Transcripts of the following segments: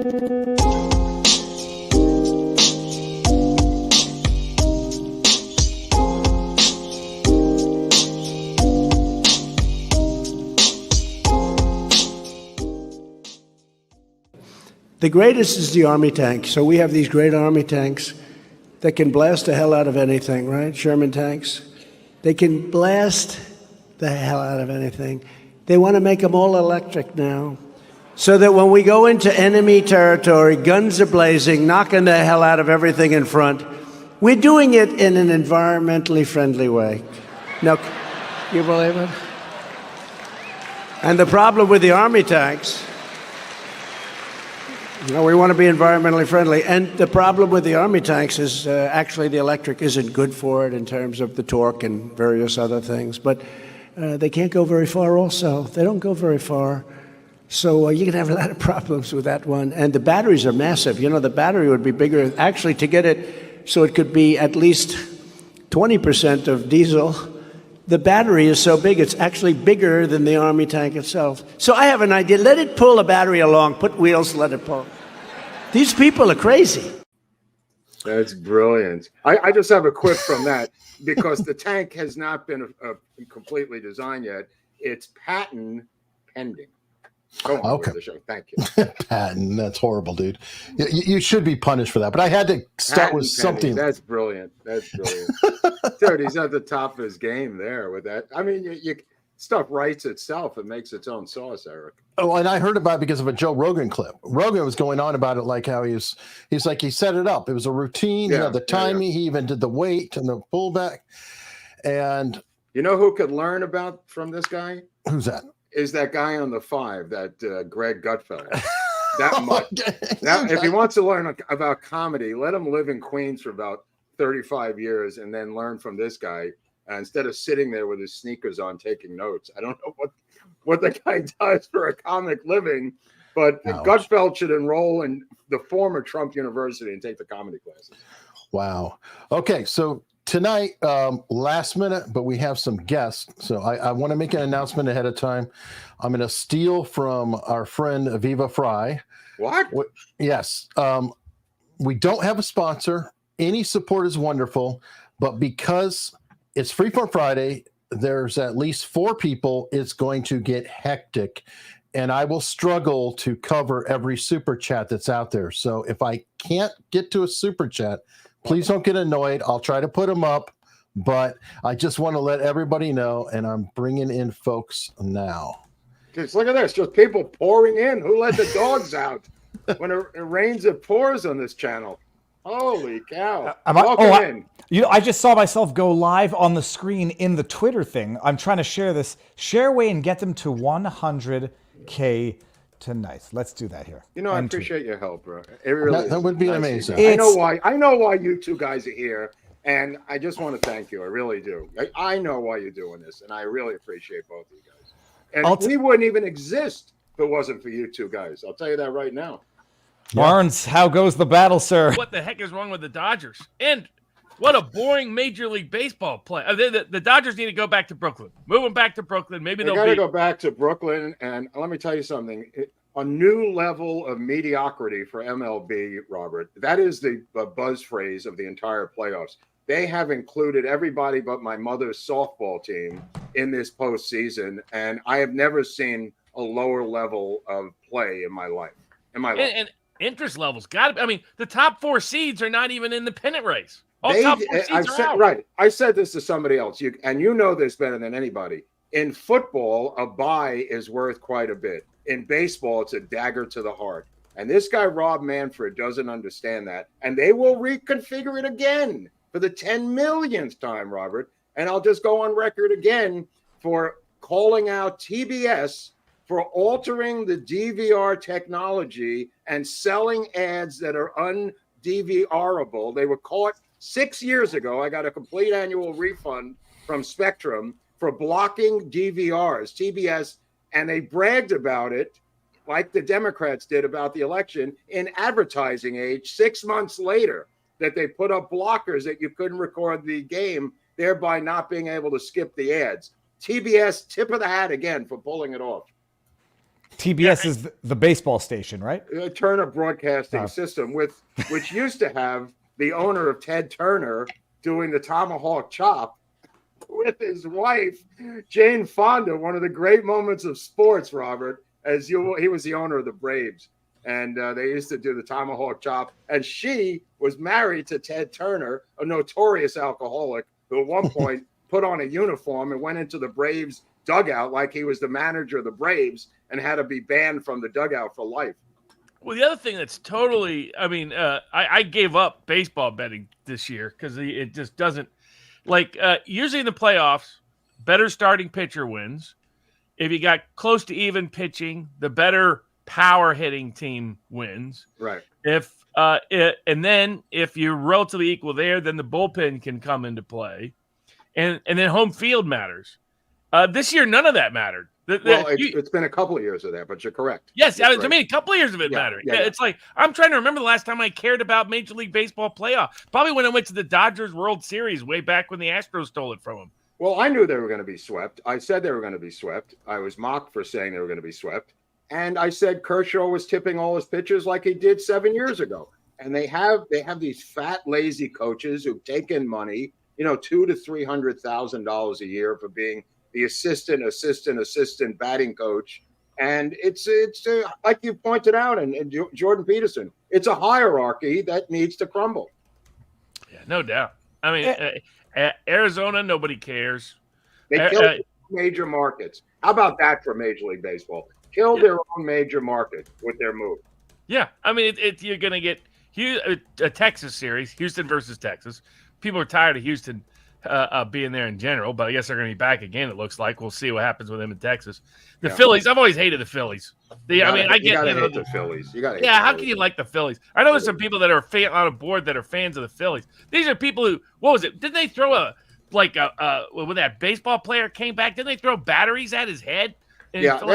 The greatest is the Army tank. So we have these great Army tanks that can blast the hell out of anything, right? Sherman tanks. They can blast the hell out of anything. They want to make them all electric now, so that when we go into enemy territory, guns are blazing, knocking the hell out of everything in front. We're doing it in an environmentally friendly way. Now, you believe it? And the problem with the Army tanks, we want to be environmentally friendly. And the problem with the Army tanks is actually the electric isn't good for it in terms of the torque and various other things. But they can't go very far also. They don't go very far. So you can have a lot of problems with that one. And the batteries are massive. The battery would be bigger. Actually, to get it so it could be at least 20% of diesel, the battery is so big, it's actually bigger than the Army tank itself. So I have an idea. Let it pull a battery along. Put wheels, let it pull. These people are crazy. That's brilliant. I just have a quip from that, because the tank has not been completely designed yet. It's patent pending. Go on with the show. Thank you. Patent. That's horrible, dude. You should be punished for that. But I had to start with something. That's brilliant. That's brilliant. Dude, he's at the top of his game there with that. I mean, you stuff writes itself. It makes its own sauce, Eric. Oh, and I heard about it because of a Joe Rogan clip. Rogan was going on about it, like how he's like, he set it up. It was a routine. He had the timing. He even did the weight and the pullback. And you know who could learn from this guy? Who's that? Is that guy on the 5, that Greg Gutfeld. That much. Now, if he wants to learn about comedy, let him live in Queens for about 35 years and then learn from this guy instead of sitting there with his sneakers on taking notes. I don't know what the guy does for a comic living, but Gutfeld should enroll in the former Trump University and take the comedy classes. Wow. Okay, so tonight, last minute, but we have some guests. So I want to make an announcement ahead of time. I'm going to steal from our friend Viva Fry. What? Yes. We don't have a sponsor. Any support is wonderful, but because it's Free for Friday, there's at least 4 people. It's going to get hectic, and I will struggle to cover every super chat that's out there. So if I can't get to a super chat, please don't get annoyed. I'll try to put them up, but I just want to let everybody know, and I'm bringing in folks now. Just look at this. Just people pouring in. Who let the dogs out when it rains, it pours on this channel? Holy cow. I just saw myself go live on the screen in the Twitter thing. I'm trying to share this. Share away and get them to 100K tonight. Let's do that here. I appreciate your help, bro. It really that would be amazing. I know why you two guys are here, and I just want to thank you. I really do. I know why you're doing this, and I really appreciate both of you guys. And we wouldn't even exist if it wasn't for you two guys. I'll tell you that right now. Barnes, how goes the battle, sir? What the heck is wrong with the Dodgers? And what a boring Major League Baseball play. The Dodgers need to go back to Brooklyn. Move them back to Brooklyn. Maybe they'll go back to Brooklyn. And let me tell you something. A new level of mediocrity for MLB, Robert. That is the buzz phrase of the entire playoffs. They have included everybody but my mother's softball team in this postseason, and I have never seen a lower level of play in my life. And interest levels the top 4 seeds are not even in the pennant race. Top 4 seeds are out. Right. I said this to somebody else, and you know this better than anybody. In football, a bye is worth quite a bit. In baseball, it's a dagger to the heart. And this guy, Rob Manfred, doesn't understand that. And they will reconfigure it again for the 10 millionth time, Robert. And I'll just go on record again for calling out TBS for altering the DVR technology and selling ads that are un-DVRable. They were caught 6 years ago. I got a complete annual refund from Spectrum for blocking DVRs, TBS, and they bragged about it like the Democrats did about the election in advertising age 6 months later, that they put up blockers that you couldn't record the game, thereby not being able to skip the ads. TBS, tip of the hat again for pulling it off. TBS is the baseball station, right? Turner Broadcasting System, which used to have the owner of Ted Turner doing the tomahawk chop with his wife, Jane Fonda. One of the great moments of sports, Robert, he was the owner of the Braves. And they used to do the tomahawk chop. And she was married to Ted Turner, a notorious alcoholic, who at one point put on a uniform and went into the Braves dugout like he was the manager of the Braves and had to be banned from the dugout for life. Well, the other thing that's totally, I gave up baseball betting this year because it just doesn't, usually in the playoffs, better starting pitcher wins. If you got close to even pitching, the better power hitting team wins. Right. And then if you're relatively equal there, then the bullpen can come into play, and then home field matters. This year, none of that mattered. It's been a couple of years of that, but you're correct. Yes, you're I mean, a couple of years of it mattered. Yeah. It's like I'm trying to remember the last time I cared about Major League Baseball playoff. Probably when I went to the Dodgers World Series way back when the Astros stole it from them. Well, I knew they were going to be swept. I said they were going to be swept. I was mocked for saying they were going to be swept. And I said Kershaw was tipping all his pitchers like he did 7 years ago. And they have these fat, lazy coaches who've taken money, $200,000 to $300,000 a year for being the assistant batting coach. And it's like you pointed out, and Jordan Peterson, it's a hierarchy that needs to crumble. Yeah, no doubt. I mean, Arizona, nobody cares. They killed major markets. How about that for Major League Baseball? Killed their own major market with their move. Yeah, I mean, you're going to get a Texas series, Houston versus Texas. People are tired of Houston being there in general, but I guess they're going to be back again, it looks like. We'll see what happens with them in Texas. The Phillies, I've always hated the Phillies. You gotta hate the Phillies. How can you like the Phillies? I know there's some people that are on a board that are fans of the Phillies. These are people who, what was it? Didn't they throw when that baseball player came back, didn't they throw batteries at his head? Yeah, the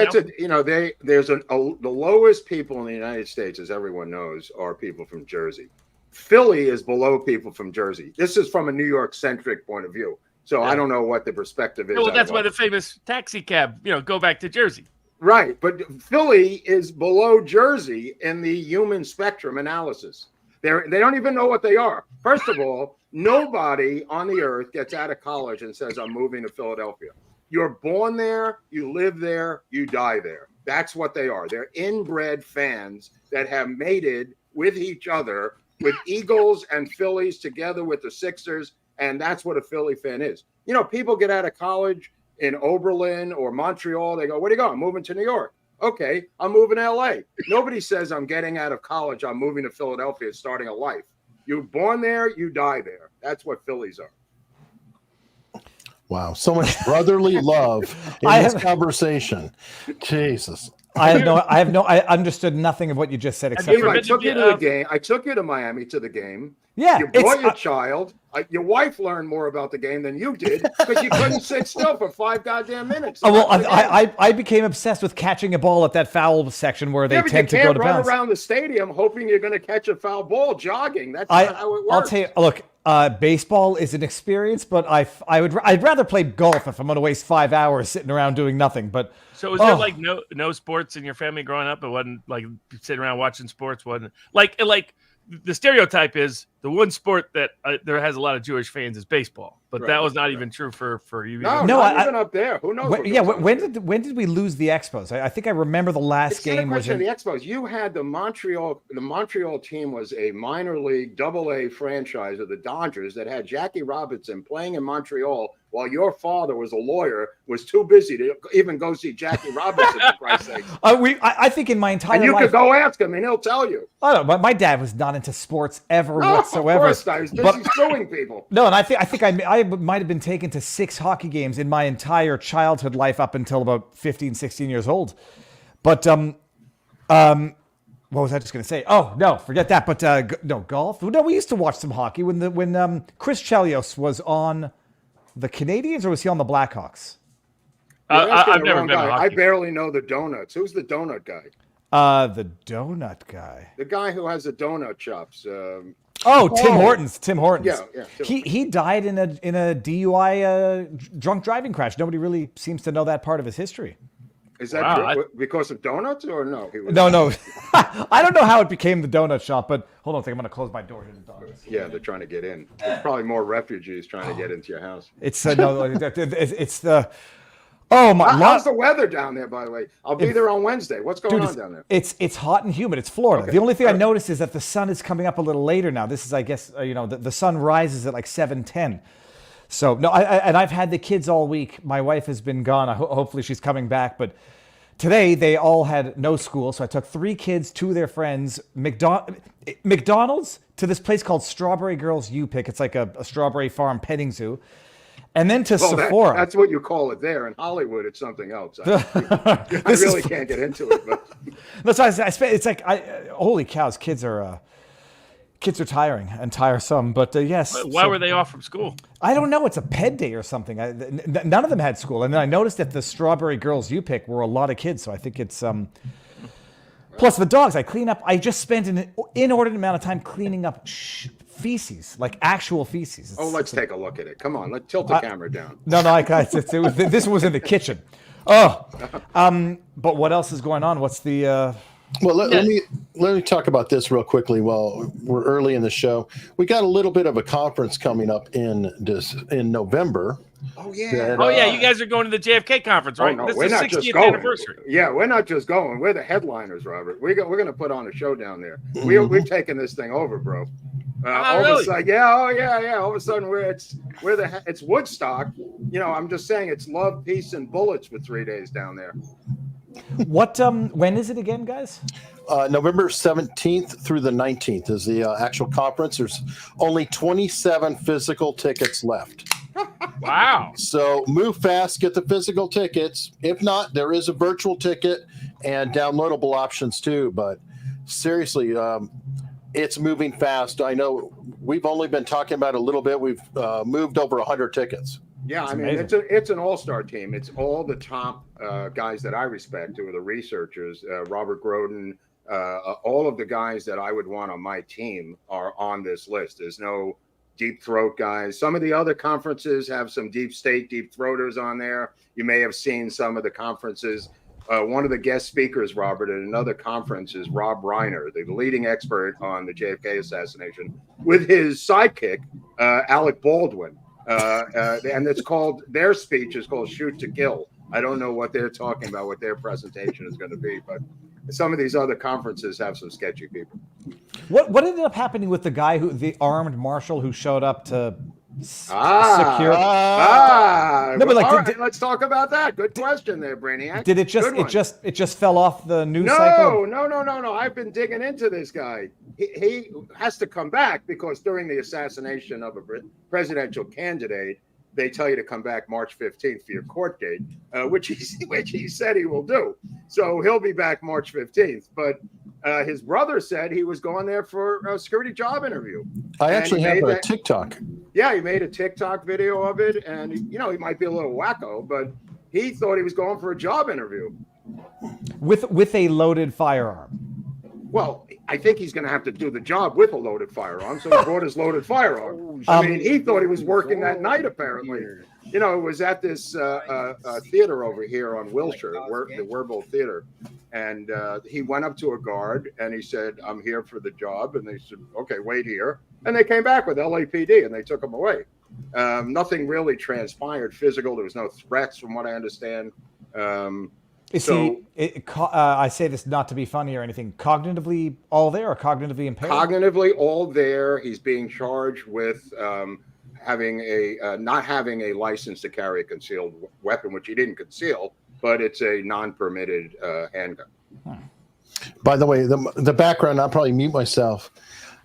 lowest people in the United States, as everyone knows, are people from Jersey. Philly is below people from Jersey. This is from a New York-centric point of view. So I don't know what the perspective is. Well, that's why the famous taxi cab, go back to Jersey. Right, but Philly is below Jersey in the human spectrum analysis. They don't even know what they are. First of all, nobody on the earth gets out of college and says, I'm moving to Philadelphia. You're born there, you live there, you die there. That's what they are. They're inbred fans that have mated with each other, with Eagles and Phillies together with the Sixers, and that's what a Philly fan is. People get out of college in Oberlin or Montreal. They go, where do you go? I'm moving to New York. Okay, I'm moving to L.A. Nobody says I'm getting out of college, I'm moving to Philadelphia, starting a life. You're born there, you die there. That's what Phillies are. Wow, so much brotherly love in this conversation. Jesus. I understood nothing of what you just said except I took you to the game. I took you to Miami to the game. Yeah. You brought your child. Your wife learned more about the game than you did because you couldn't sit still for 5 goddamn minutes. I became obsessed with catching a ball at that foul section where they tend to go to bounds. You can't run around the stadium hoping you're going to catch a foul ball jogging. That's not how it works. I'll tell you, look, baseball is an experience, but I'd rather play golf if I'm going to waste 5 hours sitting around doing nothing. But so was there like no sports in your family growing up? It wasn't like sitting around watching sports. Wasn't like the stereotype is the one sport that there has a lot of Jewish fans is baseball, but that was not even true for you. No, not even up there. Who knows? When did we lose the Expos? I think I remember the last game was in the Expos. You had the Montreal team was a minor league AA franchise of the Dodgers that had Jackie Robinson playing in Montreal while your father was a lawyer, was too busy to even go see Jackie Robinson, for Christ's sake. I think in my entire life... And you could go ask him, and he'll tell you. I don't know, my dad was not into sports ever whatsoever. Of course not. He was busy suing people. No, and I think I might have been taken to 6 hockey games in my entire childhood life up until about 15, 16 years old. But, what was I just going to say? Oh, no, forget that. But, no, golf? No, we used to watch some hockey when Chris Chelios was on... the Canadians, or was he on the Blackhawks? I've never been. I barely know the donuts. Who's the donut guy? The donut guy. The guy who has the donut chops. Tim Hortons. Tim Hortons. Yeah. He died in a DUI drunk driving crash. Nobody really seems to know that part of his history. Is that Wow, true? Because of donuts or no? He was, No. I don't know how it became the donut shop, but hold on a second. I'm going to close my door here to donuts. Yeah, they're trying to get in. There's probably more refugees trying to get into your house. It's no, it's the oh my. How's the weather down there, by the way? I'll be there on Wednesday. What's going on down there? It's hot and humid. It's Florida. Okay. The only thing I noticed is that the sun is coming up a little later now. This is, I guess, the sun rises at like 7:10. So no, and I've had the kids all week. My wife has been gone. Hopefully she's coming back. But today they all had no school, so I took 3 kids, 2 of their friends, McDonald's to this place called Strawberry Girls U-Pick. It's like a strawberry farm petting zoo. And then to Sephora. That's what you call it there. In Hollywood, it's something else. I really can't get into it. But. That's why I spent. It's like, holy cows, kids are tiring and tiresome. But yes. Why were they off from school? I don't know. It's a ped day or something. None of them had school, and then I noticed that the Strawberry Girls U-Pick were a lot of kids. So I think it's plus the dogs. I clean up. I just spent an inordinate amount of time cleaning up feces, like actual feces. Let's take a look at it. Come on, let's tilt the camera down. No, this was in the kitchen. Oh, but what else is going on? What's the? Well, let me talk about this real quickly. While we're early in the show, we got a little bit of a conference coming up in November. Oh yeah. You guys are going to the JFK conference, right? No, this we're is not 60th just going. anniversary. Yeah, we're not just going. We're the headliners, Robert. We're going to put on a show down there. We're taking this thing over, bro. All of a sudden, yeah. All of a sudden, it's Woodstock. I'm just saying, it's love, peace, and bullets for 3 days down there. What? When is it again, guys? November 17th through the 19th is the actual conference. There's only 27 physical tickets left. Wow. So move fast, get the physical tickets. If not, there is a virtual ticket and downloadable options too. But seriously, it's moving fast. I know we've only been talking about it a little bit. We've moved over 100 tickets. Yeah, it's an all-star team. It's all the top guys that I respect, who are the researchers. Robert Groden, all of the guys that I would want on my team are on this list. There's no deep throat guys. Some of the other conferences have some deep state, deep throaters on there. You may have seen some of the conferences. One of the guest speakers, Robert, at another conference is Rob Reiner, the leading expert on the JFK assassination, with his sidekick, Alec Baldwin. And their speech is called Shoot to Kill. I don't know what they're talking about, what their presentation is going to be, but some of these other conferences have some sketchy people. What ended up happening with the armed marshal who showed up to secure? No, but let's talk about that. Good question there, Brainiac. Did it just fell off the news cycle? No. I've been digging into this guy. He has to come back because during the assassination of a presidential candidate, they tell you to come back March 15th for your court date, which he said he will do. So he'll be back March 15th. But his brother said he was going there for a security job interview. I actually have a TikTok. Yeah, he made a TikTok video of it. And, he might be a little wacko, but he thought he was going for a job interview. With a loaded firearm. Well, I think he's going to have to do the job with a loaded firearm, so he brought his loaded firearm. He thought he was working that night, apparently. It was at this theater over here on Wilshire, the Werble Theater, and he went up to a guard, and he said, "I'm here for the job," and they said, "Okay, wait here." And they came back with LAPD, and they took him away. Nothing really transpired physical. There was no threats, from what I understand. I say this not to be funny or anything, cognitively all there or cognitively impaired? Cognitively all there. He's being charged with not having a license to carry a concealed weapon, which he didn't conceal, but it's a non-permitted handgun. By the way, the background, I'll probably mute myself.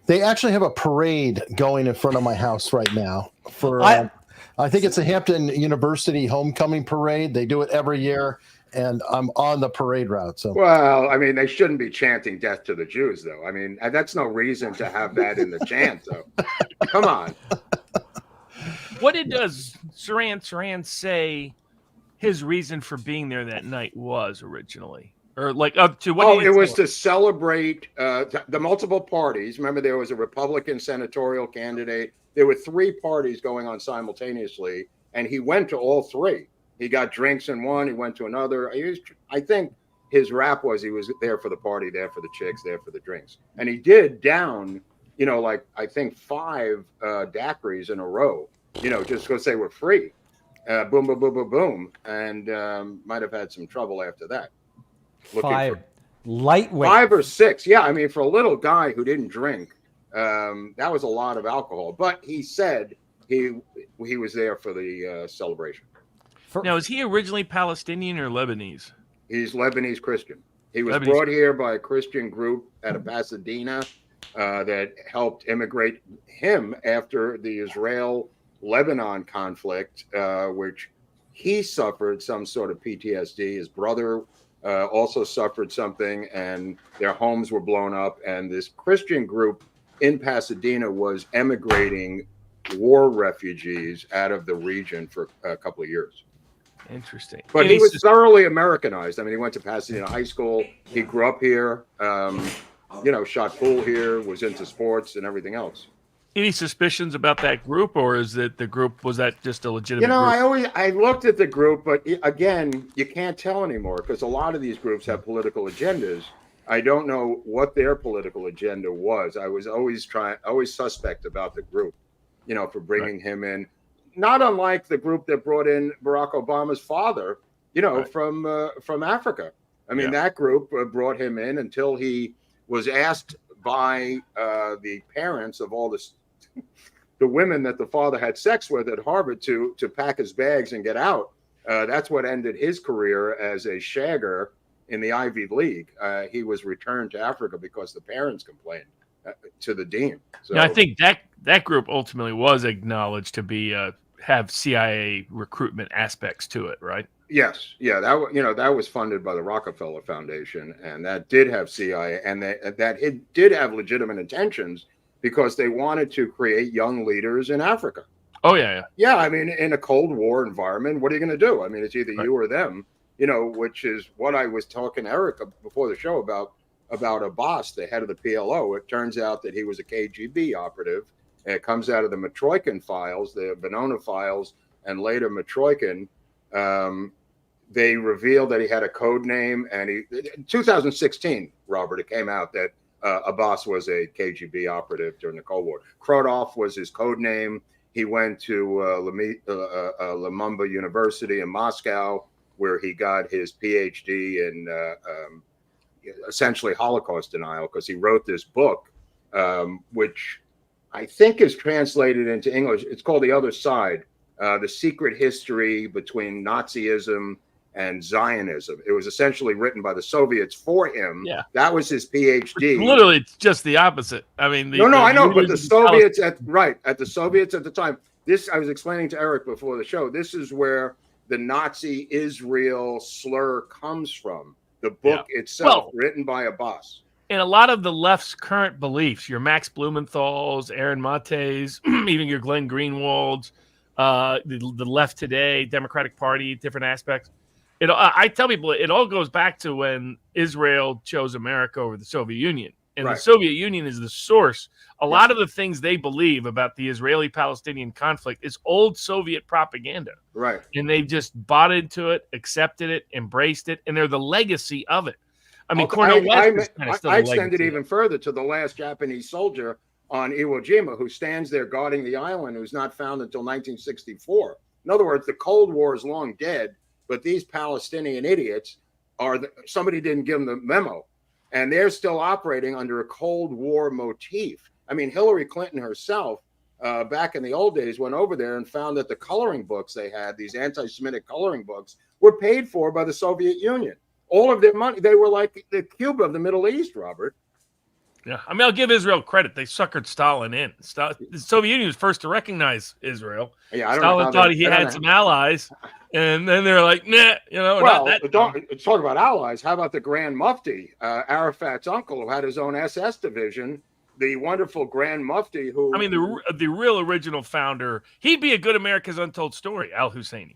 They actually have a parade going in front of my house right now for, I think it's a Hampton University homecoming parade. They do it every year. And I'm on the parade route. So, well, they shouldn't be chanting "Death to the Jews," though. That's no reason to have that in the chant, though. Come on. What does Saran say his reason for being there that night was originally? Or to what? It was to celebrate the multiple parties. Remember, there was a Republican senatorial candidate. There were 3 parties going on simultaneously, and he went to all 3. He got drinks in one. He went to another. I think his rap was he was there for the party, there for the chicks, there for the drinks. And he did down, like I think 5 daiquiris in a row, just because they were free. Boom, boom, boom, boom, boom. And might have had some trouble after that. 5 lightweight. 5 or 6. Yeah, I mean, for a little guy who didn't drink, that was a lot of alcohol. But he said he was there for the celebration. Now, is he originally Palestinian or Lebanese? He's Lebanese Christian. He was Lebanese. brought here by a Christian group out of Pasadena that helped immigrate him after the Israel-Lebanon conflict, which he suffered some sort of PTSD. His brother also suffered something, and their homes were blown up. And this Christian group in Pasadena was emigrating war refugees out of the region for a couple of years. Interesting. But he was thoroughly Americanized. I mean, he went to Pasadena High School. He grew up here, shot pool here, was into sports and everything else. Any suspicions about that group, or is it the group? Was that just a legitimate group? I looked at the group, but again, you can't tell anymore because a lot of these groups have political agendas. I don't know what their political agenda was. I was always suspect about the group, for bringing him in. Not unlike the group that brought in Barack Obama's father, from Africa. I mean, that group brought him in until he was asked by the parents of all the women that the father had sex with at Harvard to pack his bags and get out. That's what ended his career as a shagger in the Ivy League. He was returned to Africa because the parents complained to the dean. So now, I think that group ultimately was acknowledged to be have CIA recruitment aspects to it, right? Yes, yeah, that was funded by the Rockefeller Foundation, and that did have CIA, and that it did have legitimate intentions because they wanted to create young leaders in Africa. Oh yeah. Yeah, I mean, in a Cold War environment, what are you going to do? I mean, it's either you or them, which is what I was talking to Eric before the show about Abbas, the head of the PLO. It turns out that he was a KGB operative. And it comes out of the Matroikin files, the Venona files, and later Matroikin. They revealed that he had a code name, and in 2016, Robert, it came out that Abbas was a KGB operative during the Cold War. Krodov was his code name. He went to Lumumba University in Moscow, where he got his PhD in essentially Holocaust denial, because he wrote this book, which I think is translated into English. It's called The Other Side, The Secret History Between Nazism and Zionism. It was essentially written by the Soviets for him. Yeah. That was his PhD. Literally, it's just the opposite. I mean, I know, but the Soviets at the Soviets at the time, I was explaining to Eric before the show, this is where the Nazi Israel slur comes from. The book itself, written by Abbas. And a lot of the left's current beliefs, your Max Blumenthal's, Aaron Mate's, even your Glenn Greenwald's, the left today, Democratic Party, different aspects. I tell people it all goes back to when Israel chose America over the Soviet Union. And the Soviet Union is the source. A lot of the things they believe about the Israeli-Palestinian conflict is old Soviet propaganda. Right. And they've just bought into it, accepted it, embraced it, and they're the legacy of it. I mean, Cornel West I extend it even further to the last Japanese soldier on Iwo Jima who stands there guarding the island, who's not found until 1964. In other words, the Cold War is long dead, but these Palestinian idiots somebody didn't give them the memo, and they're still operating under a Cold War motif. I mean, Hillary Clinton herself, back in the old days, went over there and found that the coloring books they had, these anti-Semitic coloring books, were paid for by the Soviet Union. All of their money, they were like the Cuba of the Middle East, Robert. Yeah, I mean, I'll give Israel credit. They suckered Stalin in. The Soviet Union was first to recognize Israel. Yeah, Stalin thought he had some allies, and then they're like, nah, well, not that. Talk about allies. How about the Grand Mufti, Arafat's uncle, who had his own SS division, the wonderful Grand Mufti who... I mean, the real original founder, he'd be a good America's Untold Story, Al-Husseini.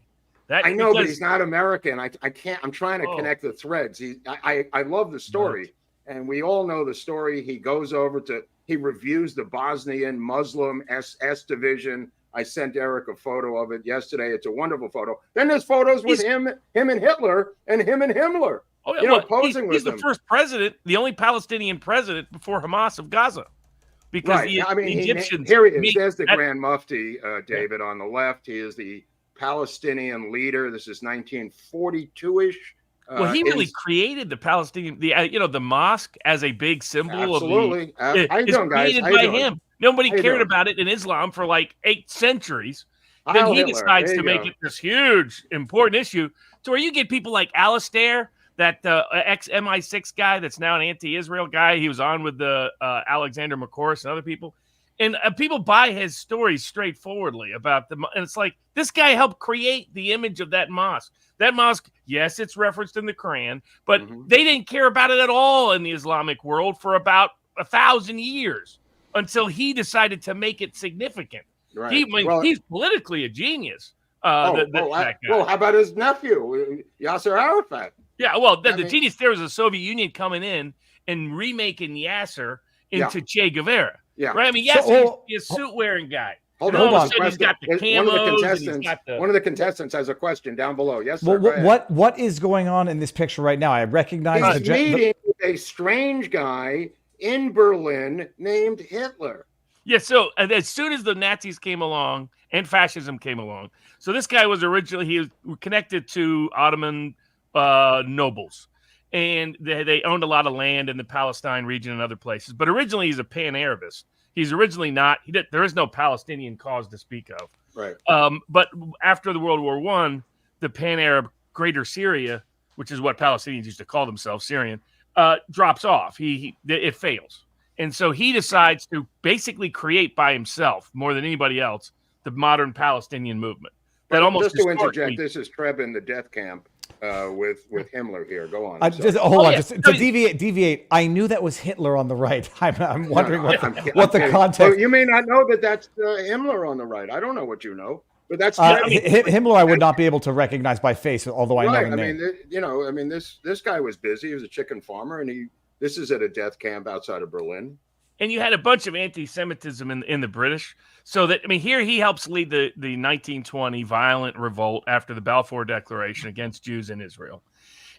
I know, but he's not American. I can't. I'm trying to connect the threads. I love the story, and we all know the story. He goes over he reviews the Bosnian Muslim SS division I sent Eric a photo of it yesterday. It's a wonderful photo. Then there's photos with him and Hitler, and him and Himmler. Oh, yeah, posing with he's them. the first president, the only Palestinian president before Hamas of Gaza. Because right. the Egyptians. Here he is. There's the Grand Mufti, David, on the left. He is the Palestinian leader. This is 1942-ish. Well, he really created the Palestinian, the mosque as a big symbol. Absolutely. How you doing, guys? Created by him. Nobody cared about it in Islam for like 8 centuries. Then he decides to make it this huge, important issue to where you get people like Alistair, that ex-MI6 guy that's now an anti-Israel guy. He was on with the Alexander McCourse and other people. And people buy his stories straightforwardly about them. And it's like, this guy helped create the image of that mosque. That mosque, yes, it's referenced in the Quran, but they didn't care about it at all in the Islamic world for about 1,000 years until he decided to make it significant. Right. He's politically a genius. How about his nephew, Yasser Arafat? Yeah, well, the genius there was the Soviet Union coming in and remaking Yasser into Che Guevara. Yeah. Right? I mean, Yasser is a suit-wearing guy. Hold on. He's got the camos. One of the contestants has a question down below. Yes, sir. What is going on in this picture right now? I recognize he's meeting a strange guy in Berlin named Hitler. Yeah, so as soon as the Nazis came along and fascism came along, so this guy was originally connected to Ottoman nobles, and they owned a lot of land in the Palestine region and other places. But originally, he's a pan-Arabist. He's originally not. There is no Palestinian cause to speak of. Right. But after the World War I, the pan-Arab Greater Syria, which is what Palestinians used to call themselves, Syrian, drops off. It fails. And so he decides to basically create by himself, more than anybody else, the modern Palestinian movement. Just to interject, this is Treb in the death camp with Himmler here. Go on. Just to deviate. I knew that was Hitler on the right. I'm wondering what the context. Well, you may not know that that's Himmler on the right. I don't know what you know, but that's Himmler. I would not be able to recognize by face, although I know the name. This guy was busy. He was a chicken farmer, and this is at a death camp outside of Berlin. And you had a bunch of anti-Semitism in the British. So here he helps lead the 1920 violent revolt after the Balfour Declaration against Jews in Israel,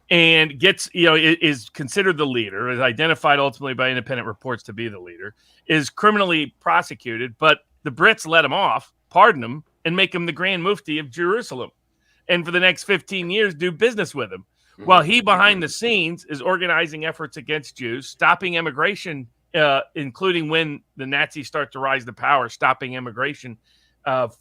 and is considered the leader, is identified ultimately by independent reports to be the leader, is criminally prosecuted, but the Brits let him off, pardon him, and make him the Grand Mufti of Jerusalem, and for the next 15 years do business with him, while he behind the scenes is organizing efforts against Jews, stopping immigration. Including when the Nazis start to rise to power, stopping immigration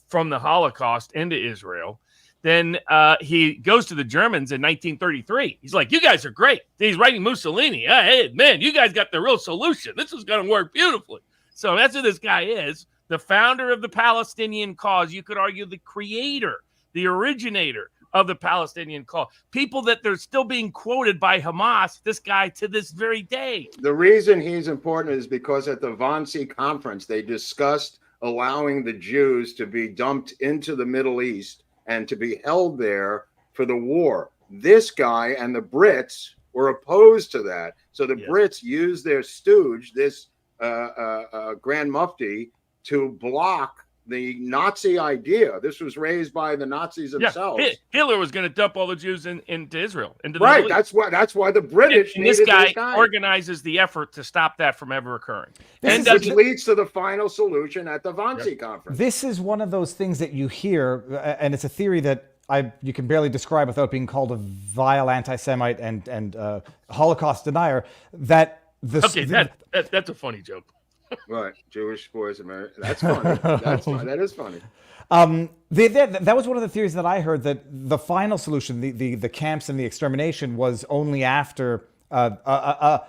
from the Holocaust into Israel. Then he goes to the Germans in 1933. He's like, you guys are great. He's writing Mussolini. Hey, man, you guys got the real solution. This is going to work beautifully. So that's who this guy is, the founder of the Palestinian cause. You could argue the creator, the originator of the Palestinian cause. People that they're still being quoted by Hamas, this guy, to this very day. The reason he's important is because at the Wannsee conference, they discussed allowing the Jews to be dumped into the Middle East and to be held there for the war. This guy and the Brits were opposed to that. So the Brits used their stooge, this Grand Mufti, to block the Nazi idea. This was raised by the Nazis themselves. Yeah. Hitler was going to dump all the Jews into Israel. Right. That's why the British and this guy organizes the effort to stop that from ever occurring. Which leads to the final solution at the Wannsee conference. This is one of those things that you hear, and it's a theory that you can barely describe without being called a vile anti-Semite and Holocaust denier. That's a funny joke. Right, Jewish boys America. That's funny. That is funny. That was one of the theories that I heard, that the final solution, the camps and the extermination, was only after a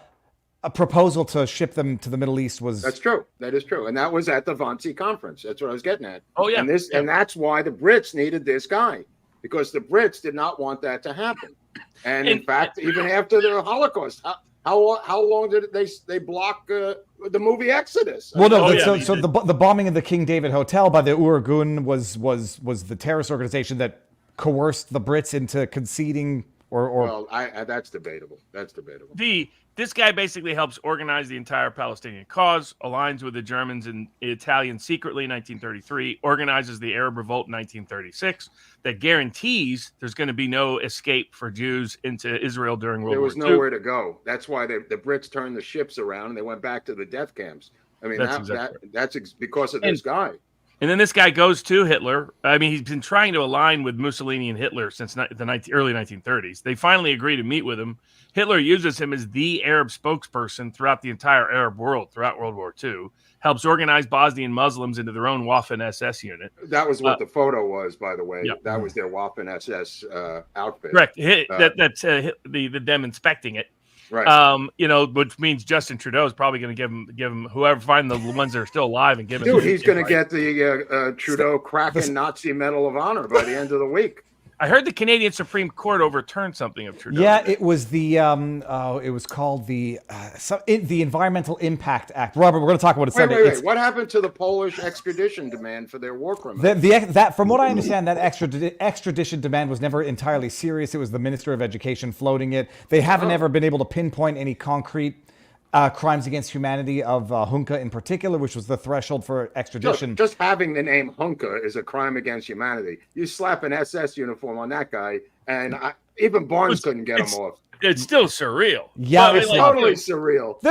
proposal to ship them to the Middle East was. That's true. That is true, and that was at the Wannsee conference. That's what I was getting at. Oh yeah, and that's why the Brits needed this guy, because the Brits did not want that to happen. And in fact, even after the Holocaust, how long did they block the movie Exodus? Well, no. The bombing of the King David Hotel by the Uragun was the terrorist organization that coerced the Brits into conceding Well, that's debatable. That's debatable. This guy basically helps organize the entire Palestinian cause, aligns with the Germans and Italians secretly in 1933, organizes the Arab Revolt in 1936, that guarantees there's going to be no escape for Jews into Israel during World War II. There was nowhere to go. That's why the Brits turned the ships around and they went back to the death camps. I mean, that's because of this guy. And then this guy goes to Hitler. I mean, he's been trying to align with Mussolini and Hitler since the early 1930s. They finally agree to meet with him. Hitler uses him as the Arab spokesperson throughout the entire Arab world throughout World War II, helps organize Bosnian Muslims into their own Waffen-SS unit. That was what the photo was, by the way. Yeah. That was their Waffen-SS outfit. Correct. That's them inspecting it. Right. Which means Justin Trudeau is probably going to give him whoever find the ones that are still alive and give him. Dude, he's going to get the Trudeau Kraken Nazi Medal of Honor by the end of the week. I heard the Canadian Supreme Court overturned something of Trudeau. Yeah, it was it was called the Environmental Impact Act. Robert, we're going to talk about it Sunday. Wait. What happened to the Polish extradition demand for their war criminals? That, from what I understand, that extradition demand was never entirely serious. It was the Minister of Education floating it. They haven't ever been able to pinpoint any concrete crimes against humanity of Hunka in particular, which was the threshold for extradition. Just having the name Hunka is a crime against humanity. You slap an SS uniform on that guy, and even Barnes couldn't get him off. It's still surreal. Yeah, it's totally surreal.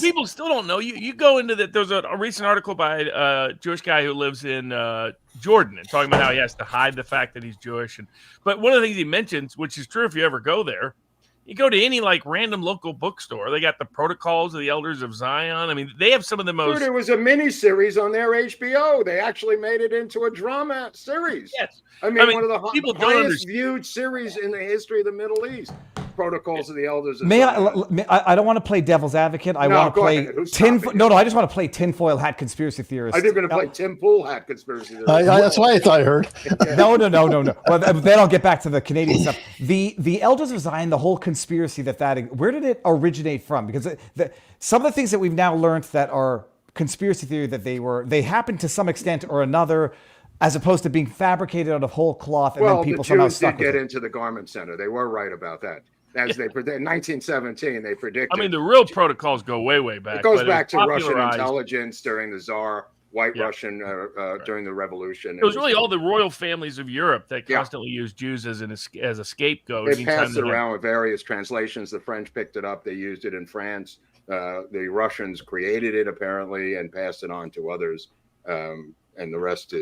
People still don't know. You go into that. There's a recent article by a Jewish guy who lives in Jordan and talking about how he has to hide the fact that he's Jewish. But one of the things he mentions, which is true if you ever go there, you go to any random local bookstore, they got the Protocols of the Elders of Zion. I mean, they have some of the most. Dude, it was a mini series on their HBO. They actually made it into a drama series. Yes, I mean one of the highest viewed series in the history of the Middle East. Protocols of the Elders of Zion. I don't want to play devil's advocate. I want to play I just want to play tinfoil hat conspiracy theorist. I think we're going to play Tim Pool hat conspiracy theorist. That's why I thought I heard. No. Well, then I'll get back to the Canadian stuff. The Elders of Zion, the whole conspiracy where did it originate from? Because some of the things that we've now learned that are conspiracy theory, that they happened to some extent or another, as opposed to being fabricated out of whole cloth, and then people somehow stuck with it. The Jews did get into the garment center. They were right about that. As they predicted in 1917, they predicted. I mean, the real protocols go way back. It goes back to Russian intelligence during the Tsar, Russian during the Revolution. It was really all the royal families of Europe that constantly used Jews as a scapegoat. They passed it around with various translations. The French picked it up. They used it in France. The Russians created it apparently and passed it on to others. And the rest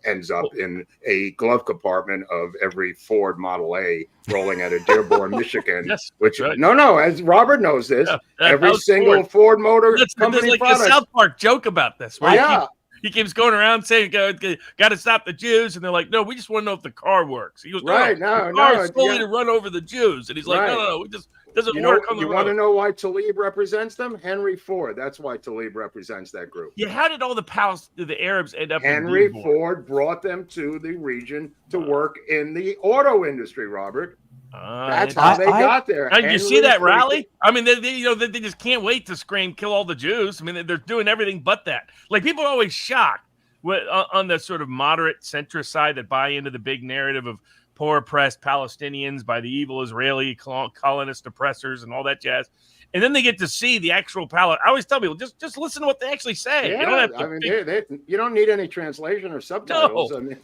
ends up in a glove compartment of every Ford Model A rolling out of Dearborn, Michigan. Yes, right. No, as Robert knows this, every single Ford Motor Company there's product. A South Park joke about this, right? He keeps going around saying, "Got to stop the Jews," and they're like, "No, we just want to know if the car works." He goes, "No, the car is slowly to run over the Jews," and he's like, "No, we just." Doesn't work on the road. You want to know why Talib represents them? Henry Ford. That's why Talib represents that group. Yeah, how did all the Arabs end up Henry Ford brought them to the region to work in the auto industry, Robert. That's how they got there. You see that rally? I mean, they just can't wait to scream, kill all the Jews. I mean, they're doing everything but that. Like, people are always shocked on the sort of moderate centrist side that buy into the big narrative of poor oppressed Palestinians by the evil Israeli colonist oppressors and all that jazz. And then they get to see the actual I always tell people, just listen to what they actually say. Yeah, you don't have to you don't need any translation or subtitles. No. I mean,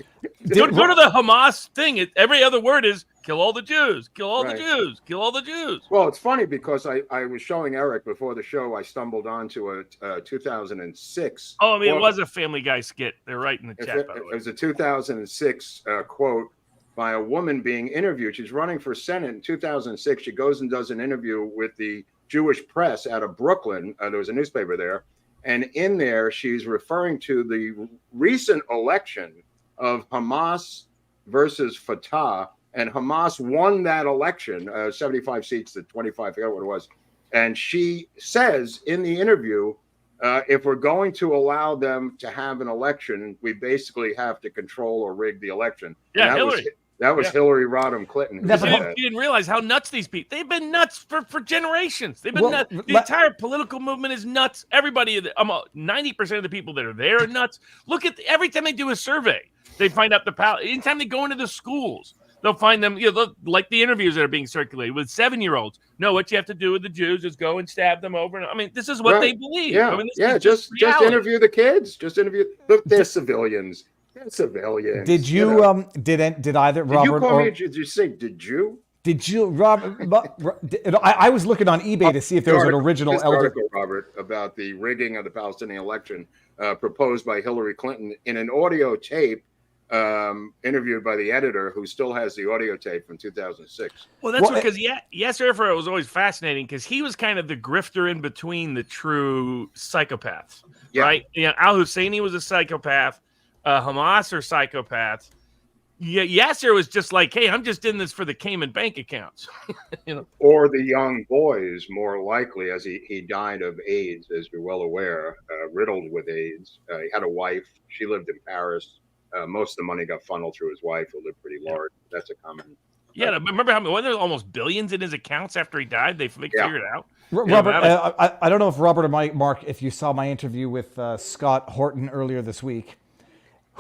go to the Hamas thing. Every other word is kill all the Jews, kill all the Jews, kill all the Jews. Well, it's funny because I was showing Eric before the show. I stumbled onto a 2006. Oh, I mean, it was a Family Guy skit. They're right in the chat, by the way. It was a 2006 quote by a woman being interviewed. She's running for Senate in 2006. She goes and does an interview with the Jewish press out of Brooklyn. There was a newspaper there. And in there, she's referring to the recent election of Hamas versus Fatah. And Hamas won that election, 75 seats to 25, I forget what it was. And she says in the interview, if we're going to allow them to have an election, we basically have to control or rig the election. Yeah, Hillary. That was Hillary Rodham Clinton. You didn't realize how nuts these people. They've been nuts for generations. They've been nuts. The entire political movement is nuts. Everybody, 90% of the people that are there are nuts. Look at every time they do a survey, they find out anytime they go into the schools, They'll find them, like the interviews that are being circulated with 7-year-olds. No, what you have to do with the Jews is go and stab them over. I mean, this is what they believe. Yeah, I mean, just interview the kids. Just interview. Look, they're civilians. They're civilians. Did you did either Did Robert you call or me? Did you say? Did you? did you Robert? I was looking on eBay to see if there was an original this elder. article, Robert, about the rigging of the Palestinian election proposed by Hillary Clinton in an audio tape interviewed by the editor, who still has the audio tape from 2006. Well, that's because Yasser Arafat was always fascinating because he was kind of the grifter in between the true psychopaths, right? Al Husseini was a psychopath. Hamas are psychopaths. Yeah, Yasser was just like, hey, I'm just in this for the Cayman bank accounts. Or the young boys, more likely, as he died of AIDS, as you're well aware, riddled with AIDS. He had a wife. She lived in Paris. Most of the money got funneled through his wife, who lived pretty large. That's a common. Yeah, remember how wasn't there almost billions in his accounts after he died? They figured it out. Robert, I don't know if Robert or Mark, if you saw my interview with Scott Horton earlier this week.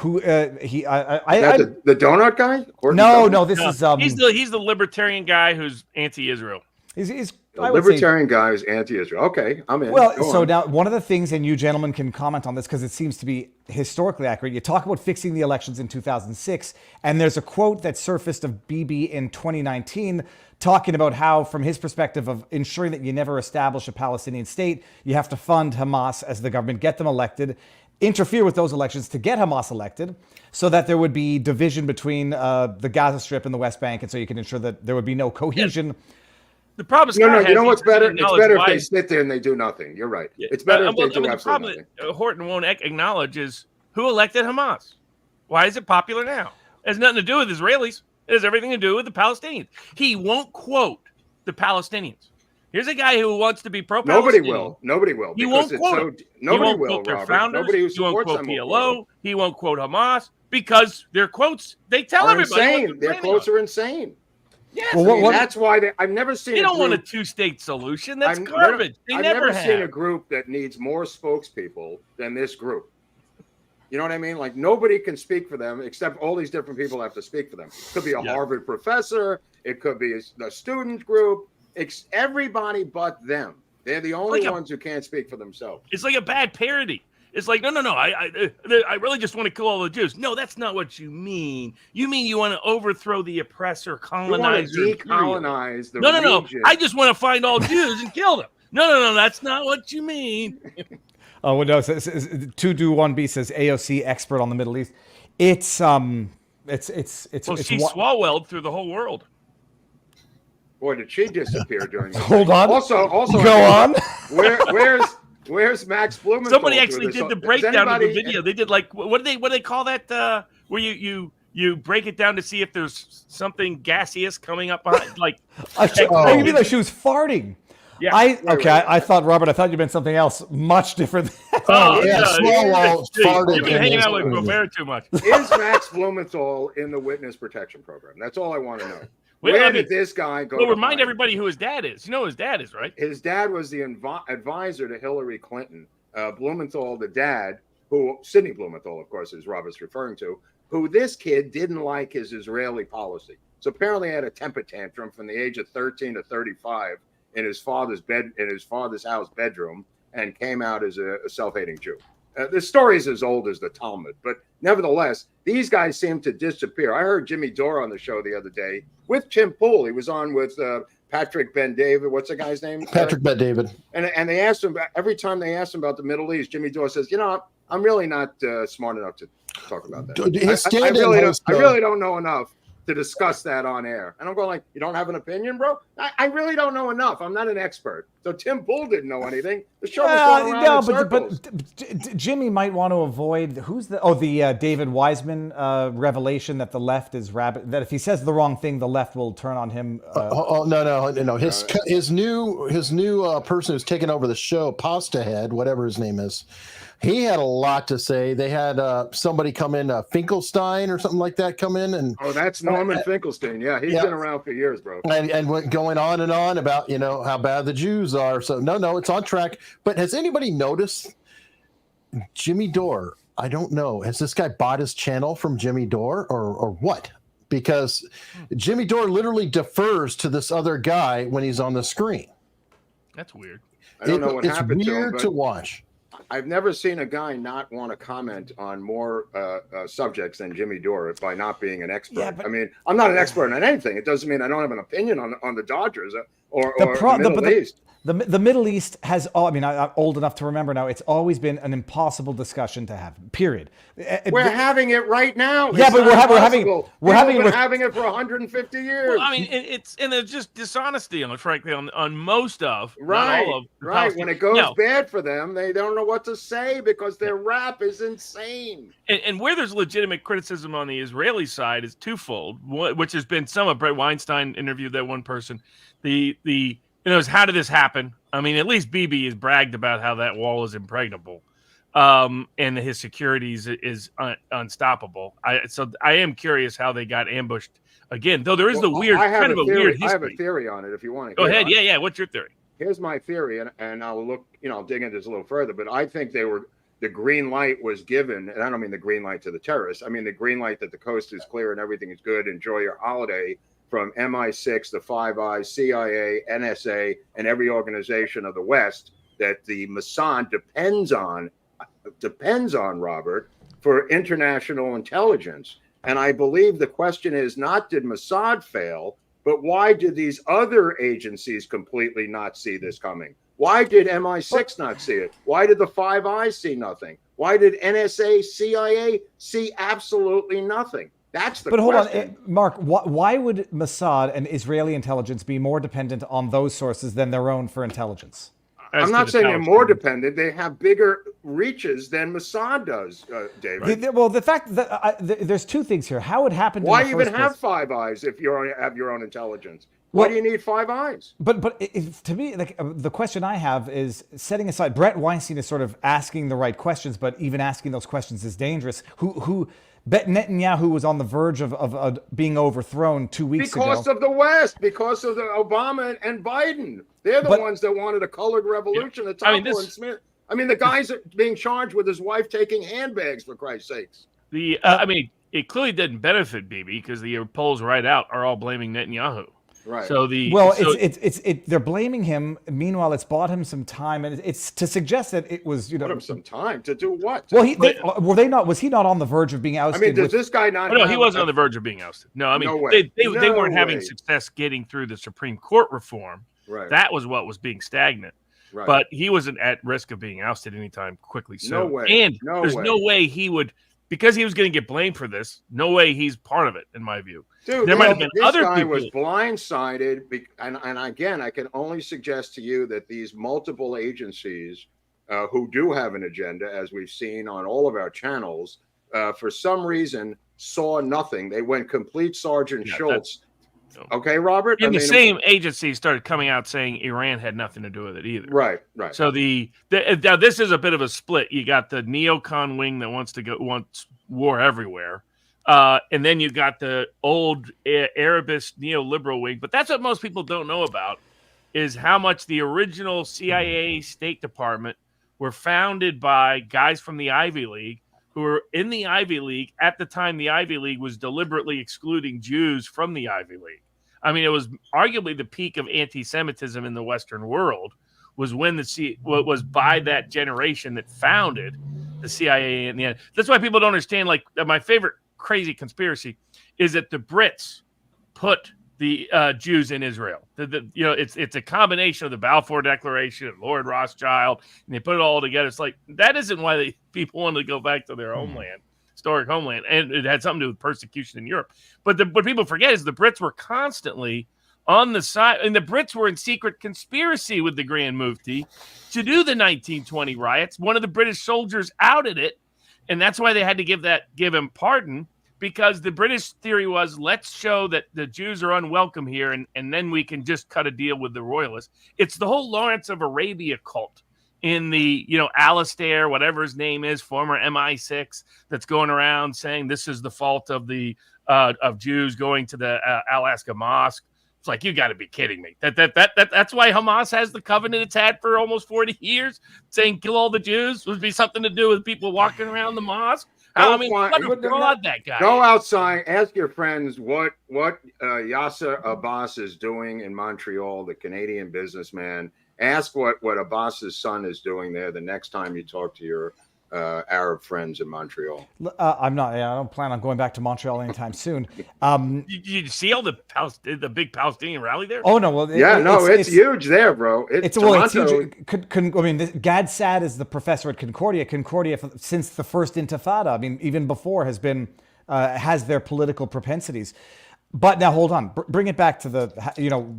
Who the donut guy? No, this is he's the libertarian guy who's anti-Israel. He's the libertarian guy who's anti-Israel. Okay, I'm in. Well, so now one of the things, and you gentlemen can comment on this because it seems to be historically accurate. You talk about fixing the elections in 2006, and there's a quote that surfaced of Bibi in 2019 talking about how, from his perspective of ensuring that you never establish a Palestinian state, you have to fund Hamas as the government, get them elected, interfere with those elections to get Hamas elected so that there would be division between the Gaza Strip and the West Bank, and so you can ensure that there would be no cohesion. Yeah. The problem is, no. You know what's better? It's better if they sit there and they do nothing. You're right. It's better if they do absolutely nothing. The problem Horton won't acknowledge is who elected Hamas. Why is it popular now? It has nothing to do with Israelis. It has everything to do with the Palestinians. He won't quote the Palestinians. Here's a guy who wants to be pro-Palestinian. Nobody will. He won't quote them. Nobody will, quote their Robert. founders. Nobody who He won't supports quote them PLO. He won't quote Hamas because their quotes, they tell everybody. Insane. Their quotes are insane. Yes, that's why I've never seen. They don't want a two-state solution. That's garbage. I've never seen a group that needs more spokespeople than this group. You know what I mean? Like, nobody can speak for them except all these different people have to speak for them. It could be a Harvard professor. It could be a student group. It's everybody but them. They're the only ones who can't speak for themselves. It's like a bad parody. It's like, no. I really just want to kill all the Jews. No, that's not what you mean. You mean you want to overthrow the oppressor, colonizer, decolonize the region. No. region. I just want to find all Jews and kill them. No. That's not what you mean. Oh, well, no. 2Do1B says AOC expert on the Middle East. It's Well, she swallowed through the whole world. Boy, did she disappear during this? Hold on. Also, go on. Where's Max Blumenthal? Somebody actually did the breakdown of the video. They did like what do they call that? Where you break it down to see if there's something gaseous coming up behind, like. You mean like she was farting? Yeah. I thought, Robert, I thought you meant something else much different. Farted. You've been hanging out with Groubert too much. Is Max Blumenthal in the witness protection program? That's all I want to know. Where did this guy go? Well, remind everybody who his dad is. You know who his dad is, right? His dad was the advisor to Hillary Clinton. Blumenthal, the dad, who Sidney Blumenthal, of course, is Robert's referring to, who this kid didn't like his Israeli policy. So apparently, had a temper tantrum from the age of 13 to 35 in his father's house bedroom, and came out as a self-hating Jew. The story is as old as the Talmud, but nevertheless, these guys seem to disappear. I heard Jimmy Dore on the show the other day with Tim Pool. He was on with Patrick Ben-David. What's the guy's name? Patrick Ben-David. And they asked him, every time they asked him about the Middle East, Jimmy Dore says, I'm really not smart enough to talk about that. I really don't know enough to discuss that on air. And I'm going like, you don't have an opinion, bro? I really don't know enough. I'm not an expert. So Tim Pool didn't know anything. The show was going around in circles. But Jimmy might want to avoid the David Wiseman revelation that the left is rabid, that if he says the wrong thing, the left will turn on him. No. His new person who's taken over the show, Pasta Head, whatever his name is. He had a lot to say. They had somebody come in, Finkelstein or something like that, come in and. Oh, that's Norman Finkelstein. Yeah, he's been around for years, bro. And went going on and on about how bad the Jews are. So no, it's on track. But has anybody noticed Jimmy Dore? I don't know. Has this guy bought his channel from Jimmy Dore or what? because Jimmy Dore literally defers to this other guy when he's on the screen. That's weird. I don't know what it's happened to him, weird but to watch. I've never seen a guy not want to comment on more subjects than Jimmy Dore by not being an expert. Yeah, but- I mean, I'm not an expert on anything. It doesn't mean I don't have an opinion on the Dodgers or The the Middle East. The Middle East has, I'm old enough to remember now, it's always been an impossible discussion to have, period. We're having it right now. Yeah, It's but not we're having possible. we're having it People have with, been having it for 150 years. Well, I mean, there's just dishonesty on it, frankly, on most of, Right, not all of the right. policy. When it goes No, bad for them, they don't know what to say because their rap is insane. and where there's legitimate criticism on the Israeli side is twofold, which has been some of Brett Weinstein interviewed that one person. How did this happen? I mean, at least Bibi has bragged about how that wall is impregnable, and his security is unstoppable. So I am curious how they got ambushed again. Though there is the weird I have kind of a theory. weird I have a history. theory on it. If you want to Go hear ahead. it. Yeah. What's your theory? Here's my theory, and I'll look. I'll dig into this a little further. But I think the green light was given, and I don't mean the green light to the terrorists. I mean the green light that the coast is clear and everything is good. Enjoy your holiday. From MI6, the Five Eyes, CIA, NSA, and every organization of the West that the Mossad depends on, Robert, for international intelligence. And I believe the question is not did Mossad fail, but why did these other agencies completely not see this coming? Why did MI6 not see it? Why did the Five Eyes see nothing? Why did NSA, CIA see absolutely nothing? That's the But hold question. on, Mark, why would Mossad and Israeli intelligence be more dependent on those sources than their own for intelligence? I'm not saying they're more dependent. They have bigger reaches than Mossad does, David. The fact that there's two things here. How it happened Why in the even first have place. Five Eyes if you have your own intelligence? Why Well- do you need Five Eyes? But to me, the question I have is setting aside Brett Weinstein is sort of asking the right questions, but even asking those questions is dangerous. Who Netanyahu was on the verge of being overthrown 2 weeks ago. Because of the West, because of the Obama and Biden. They're the ones that wanted a colored revolution. The I mean, Topol and Smith. I mean, the guy's being charged with his wife taking handbags, for Christ's sakes. It clearly didn't benefit Bibi because the polls right out are all blaming Netanyahu. Right. So they're blaming him. Meanwhile, it's bought him some time, and it's to suggest that it was Put him some time to do what? Well, was he not on the verge of being I ousted? mean, does this guy not? Oh, no, he wasn't on the verge of being ousted. No, I mean, No way. they No weren't having way. success getting through the Supreme Court reform. Right. That was what was being stagnant. Right. But he wasn't at risk of being ousted anytime quickly soon. No way. And No there's way. no way he would, because he was going to get blamed for this, no way he's part of it, in my view. Dude, There might have been this other guy people. was blindsided, and again, I can only suggest to you that these multiple agencies who do have an agenda, as we've seen on all of our channels, for some reason saw nothing. They went complete Sergeant Schultz. Okay, Robert? In the same agency started coming out saying Iran had nothing to do with it either. Right. So now this is a bit of a split. You got the neocon wing that wants war everywhere. And then you got the old Arabist neoliberal wing. But that's what most people don't know about, is how much the original CIA State Department were founded by guys from the Ivy League who were in the Ivy League at the time the Ivy League was deliberately excluding Jews from the Ivy League. I mean, it was arguably the peak of anti-Semitism in the Western world was when was by that generation that founded the CIA in the end. That's why people don't understand. Like, my favorite crazy conspiracy is that the Brits put the Jews in Israel. It's a combination of the Balfour Declaration and Lord Rothschild, and they put it all together. It's like, that isn't why people wanted to go back to their homeland, historic homeland, and it had something to do with persecution in Europe. But what people forget is the Brits were constantly on the side, and the Brits were in secret conspiracy with the Grand Mufti to do the 1920 riots. One of the British soldiers outed it, and that's why they had to give him pardon, because the British theory was, let's show that the Jews are unwelcome here, and then we can just cut a deal with the royalists. It's the whole Lawrence of Arabia cult in the, Alistair, whatever his name is, former MI6, that's going around saying this is the fault of the of Jews going to the Al-Aqsa Mosque. It's like, you got to be kidding me. That's why Hamas has the covenant it's had for almost 40 years, saying kill all the Jews would be something to do with people walking around the mosque. I mean, find- what a fraud that guy. Go outside, ask your friends what Yasser Abbas is doing in Montreal, the Canadian businessman. Ask what Abbas's son is doing there the next time you talk to your Arab friends in Montreal. I'm not. I don't plan on going back to Montreal anytime soon. Did you see all the big Palestinian rally there? Oh no, well, it's huge there, bro. It's Toronto. huge. I mean, Gad Saad is the professor at Concordia. Concordia, since the first Intifada, I mean, even before, has been has their political propensities. But now, hold on. Bring it back to the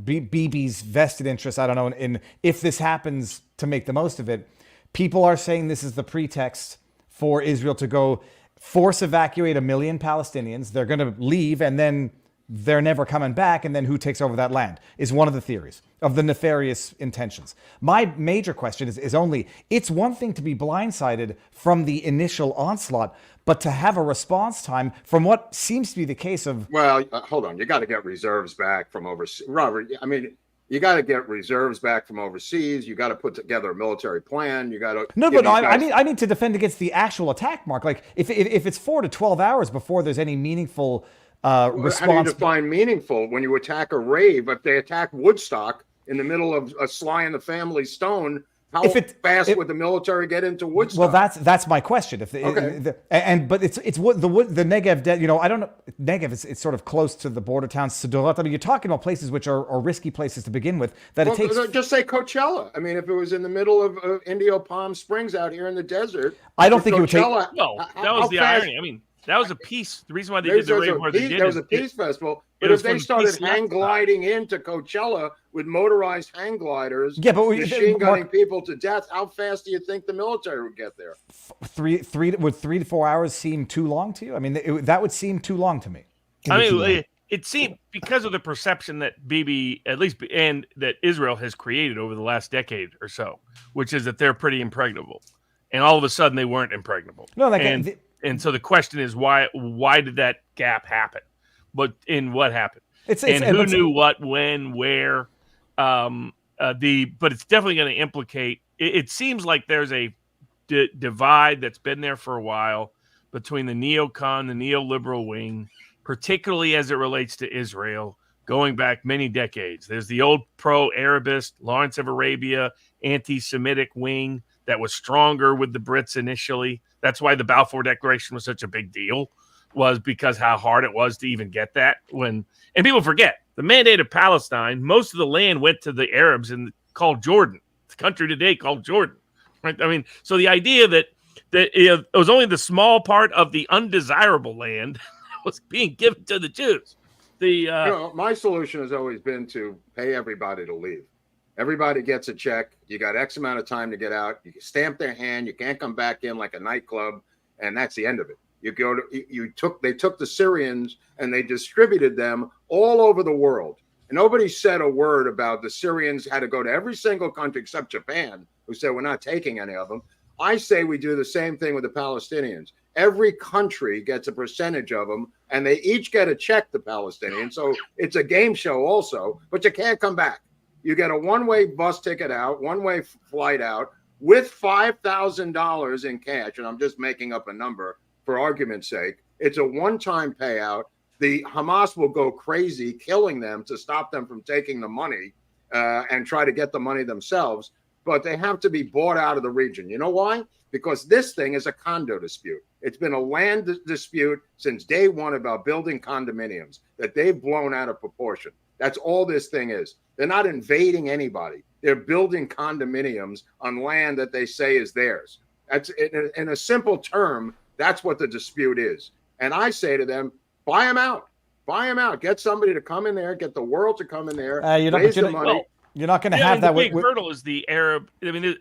Bibi's vested interest. I don't know in if this happens to make the most of it. People are saying this is the pretext for Israel to go force evacuate 1 million Palestinians. They're going to leave, and then they're never coming back. And then who takes over that land is one of the theories of the nefarious intentions. My major question is only, it's one thing to be blindsided from the initial onslaught, but to have a response time from what seems to be the case of... Well, hold on. You got to get reserves back from overseas. Robert, I mean... You got to get reserves back from overseas. You got to put together a military plan. You got to I need to defend against the actual attack, Mark. Like if it's 4 to 12 hours before there's any meaningful response. How do you define meaningful? When you attack a rave, if they attack Woodstock in the middle of a Sly and the Family Stone, how fast would the military get into Woodstock? Well, that's my question. But it's what the Negev. I don't know. Negev it's sort of close to the border towns. Sderot. I mean, you're talking about places which are risky places to begin with. It takes. Just say Coachella. I mean, if it was in the middle of Indio Palm Springs out here in the desert, I don't think it would take. No, that was the irony. I mean, that was a piece. The reason why they did the rave where they did. There was a peace festival. But if they started hang gliding into Coachella with motorized hang gliders, machine gunning people to death, how fast do you think the military would get there? Would 3 to 4 hours seem too long to you? I mean, that would seem too long to me. I mean, it seemed because of the perception that Bibi, at least, and that Israel has created over the last decade or so, which is that they're pretty impregnable, and all of a sudden they weren't impregnable. No, and so the question is why did that gap happen? But in what happened? Who knew what, when, where? But it's definitely going to implicate. It seems like there's a divide that's been there for a while between the neocon, the neoliberal wing, particularly as it relates to Israel, going back many decades. There's the old pro-Arabist, Lawrence of Arabia, anti-Semitic wing that was stronger with the Brits initially. That's why the Balfour Declaration was such a big deal. Was because how hard it was to even get that and people forget the mandate of Palestine. Most of the land went to the Arabs called Jordan, the country today called Jordan. Right? I mean, so the idea that it was only the small part of the undesirable land that was being given to the Jews. My solution has always been to pay everybody to leave. Everybody gets a check. You got X amount of time to get out. You can stamp their hand. You can't come back in like a nightclub, and that's the end of it. They took the Syrians and they distributed them all over the world. And nobody said a word about the Syrians had to go to every single country except Japan, who said we're not taking any of them. I say we do the same thing with the Palestinians. Every country gets a percentage of them, and they each get a check, the Palestinians. So it's a game show also, but you can't come back. You get a one-way bus ticket out, one-way flight out with $5,000 in cash, and I'm just making up a number for argument's sake. It's a one-time payout. The Hamas will go crazy killing them to stop them from taking the money and try to get the money themselves. But they have to be bought out of the region. You know why? Because this thing is a condo dispute. It's been a land dispute since day one about building condominiums that they've blown out of proportion. That's all this thing is. They're not invading anybody. They're building condominiums on land that they say is theirs. That's in a simple term. That's what the dispute is. And I say to them, buy them out. Buy them out. Get somebody to come in there. Get the world to come in there. Raise the money. You're not going to have that. The big hurdle is the Arab. I mean,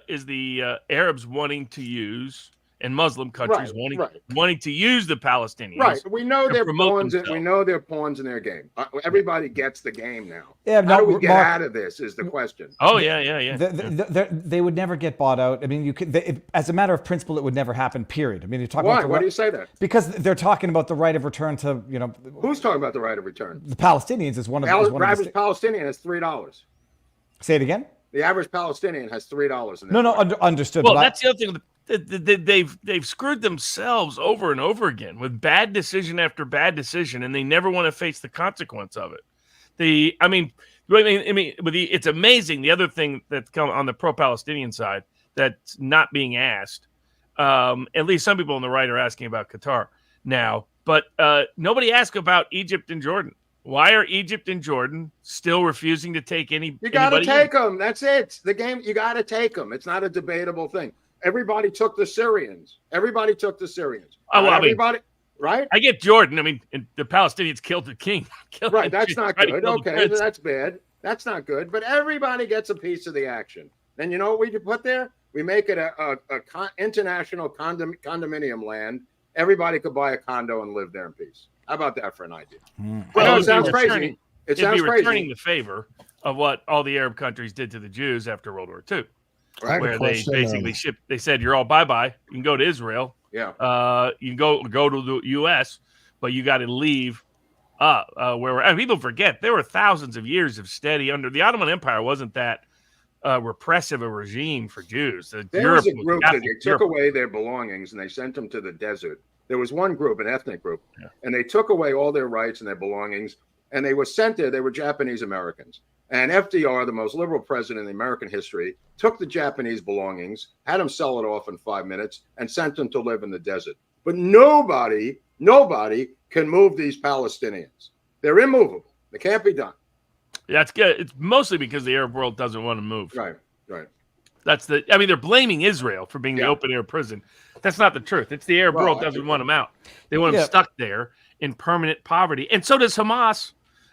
is the Arabs wanting to use and Muslim countries wanting to use the Palestinians. Right. We know they're pawns. We know they're pawns in their game. Everybody gets the game now. Yeah. How do we get out of this? Is the question. Oh yeah. They would never get bought out. I mean, you could. As a matter of principle, it would never happen. Period. I mean, you're talking. Why? About Why do you say that? Because they're talking about the right of return to Who's talking about the right of return? The Palestinians is one of the average Palestinian has $3. Say it again. The average Palestinian has $3. No, understood. Well, that's the other thing. they've screwed themselves over and over again with bad decision after bad decision, and they never want to face the consequence of it. It's amazing. The other thing that's come on the pro-Palestinian side that's not being asked, at least some people on the right are asking about Qatar now, but nobody asked about Egypt and Jordan. Why are Egypt and Jordan still refusing to take any? You got to take them. That's it. The game. You got to take them. It's not a debatable thing. Everybody took the Syrians. Oh, well, everybody, right? I get Jordan. And the Palestinians killed the king. Right. That's not good. Okay, that's bad. That's not good. But everybody gets a piece of the action. Then you know what we could put there? We make it a international condominium land. Everybody could buy a condo and live there in peace. How about that for an idea? Well, it sounds crazy. Returning the favor of what all the Arab countries did to the Jews after World War II. Right. Where they basically they said, you're all bye-bye. You can go to Israel. Yeah. You can go to the U.S., but you got to leave and people forget there were thousands of years of steady under the Ottoman Empire. Wasn't that repressive a regime for Jews? There was a group that they took away their belongings and they sent them to the desert. There was one group, an ethnic group, and they took away all their rights and their belongings, and they were sent there. They were Japanese Americans. And FDR, the most liberal president in American history, took the Japanese belongings, had them sell it off in 5 minutes, and sent them to live in the desert. But nobody can move these Palestinians. They're immovable. They can't be done. Yeah, it's good. It's mostly because the Arab world doesn't want to move. Right. They're blaming Israel for being the open air prison. That's not the truth. It's the Arab world doesn't want them out. They want them stuck there in permanent poverty. And so does Hamas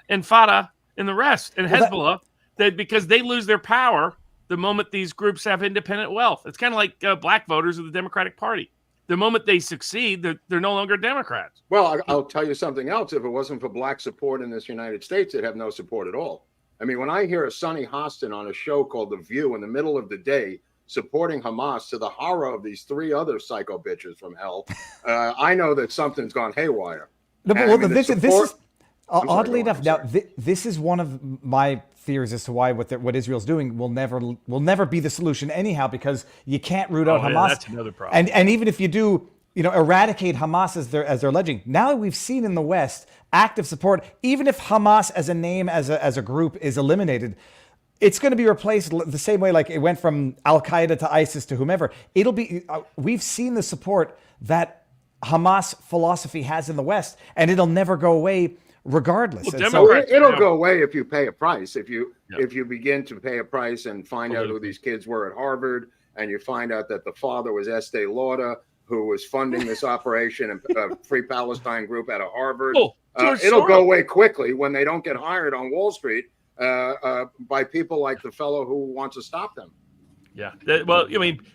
and Fatah and the rest, and Hezbollah, because they lose their power the moment these groups have independent wealth. It's kind of like black voters of the Democratic Party. The moment they succeed, they're no longer Democrats. Well, I'll tell you something else. If it wasn't for black support in this United States, they'd have no support at all. When I hear a Sonny Hostin on a show called The View in the middle of the day supporting Hamas to the horror of these 3 other psycho bitches from hell, I know that something's gone haywire. This is oddly enough. Now, this is one of my theories as to why what Israel's doing will never be the solution anyhow, because you can't root out Hamas. That's another problem. And even if you do, eradicate Hamas as they're alleging. Now that we've seen in the West active support, even if Hamas as a name, as a group is eliminated, it's going to be replaced the same way like it went from Al Qaeda to ISIS to whomever. It'll be. We've seen the support that Hamas philosophy has in the West, and it'll never go away. Regardless, it'll go away if you pay a price. If you begin to pay a price and find out who these kids were at Harvard, and you find out that the father was Estee Lauder, who was funding this operation and Free Palestine group out of Harvard, it'll go away quickly when they don't get hired on Wall Street by people like the fellow who wants to stop them. Yeah,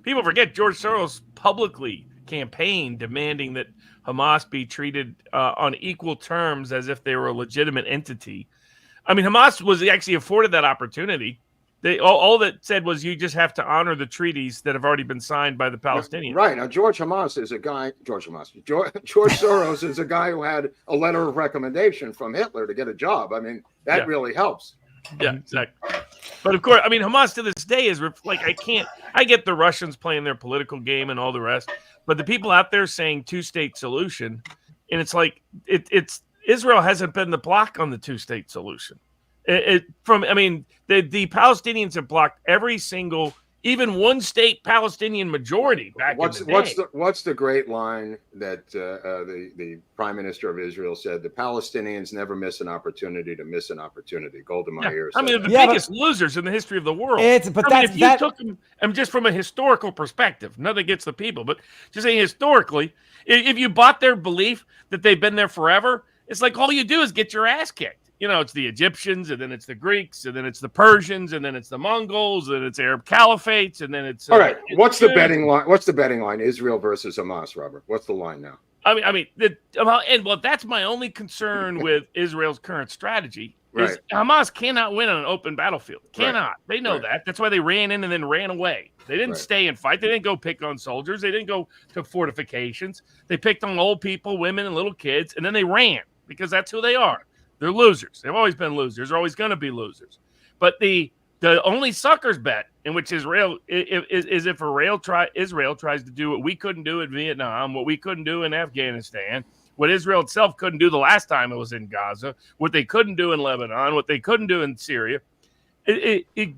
people forget George Soros publicly campaigned demanding that Hamas be treated on equal terms as if they were a legitimate entity. Hamas was actually afforded that opportunity. All that said was you just have to honor the treaties that have already been signed by the Palestinians. Right. Now, George Soros is a guy who had a letter of recommendation from Hitler to get a job. That really helps. Yeah, exactly. But of course, Hamas to this day is I get the Russians playing their political game and all the rest, but the people out there saying 2-state solution, and it's like it's Israel hasn't been the block on the 2-state solution. The Palestinians have blocked every single, even 1-state Palestinian majority back in the day. What's the great line that the Prime Minister of Israel said? The Palestinians never miss an opportunity to miss an opportunity. Golda Meir said they're the biggest losers in the history of the world. If you took them, just from a historical perspective, nothing against the people, but just saying historically, if you bought their belief that they've been there forever, it's like all you do is get your ass kicked. It's the Egyptians, and then it's the Greeks, and then it's the Persians, and then it's the Mongols, and it's Arab caliphates, and then it's all right. What's the betting line? What's the betting line? Israel versus Hamas, Robert. What's the line now? That's my only concern with Israel's current strategy. Right. Is Hamas cannot win on an open battlefield. Cannot. Right. They know that. That's why they ran in and then ran away. They didn't stay and fight. They didn't go pick on soldiers. They didn't go to fortifications. They picked on old people, women, and little kids, and then they ran because that's who they are. They're losers. They've always been losers. They're always going to be losers. But the only sucker's bet in which Israel is if Israel tries to do what we couldn't do in Vietnam, what we couldn't do in Afghanistan, what Israel itself couldn't do the last time it was in Gaza, what they couldn't do in Lebanon, what they couldn't do in Syria.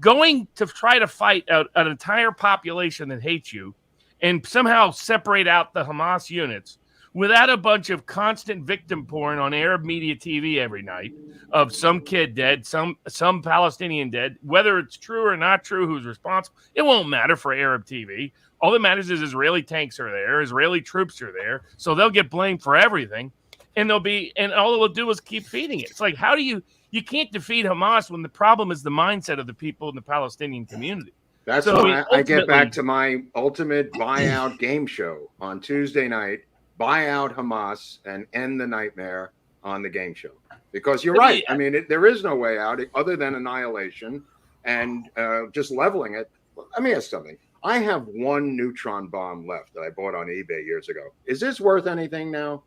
Going to try to fight an entire population that hates you and somehow separate out the Hamas units without a bunch of constant victim porn on Arab media TV every night of some kid dead, some Palestinian dead, whether it's true or not true, who's responsible, it won't matter for Arab TV. All that matters is Israeli tanks are there, Israeli troops are there, so they'll get blamed for everything, and all they'll do is keep feeding it. It's like, how do you can't defeat Hamas when the problem is the mindset of the people in the Palestinian community. That's why I get back to my ultimate buyout game show on Tuesday night. Buy out Hamas and end the nightmare on the game show. Because you're right. I mean, there is no way out other than annihilation and just leveling it. Let me ask something. I have one neutron bomb left that I bought on eBay years ago. Is this worth anything now?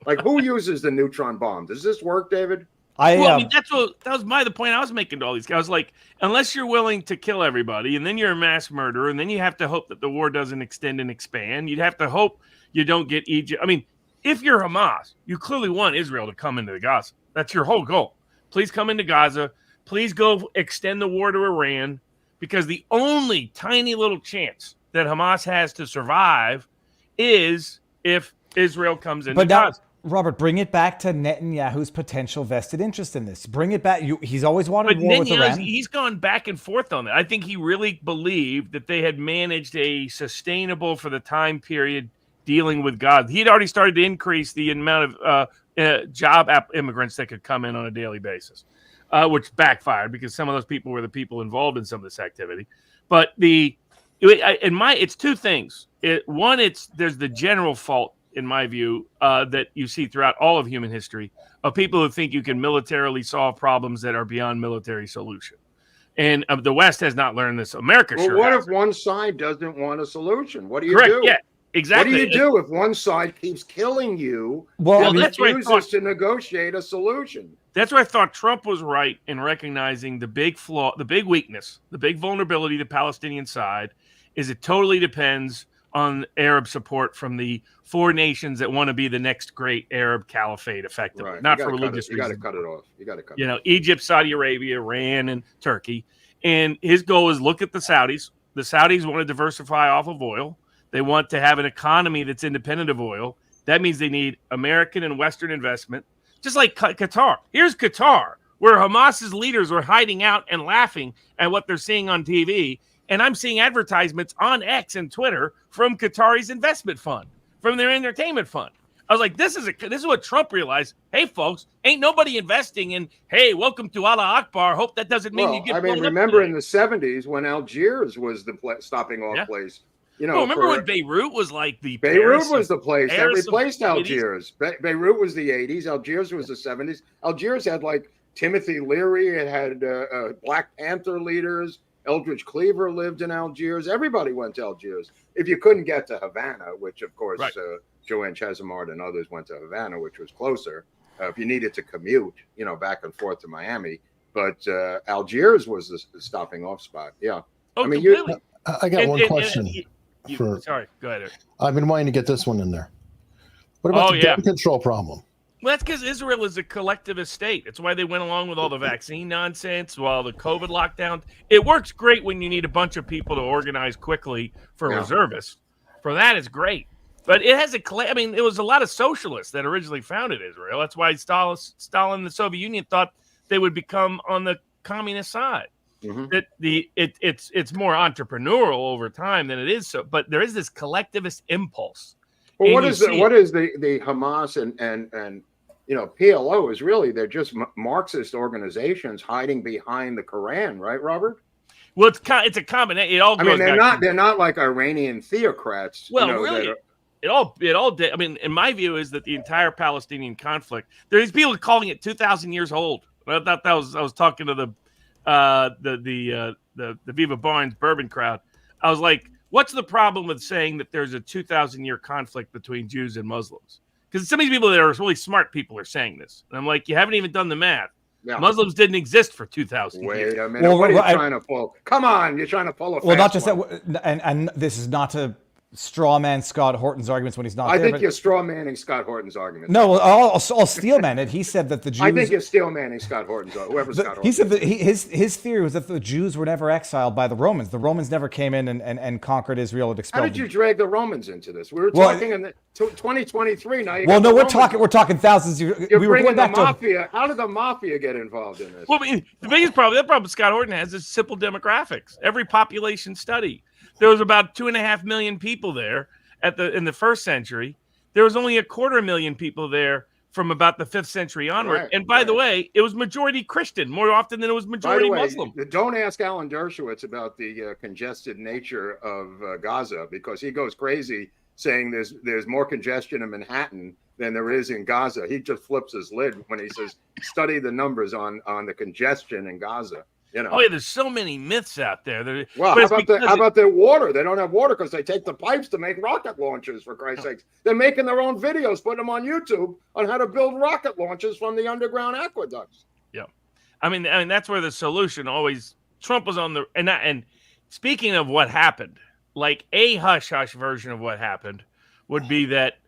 Like, who uses the neutron bomb? Does this work, David? I mean, that was the point I was making to all these guys. I was like, unless you're willing to kill everybody, and then you're a mass murderer, and then you have to hope that the war doesn't extend and expand. You'd have to hope you don't get Egypt. I mean, if you're Hamas, you clearly want Israel to come into Gaza. That's your whole goal. Please come into Gaza. Please go extend the war to Iran, because the only tiny little chance that Hamas has to survive is if Israel comes into Gaza. Robert, bring it back to Netanyahu's potential vested interest in this. Bring it back. He's always wanted war with Iran. He's gone back and forth on that. I think he really believed that they had managed a sustainable, for the time period, dealing with Gaza. He'd already started to increase the amount of job immigrants that could come in on a daily basis, which backfired because some of those people were the people involved in some of this activity. But it's two things. One, there's the general fault, in my view, that you see throughout all of human history, of people who think you can militarily solve problems that are beyond military solution. And the West has not learned this. America sure what has. If one side doesn't want a solution? What do you do? Yeah, exactly. What do you do if one side keeps killing you and refuses to negotiate a solution? That's where I thought Trump was right in recognizing the big flaw, the big weakness, the big vulnerability to the Palestinian side is it totally depends on Arab support from the four nations that want to be the next great Arab caliphate, effectively, right. Not for religious reasons. You got to cut it off. You got to cut it off. Egypt, Saudi Arabia, Iran, and Turkey. And his goal is look at the Saudis. The Saudis want to diversify off of oil. They want to have an economy that's independent of oil. That means they need American and Western investment, just like Qatar. Here's Qatar, where Hamas's leaders are hiding out and laughing at what they're seeing on TV. And I'm seeing advertisements on X and Twitter from Qatari's investment fund, from their entertainment fund. I was like, this is what Trump realized. Hey, folks, ain't nobody investing in, hey, welcome to Allah Akbar. Hope that doesn't mean you get blown up remember today. In the 70s when Algiers was the stopping off place. Remember when Beirut was like the Beirut was the place that replaced Algiers. Beirut was the 80s. Algiers was the 70s. Algiers had like Timothy Leary. It had Black Panther leaders. Eldridge Cleaver lived in Algiers. Everybody went to Algiers. If you couldn't get to Havana, which of course Joanne Chesimard and others went to Havana, which was closer. If you needed to commute, back and forth to Miami, but Algiers was the stopping off spot. Yeah. Oh, I mean, I got one question. Sorry, go ahead, Eric. I've been wanting to get this one in there. What about the gun control problem? Well, that's because Israel is a collectivist state. That's why they went along with all the vaccine nonsense, while the COVID lockdown. It works great when you need a bunch of people to organize quickly for reservists. For that, it's great. But it has it was a lot of socialists that originally founded Israel. That's why Stalin and the Soviet Union thought they would become on the communist side. Mm-hmm. It's more entrepreneurial over time than it is so. But there is this collectivist impulse. Well, what is the Hamas and PLO is really they're just Marxist organizations hiding behind the Quran, right, Robert? Well, it's a combination. It all goes. They're not like Iranian theocrats. Well, really, it all. I mean, in my view, is that the entire Palestinian conflict. There's people calling it 2,000 years old. I thought I was talking to the Viva Barnes bourbon crowd. I was like, what's the problem with saying that there's a 2,000-year conflict between Jews and Muslims? Because some of these people that are really smart people are saying this. And I'm like, you haven't even done the math. Yeah. Muslims didn't exist for 2,000 years. Wait a minute. Well, what are you well, trying to pull? Come on, you're trying to pull a Well, not fast just one. that, and this is not to straw man Scott Horton's arguments when he's not I there. think but, you're straw manning Scott Horton's argument. no, well, I'll steel man it. He said that the Jews. I think you're steel manning Scott Horton's whoever Scott Horton. He said that his theory was that the Jews were never exiled by the Romans. The Romans never came in and conquered Israel and How expelled did you them. drag the Romans into this? We were Well, talking in 2023 now. Well, no, we're talking thousands. You're We were bringing going the back to. mafia. How did the mafia get involved in this? Well, I mean, the biggest problem Scott Horton has is simple demographics. Every population study, there was about 2.5 million people there in the first century. There was only 250,000 people there from about the 5th century onward. Right, and by the right. way, it was majority Christian more often than it was By majority the way, Muslim. don't ask Alan Dershowitz about the congested nature of Gaza, because he goes crazy saying there's more congestion in Manhattan than there is in Gaza. He just flips his lid when he says, study the numbers on the congestion in Gaza. You know. Oh yeah, there's so many myths out there. Well, But how it's because about their water? They don't have water because they take the pipes to make rocket launchers, for Christ's sakes. They're making their own videos, putting them on YouTube on how to build rocket launchers from the underground aqueducts. Yeah, I mean that's where the solution always. Trump was on the and speaking of what happened, like a hush hush version of what happened would be that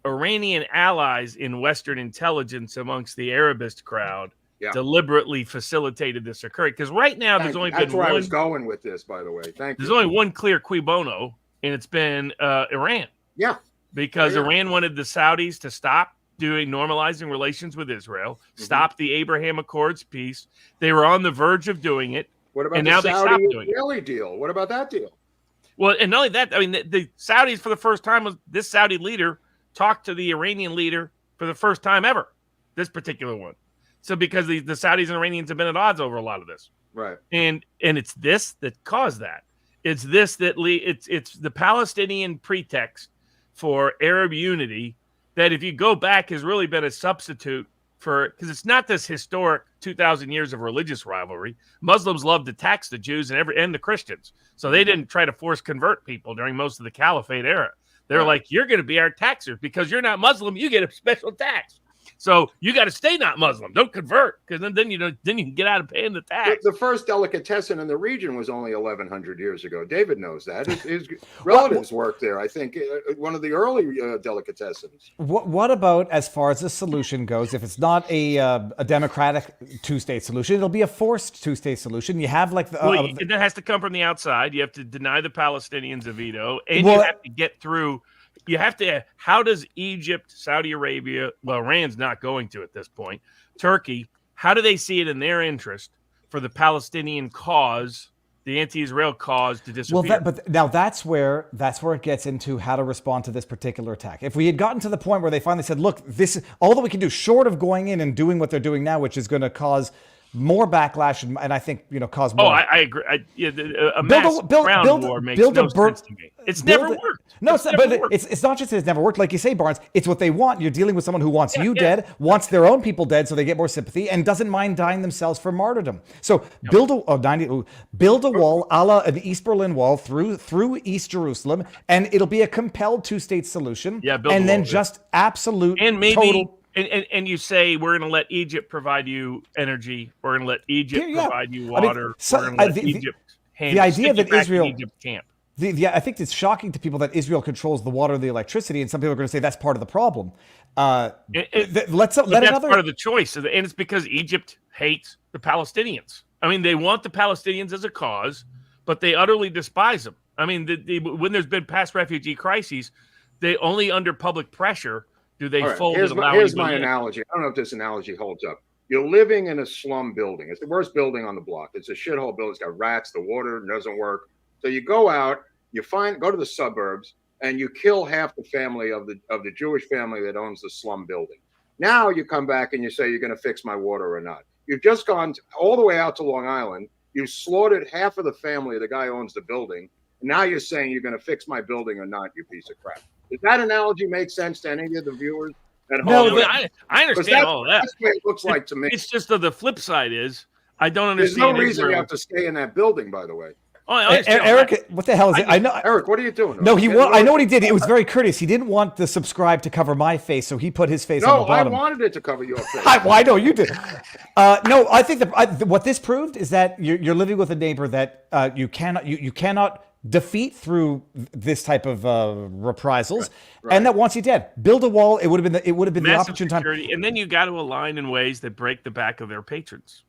Iranian allies in Western intelligence amongst the Arabist crowd deliberately facilitated this occurring. Because right now there's only That's been where one. I was going with this, by the way. Thank you. There's only one clear cui bono, and it's been Iran. Yeah. Because Iran wanted the Saudis to stop normalizing relations with Israel, stop the Abraham Accords peace. They were on the verge of doing it. What about and the now they stopped doing Saudi-Israeli deal? What about that deal? Well, and not only that, I mean, the Saudis for the first time, this Saudi leader talked to the Iranian leader for the first time ever, this particular one. So because the Saudis and Iranians have been at odds over a lot of this. Right. And it's this that caused that. It's this that it's the Palestinian pretext for Arab unity that, if you go back, has really been a substitute for, because it's not this historic 2,000 years of religious rivalry. Muslims love to tax the Jews and the Christians. So they didn't try to force convert people during most of the Caliphate era. They're like, you're going to be our taxers because you're not Muslim. You get a special tax. So you got to stay not Muslim. Don't convert, because then you can get out of paying the tax. The first delicatessen in the region was only 1,100 years ago. David knows that. His relatives worked there. I think one of the early delicatessens. What about as far as the solution goes? If it's not a democratic two-state solution, it'll be a forced two-state solution. You have like that has to come from the outside. You have to deny the Palestinians a veto, and you have to get through. You have to. How does Egypt, Saudi Arabia, well, Iran's not going to at this point, Turkey, how do they see it in their interest for the Palestinian cause, the anti-Israel cause, to disappear? Well, but now that's where it gets into how to respond to this particular attack. If we had gotten to the point where they finally said, look, this is all that we can do, short of going in and doing what they're doing now, which is going to cause more backlash and I think cause more. Oh, I agree. A mass ground war makes no sense to me. It's never worked. No, it's not just that it's never worked. Like you say, Barnes, it's what they want. You're dealing with someone who wants you dead, wants their own people dead, so they get more sympathy, and doesn't mind dying themselves for martyrdom. So build a wall, a la an East Berlin Wall through East Jerusalem, and it'll be a compelled two-state solution. Yeah, build and a then wall, just absolute and maybe. Total. And you say we're going to let Egypt provide you energy. We're going to let Egypt provide you water. We're going to let Egypt handle. The idea that Israel Egypt camp. I think it's shocking to people that Israel controls the water, the electricity, and some people are going to say that's part of the problem. That's part of the choice, and it's because Egypt hates the Palestinians. I mean, they want the Palestinians as a cause, but they utterly despise them. I mean, when there's been past refugee crises, they only under public pressure. Do they fold it? Here's my analogy. I don't know if this analogy holds up. You're living in a slum building. It's the worst building on the block. It's a shithole building. It's got rats. The water doesn't work. So you go out, go to the suburbs, and you kill half the family of the Jewish family that owns the slum building. Now you come back and you say you're going to fix my water or not. You've just gone all the way out to Long Island. You slaughtered half of the family of the guy who owns the building. And now you're saying you're going to fix my building or not, you piece of crap. Does that analogy make sense to any of the viewers at home? No, I understand all of that. That's what it looks like to me. It's just that the flip side is I don't understand. There's no reason you have to stay in that building, by the way. Oh, I understand. Eric, what the hell is it? I know. Eric, what are you doing? No, I know what he did. It was very courteous. He didn't want the subscribe to cover my face, so he put his face on the No, I bottom. wanted it to cover your face. Well, I know you did. No, I think what this proved is that you're living with a neighbor that you cannot defeat through this type of reprisals, and that wants you dead. Build a wall. It would have been the Massive opportune security, time. and then you got to align in ways that break the back of their patrons.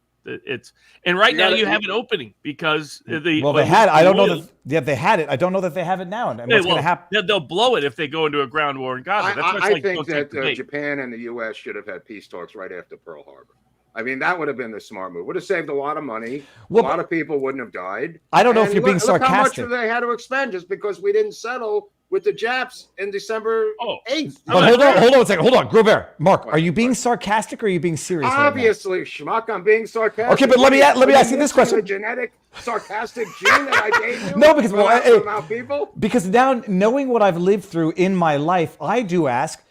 And right now you have an opening because they had. I don't know that they had it. I don't know that they have it now. And what's going to happen? They'll blow it if they go into a ground war in Gaza. I think that Japan and the U.S. should have had peace talks right after Pearl Harbor. I mean, that would have been the smart move. Would have saved a lot of money. A lot of people wouldn't have died. I don't know if you're being sarcastic. Look how much they had to expend just because we didn't settle with the Japs in December 8th. But hold on a second. Hold on, Groubert. Mark, are you being sarcastic or are you being serious? Obviously, Schmuck, I'm being sarcastic. Okay, but let me ask you this question. The genetic sarcastic gene that I gave you? No, because because now knowing what I've lived through in my life, I do ask,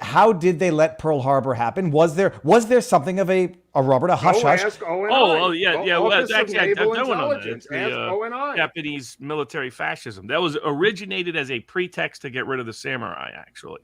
how did they let Pearl Harbor happen? Was there something of a Robert, a hush hush? Ask ONI. Well, actually, I Naval don't know that. Intelligence. Ask ONI. Japanese military fascism. That was originated as a pretext to get rid of the samurai, actually.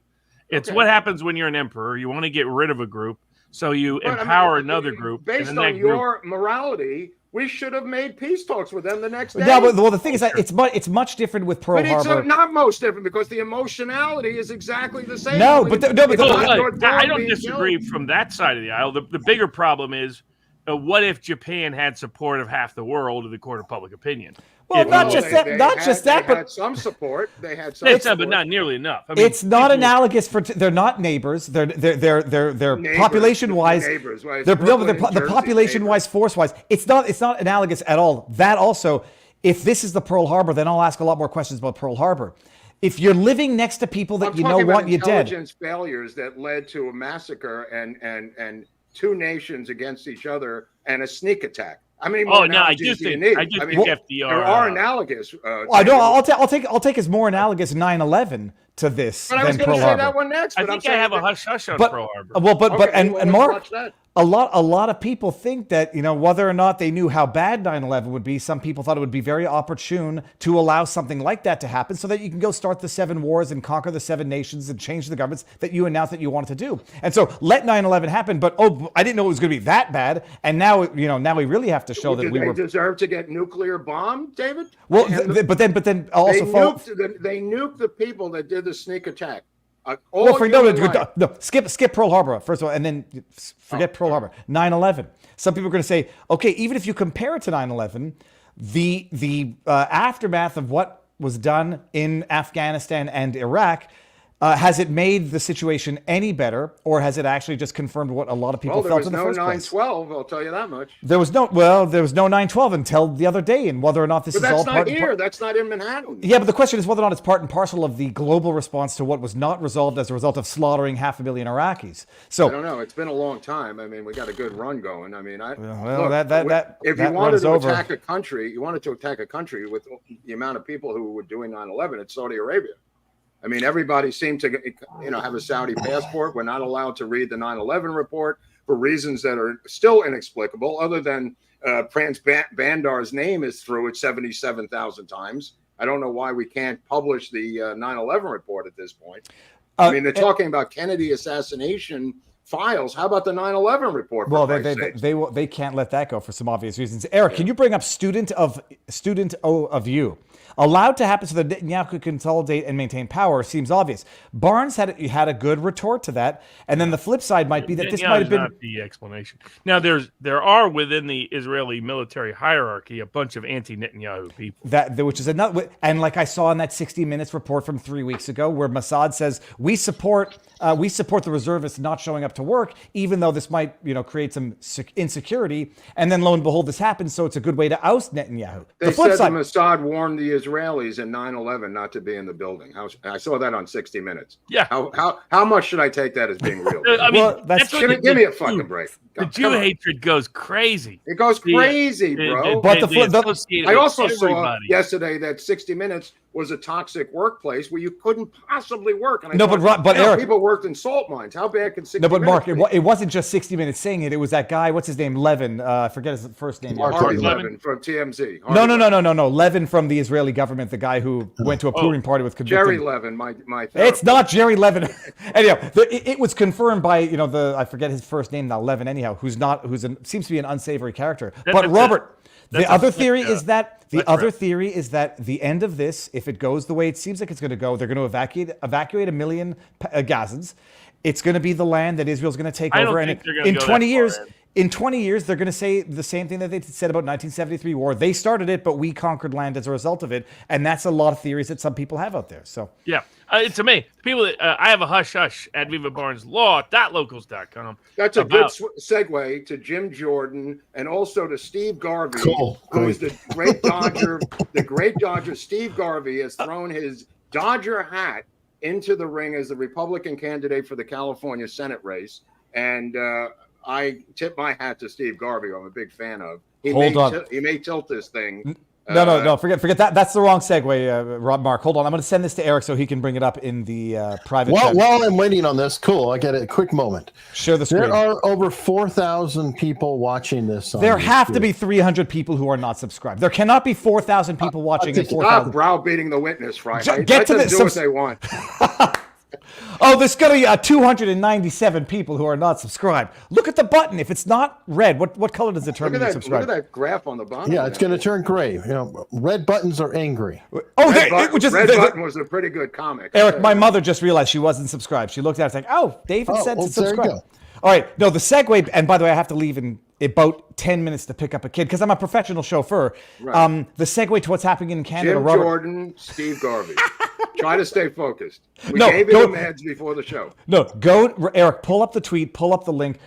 It's what happens when you're an emperor. You want to get rid of a group, so you empower another group. Based on your morality, we should have made peace talks with them the next day. No, but the thing is that it's much different with Pearl Harbor. It's not most different because the emotionality is exactly the same. I don't disagree from that side of the aisle. The bigger problem is, what if Japan had support of half the world of the court of public opinion? Well, not just that, but had some support. They had some support, support. but not nearly enough. I mean, it's not analogous they're not neighbors. They're population wise. The population wise, force wise, it's not analogous at all. That also, if this is the Pearl Harbor, then I'll ask a lot more questions about Pearl Harbor. If you're living next to people that you know want you dead, intelligence failures that led to a massacre and two nations against each other and a sneak attack. I mean, I do think FDR. There are analogous. I'll take as more analogous 9/11 to this but than Pearl Harbor. I was going to say that one next. I think I have a hush hush on Pearl Harbor. Well, Mark, a lot of people think that, whether or not they knew how bad 9/11 would be, some people thought it would be very opportune to allow something like that to happen so that you can go start the 7 wars and conquer the 7 nations and change the governments that you announced that you wanted to do. And so let 9/11 happen, but I didn't know it was going to be that bad. And now, now we really have to show that we deserve to get nuclear bombed, David? Well, but then also they nuked the people that did the sneak attack. Skip Pearl Harbor first of all, and then forget Pearl Harbor. 9/11. Some people are going to say, okay, even if you compare it to 9/11, the aftermath of what was done in Afghanistan and Iraq. Has it made the situation any better, or has it actually just confirmed what a lot of people felt in the first place? There was no 9/12, I'll tell you that much. There was no 9/12 until the other day, and whether or not this is all part and parcel. That's not in Manhattan. Yeah, but the question is whether or not it's part and parcel of the global response to what was not resolved as a result of slaughtering 500,000 Iraqis. So I don't know. It's been a long time. I mean, we got a good run going. I mean, if you wanted to attack a country, with the amount of people who were doing 9/11, it's Saudi Arabia. I mean, everybody seemed to, have a Saudi passport. We're not allowed to read the 9/11 report for reasons that are still inexplicable, other than Prince Bandar's name is through it 77,000 times. I don't know why we can't publish the 9/11 report at this point. I mean, they're talking about Kennedy assassination files. How about the 9/11 report? Well, they can't let that go for some obvious reasons. Eric, can you bring up student of you? Allowed to happen so that Netanyahu could consolidate and maintain power seems obvious. Barnes had a good retort to that, and then the flip side might be that this might have been not the explanation. Now, there are within the Israeli military hierarchy a bunch of anti-Netanyahu people. Which is another, and like I saw in that 60 Minutes report from 3 weeks ago, where Mossad says we support the reservists not showing up to work, even though this might create some insecurity, and then lo and behold, this happens. So it's a good way to oust Netanyahu. They said Mossad warned the Israelis in 9/11 not to be in the building. I saw that on 60 Minutes. Yeah. How much should I take that as being real? I mean, give me a fucking break. The Jew hatred goes crazy. It goes crazy, bro. But I also saw yesterday that 60 Minutes was a toxic workplace where you couldn't possibly work. And I No, thought, but Eric, people worked in salt mines. How bad can 60 no, but Mark, minutes be? it wasn't just 60 Minutes saying it. It was that guy. What's his name? Levin. I forget his first name. Harvey Levin. Levin from TMZ. No. Levin from the Israeli government, the guy who went to a Purim party with convicted. Jerry Levin, my It's not Jerry Levin. Anyhow, it was confirmed by I forget his first name now, Levin. Anyhow, seems to be an unsavory character. But Robert, the other theory is that the end of this, if it goes the way it seems like it's going to go, they're going to evacuate 1 million Gazans. It's going to be the land that Israel's going to take over, and in 20 years. In 20 years, they're going to say the same thing that they said about 1973 war. They started it, but we conquered land as a result of it. And that's a lot of theories that some people have out there. So yeah, it's amazing. People that I have a hush hush at vivabarneslaw.locals.com. That's a good segue to Jim Jordan and also to Steve Garvey, who is the great Dodger. The great Dodger Steve Garvey has thrown his Dodger hat into the ring as the Republican candidate for the California Senate race. And I tip my hat to Steve Garvey, who I'm a big fan of. He may tilt this thing. No, forget that. That's the wrong segue, Mark. Hold on. I'm going to send this to Eric so he can bring it up in the private chat. While I'm waiting on this, cool, I get a quick moment. Share the screen. There are over 4,000 people watching this. There have to be 300 people who are not subscribed. There cannot be 4,000 people watching. Stop browbeating the witness, right? Get to this. Do what they want. Oh, there's going to be 297 people who are not subscribed. Look at the button. If it's not red, what color does it turn when you subscribe? Look at that graph on the bottom. Yeah, it's going to turn gray. Red buttons are angry. Oh, Red Button was a pretty good comic. Eric, my mother just realized she wasn't subscribed. She looked at it and was like, oh, David said to subscribe. There you go. All right. No, the segue, and by the way, I have to leave in about 10 minutes to pick up a kid because I'm a professional chauffeur. Right. The segue to what's happening in Canada. Jim Jordan, Steve Garvey. Try to stay focused. We gave you the meds before the show. No, Eric, pull up the tweet, pull up the link.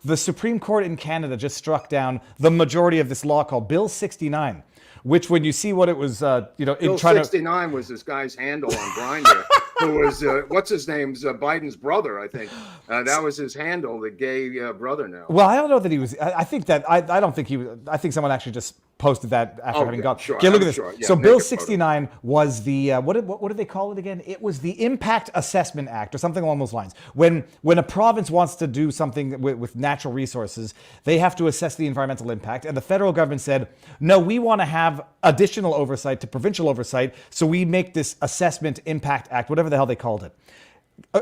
The Supreme Court in Canada just struck down the majority of this law called Bill 69, which when you see what it was, Bill 69 was this guy's handle on Grindr, who was, what's his name's Biden's brother, I think. That was his handle, the gay brother now. Well, I don't know that he was, I think someone actually just posted that after having gone. Sure, okay, look at this. Sure, yeah, so Bill 69 was the what did they call it again? It was the Impact Assessment Act or something along those lines. When a province wants to do something with natural resources, they have to assess the environmental impact. And the federal government said, no, we want to have additional oversight to provincial oversight. So we make this Assessment Impact Act, whatever the hell they called it.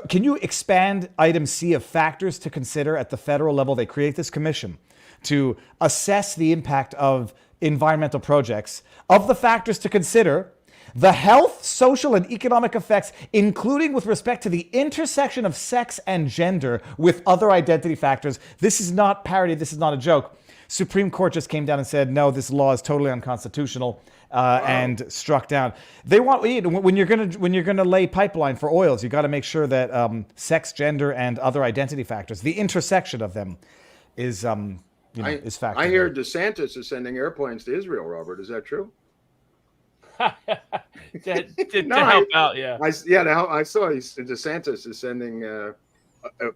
Can you expand item C of factors to consider at the federal level? They create this commission to assess the impact of environmental projects. Of the factors to consider, the health, social, and economic effects, including with respect to the intersection of sex and gender with other identity factors. This is not parody. This is not a joke. Supreme Court just came down and said, no, this law is totally unconstitutional and struck down. They want when you're gonna lay pipeline for oils, you got to make sure that sex, gender, and other identity factors, the intersection of them, is is factored. I hear DeSantis is sending airplanes to Israel. Robert, is that true? to help out, yeah. I saw DeSantis is sending a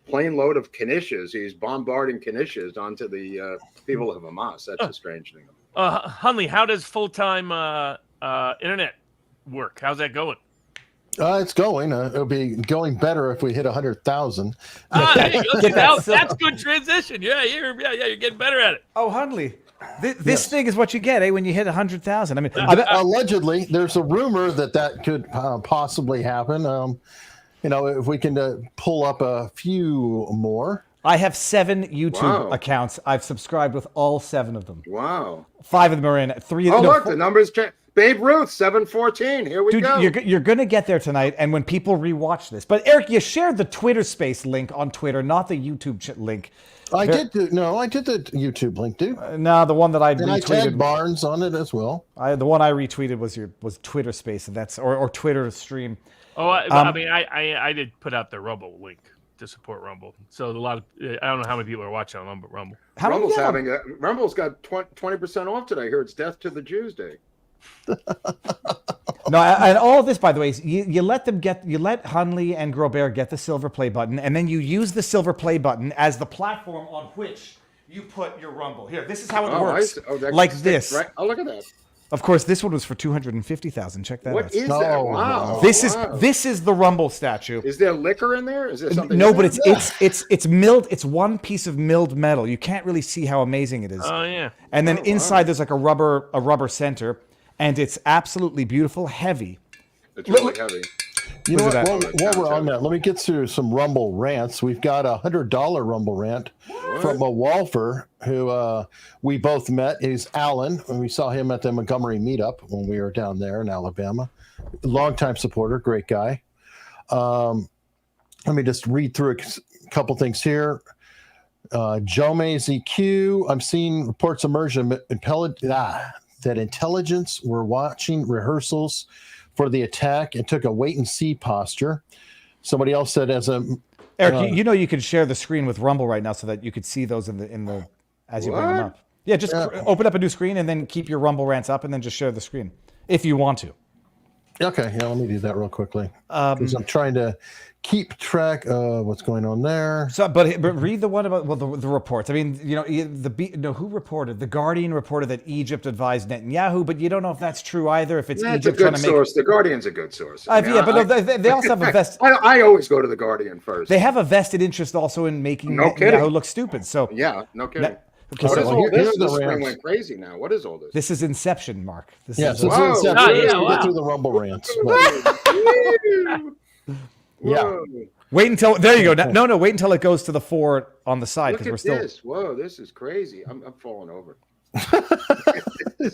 plane load of Knishes. He's bombarding Knishes onto the people of Hamas. That's a strange thing. Hunley, how does full-time internet work? How's that going? It's going. It'll be going better if we hit 100,000. That's good transition. Yeah, you're getting better at it. Oh, Hunley, this thing is what you get, when you hit 100,000. I mean, allegedly, there's a rumor that could possibly happen. If we can pull up a few more. I have 7 YouTube accounts. I've subscribed with all 7 of them. Wow. 5 of them are in. 3. Look, the numbers change. Babe Ruth, 714. Here we go. You're going to get there tonight, and when people rewatch this. But, Eric, you shared the Twitter Space link on Twitter, not the YouTube link. I did the YouTube link, dude. No, the one that I retweeted. And I tagged Barnes on it as well. The one I retweeted was Twitter Space, and that's or Twitter Stream. Oh, I did put out the Rumble link to support Rumble. So I don't know how many people are watching on Rumble. Rumble's got 20% off today. I hear it's Death to the Jews Day. No, and all of this, by the way, you let Hunley and Groubert get the silver play button, and then you use the silver play button as the platform on which you put your Rumble. Here, this is how it works. Like this. Right. Oh, look at that. Of course, this one was for 250,000. Check that out. What is that? Wow. This wow. is the Rumble statue. Is there liquor in there? Is there something? No, in but there? it's milled. It's one piece of milled metal. You can't really see how amazing it is. Oh yeah. And then inside there's like a rubber center, and it's absolutely beautiful, heavy. It's really heavy. You know Look what? at While we're on that, let me get to some Rumble rants. We've got a $100 Rumble rant from a Walfer who we both met. He's Alan, and we saw him at the Montgomery meetup when we were down there in Alabama. Longtime supporter, great guy. Let me just read through a couple things here. Jome ZQ, I'm seeing reports emerging that intelligence were watching rehearsals for the attack and took a wait-and-see posture. Somebody else said, as a Eric, you know you can share the screen with Rumble right now so that you could see those in the as you bring them up. Yeah, just open up a new screen and then keep your Rumble rants up and then just share the screen if you want to. Okay, yeah, let me do that real quickly because I'm trying to keep track of what's going on there. So, but read the one about the reports. I mean, you know, who reported? The Guardian reported that Egypt advised Netanyahu, but you don't know if that's true either. If it's That's Egypt a trying good to make source. The Guardian's a good source. I mean, yeah, but no, they also have a vested. I always go to the Guardian first. They have a vested interest also in making No kidding. Netanyahu look stupid. So Yeah, no kidding. okay, What so is all this? here's the This spring rants. went crazy now. What is all this? this is Inception, Mark. This Yeah, is so Whoa. let's Oh, yeah, get wow. through the Rumble rants. Whoa. wait until there you go. No, wait until it goes to the 4 on the side Look because we're at still. this. Whoa, this is crazy. I'm falling over.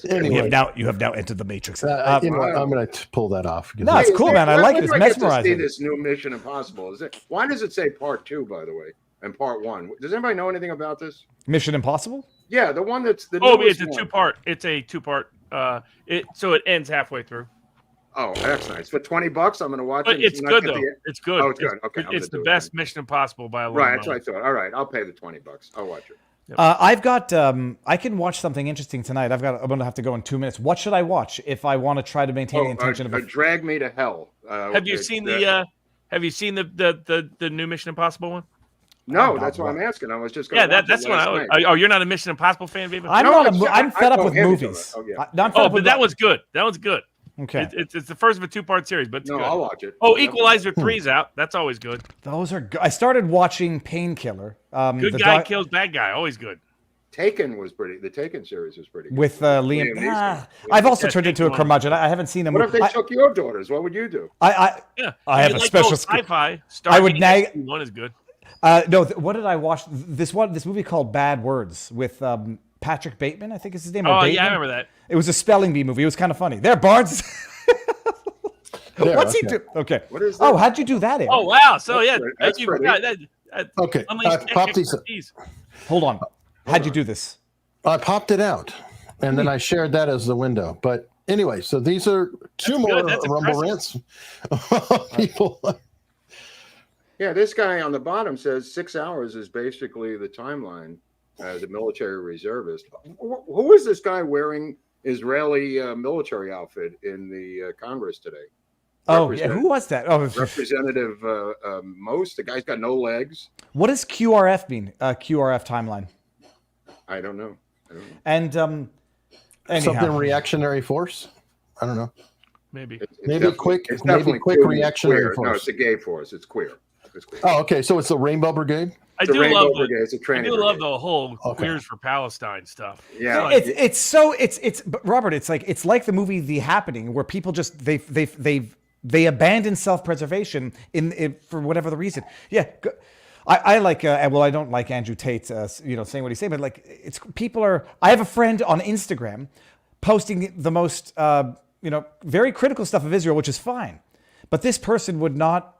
Anyway, You have now entered the matrix. you know what, I'm going to pull that off. No, it's cool, man. I like it. It's When do I get to see mesmerizing. this new Mission Impossible? Why does it say part 2, by the way, and part 1? Does anybody know anything about this? Mission Impossible. Yeah, the one that's the Oh, newest it's a one. two-part. It's a two-part. So it ends halfway through. Oh, that's nice. For $20, I'm going to watch But it. it's and not good get though. the- It's good. Oh, it's good. Okay, I'm It's gonna the do it best then. Mission Impossible by a long Right, that's way. what I thought. All right, I'll pay the $20. I'll watch it. I've got. I can watch something interesting tonight. I'm going to have to go in 2 minutes. What should I watch if I want to try to maintain the intention of? Drag Me to Hell. Have you seen the? Have you seen the new Mission Impossible one? No, that's why I'm asking. I was just going Yeah, that's what I. Oh, you're not a Mission Impossible fan, Viva? I'm fed up with heavy movies. on it. Oh, yeah. I'm fed Oh, up with but that was good. That was good. okay. It's the first of a two-part series, but it's No, good. I'll watch it. Oh, Equalizer 3's out. That's always good. Those are good. I started watching Painkiller. Good guy kills bad guy. Always good. Taken was pretty. The Taken series was pretty good. with Liam. Neeson. I've also Yeah, turned into a Taken curmudgeon. I haven't seen them. What if they took your daughters? What would you do? I Yeah. I have If you a like special old skill. sci-fi. I would nag- One is good. No, what did I watch? This movie called Bad Words with Patrick Bateman, I think is his name. or Oh Bateman. yeah, I remember that. It was a spelling bee movie. It was kind of funny. There, Barnes. There, What's he okay. do? Okay. What is that? Oh, how'd you do that, Eric? Oh wow. So That's yeah, pretty- thank that's you. pretty. Yeah, Okay, unleash I popped these. expertise. Hold on. How'd you do this? I popped it out, and then I shared that as the window. But anyway, so these are two more good. That's Rumble rants. People. Yeah, this guy on the bottom says 6 hours is basically the timeline as a military reservist. Who is this guy wearing Israeli military outfit in the Congress today? Oh, yeah. Who was that? Oh, Representative Most. The guy's got no legs. what does QRF mean? QRF timeline. I don't know. And Something anyhow, reactionary force. I don't know. Maybe. Maybe quick definitely quick queer. reactionary No, force. it's a gay force. It's queer. It's queer. Oh, okay. So it's the Rainbow Brigade. I The do Rainbow love Brigade. It's a I training do love brigade. the whole Okay. Queers for Palestine stuff. Yeah. it's but Robert, it's like the movie The Happening, where people just they abandon self-preservation in for whatever the reason. Yeah. I like well, I don't like Andrew Tate saying what he's saying, but like it's people are. I have a friend on Instagram posting the most very critical stuff of Israel, which is fine. But this person would not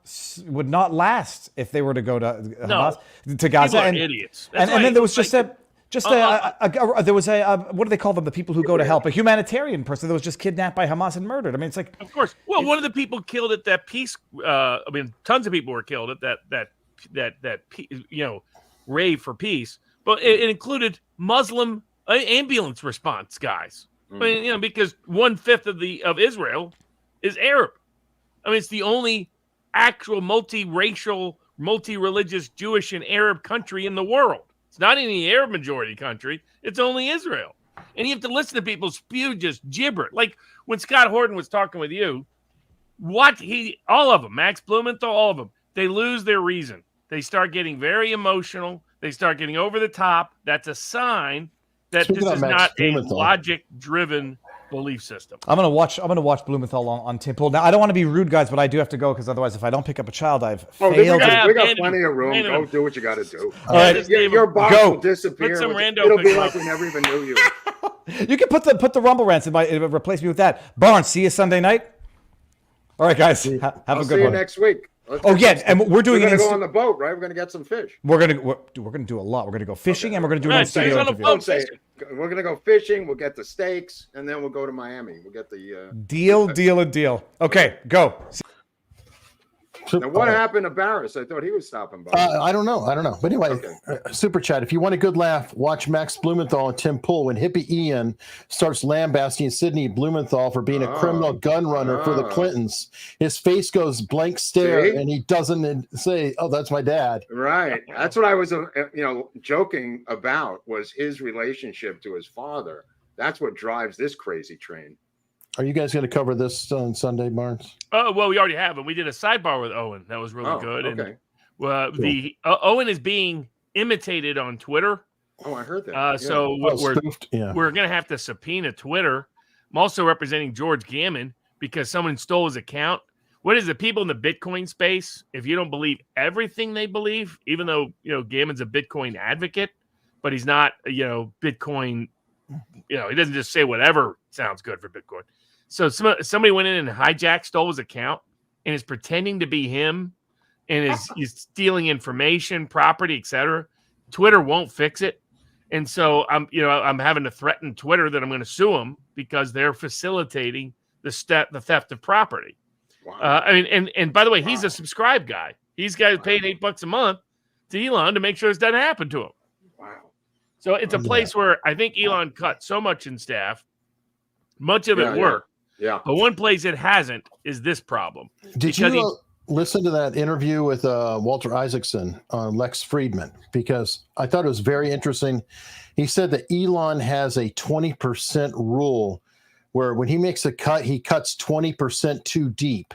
last if they were to go to Hamas, to Gaza. People are and idiots. And, That's why then there was it's just there was a what do they call them? The people who go to help, a humanitarian person that was just kidnapped by Hamas and murdered. I mean, it's like, Of course. Well, one of the people killed at that peace. Tons of people were killed at that rave for peace. But it included Muslim ambulance response guys. I mean, because 1/5 of Israel is Arab. I mean, it's the only actual multiracial, multi-religious Jewish and Arab country in the world. It's not any Arab majority country. It's only Israel. And you have to listen to people spew just gibber. Like when Scott Horton was talking with you, all of them, Max Blumenthal, all of them, they lose their reason. They start getting very emotional. They start getting over the top. That's a sign that Speaking this of is Max not Blumenthal. a logic-driven belief system. I'm gonna watch Blumenthal on Tim Pool. Now I don't want to be rude, guys, but I do have to go because otherwise, if I don't pick up a child, I've failed. We to- got plenty of room. Brandon. Go do what you got to do. All right. Your box Go. will disappear. Let some rando It'll pick be him like up. we never even knew you. You can put the Rumble Rants replace me with that. Barnes, see you Sunday night. All right, guys, have a I'll good see you one. next week. Oh yeah, and we're doing We're an gonna go on the boat, right? We're gonna get some fish. We're gonna do a lot. We're gonna go fishing, and we're gonna do Right, an so he's studio on a interview. boat. Don't say it. We're gonna go fishing. We'll get the steaks, and then we'll go to Miami. We'll get the. Deal. Okay, go. Now, what happened to Barris? I thought he was stopping by. I don't know. But anyway, Okay. Super Chat. If you want a good laugh, watch Max Blumenthal and Tim Pool when hippie Ian starts lambasting Sidney Blumenthal for being a criminal gun runner for the Clintons. His face goes blank stare, See? and he doesn't say, "Oh, that's my dad." Right. That's what I was, joking about, was his relationship to his father. That's what drives this crazy train. Are you guys going to cover this on Sunday, Barnes? Oh, well, we already have, and we did a sidebar with Owen. That was really good. Okay. And Owen is being imitated on Twitter. Oh, I heard that. So Spoofed? Yeah. we're going to have to subpoena Twitter. I'm also representing George Gammon because someone stole his account. What is it? People in the Bitcoin space, if you don't believe everything they believe, even though, Gammon's a Bitcoin advocate, but he's not, Bitcoin, he doesn't just say whatever sounds good for Bitcoin. So somebody went in and stole his account and is pretending to be him and is stealing information, property, etc. Twitter won't fix it. And so I'm having to threaten Twitter that I'm going to sue them because they're facilitating the theft of property. Wow. And by the way, he's a subscribe guy. He's guy paying $8 a month to Elon to make sure this doesn't happen to him. Wow. So it's a place where I think Elon cut so much in staff. Much of it worked. Yeah. But one place it hasn't is this problem. Did you listen to that interview with Walter Isaacson on Lex Friedman? Because I thought it was very interesting. He said that Elon has a 20% rule where when he makes a cut, he cuts 20% too deep.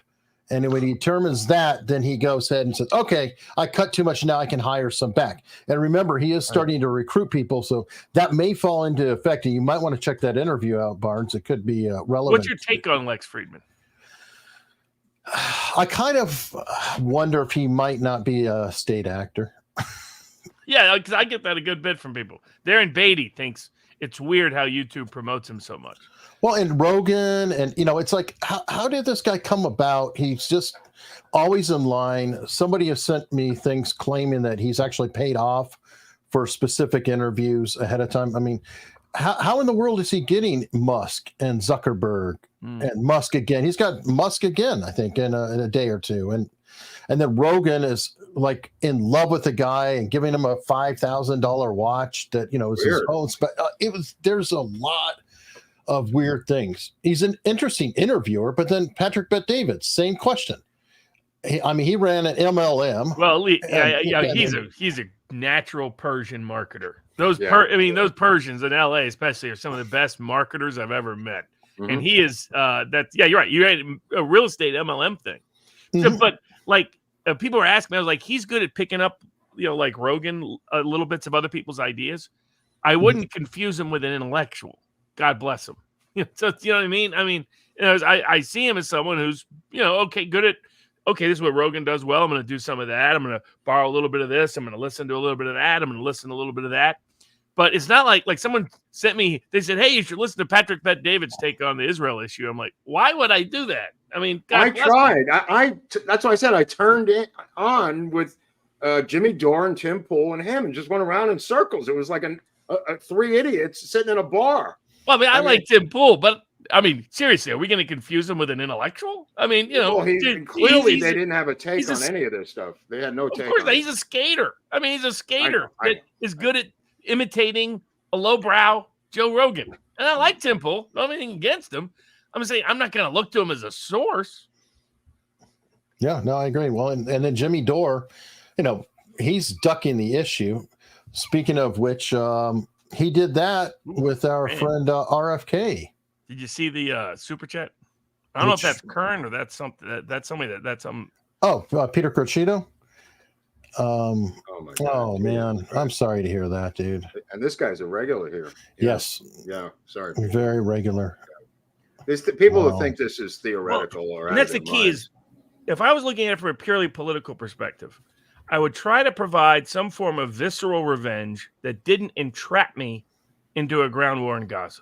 And when he determines that, then he goes ahead and says, okay, I cut too much. Now I can hire some back. And remember, he is starting to recruit people. So that may fall into effect. And you might want to check that interview out, Barnes. It could be relevant. What's your take on Lex Friedman? I kind of wonder if he might not be a state actor. Yeah, because I get that a good bit from people. Darren Beatty thinks it's weird how YouTube promotes him so much. Well, and Rogan, and it's like, how did this guy come about? He's just always in line. Somebody has sent me things claiming that he's actually paid off for specific interviews ahead of time. I mean, how in the world is he getting Musk and Zuckerberg and Musk again? He's got Musk again, I think, in a day or two, and then Rogan is like in love with the guy and giving him a $5,000 watch that is his own. There's a lot of weird things. He's an interesting interviewer, but then Patrick Bet-David, same question. He ran an MLM. Well, he's a natural Persian marketer. Those Persians in LA especially are some of the best marketers I've ever met. Mm-hmm. And he is you're right. You're right. A real estate MLM thing. So, but people were asking me, I was like, he's good at picking up, like Rogan, little bits of other people's ideas. I wouldn't confuse him with an intellectual. God bless him. So you know what I mean? I mean, I see him as someone who's, good at, this is what Rogan does well. I'm going to do some of that. I'm going to borrow a little bit of this. I'm going to listen to a little bit of that. I'm going to listen to a little bit of that. But it's not like someone sent me, they said, hey, you should listen to Patrick Bet-David's take on the Israel issue. I'm like, why would I do that? I mean, God bless tried. That's why I said I turned it on with Jimmy Dore and Tim Pool and him and just went around in circles. It was like three idiots sitting in a bar. Well, I like Tim Pool, but I mean, seriously, are we going to confuse him with an intellectual? I mean, clearly they didn't have a take on any of this stuff. They had no take. Of course, he's a skater. I mean, he's a skater that is good at imitating a lowbrow Joe Rogan. And I like Tim Pool. Nothing against him. I'm saying I'm not going to look to him as a source. Yeah, no, I agree. Well, and then Jimmy Dore, he's ducking the issue. Speaking of which, He did that with our man. friend RFK. Did you see the super chat? I don't know if that's current or that's something. That's somebody that's some. Oh, Peter Crochetto. Oh my God. Oh man, I'm sorry to hear that, dude. And this guy's a regular here. Yes. Yeah. Sorry. Very regular. People who think this is theoretical or and that's the key is, if I was looking at it from a purely political perspective, I would try to provide some form of visceral revenge that didn't entrap me into a ground war in Gaza.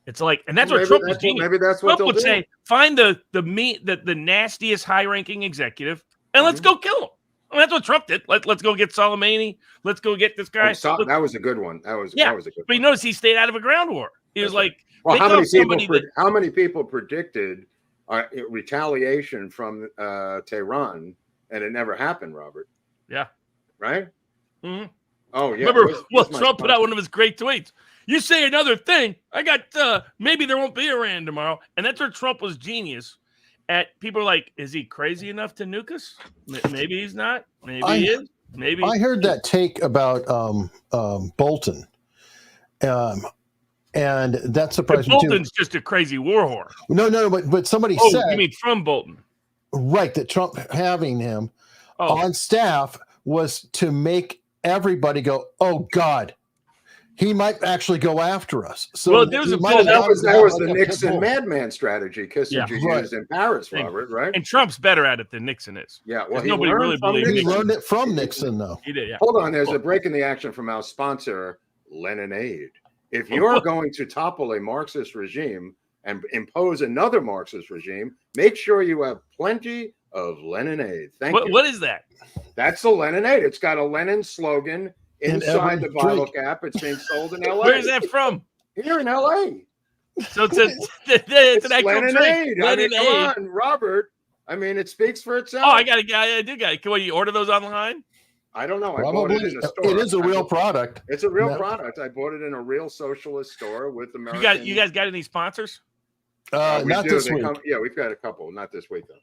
It's like, and that's what Trump was doing. Maybe that's what Trump would say, find the nastiest high-ranking executive, and let's go kill him. I mean, that's what Trump did. Let's go get Soleimani. Let's go get this guy. That was a good one. That was a good one. But you notice he stayed out of a ground war. He was like, well, how many people predicted retaliation from Tehran, and it never happened, Robert? Yeah. Right? Mm-hmm. Oh, yeah. Remember, Trump put out one of his great tweets. You say another thing, I got, maybe there won't be Iran tomorrow. And that's where Trump was genius. People are like, is he crazy enough to nuke us? Maybe he's not. Maybe he is. Maybe. I heard that take about Bolton. And that surprised me too. Bolton's just a crazy war whore. No, but somebody said. You mean from Bolton? Right, that Trump having him on staff was to make everybody go, oh God, he might actually go after us. So there was that was the Nixon madman strategy Kissinger used in Paris, Robert, right? And Trump's better at it than Nixon is. Yeah, well, nobody really believes he learned it from Nixon, though. He did, yeah. Hold on, there's a break in the action from our sponsor, Leninade. If you're going to topple a Marxist regime and impose another Marxist regime, make sure you have plenty of Leninade. Thank you. What is that? That's the Leninade. It's got a Lenin slogan inside the bottle cap. It's being sold in LA. Where is that from? Here in LA. So it's an actual Leninade. Leninade. I mean, come on, Robert. I mean, it speaks for itself. Oh, I do got it. Can you order those online? I don't know. I bought it in a store. It is a real product. It's a real product. I bought it in a real socialist store with American. You guys got any sponsors? Not this week. We've got a couple. Not this week though.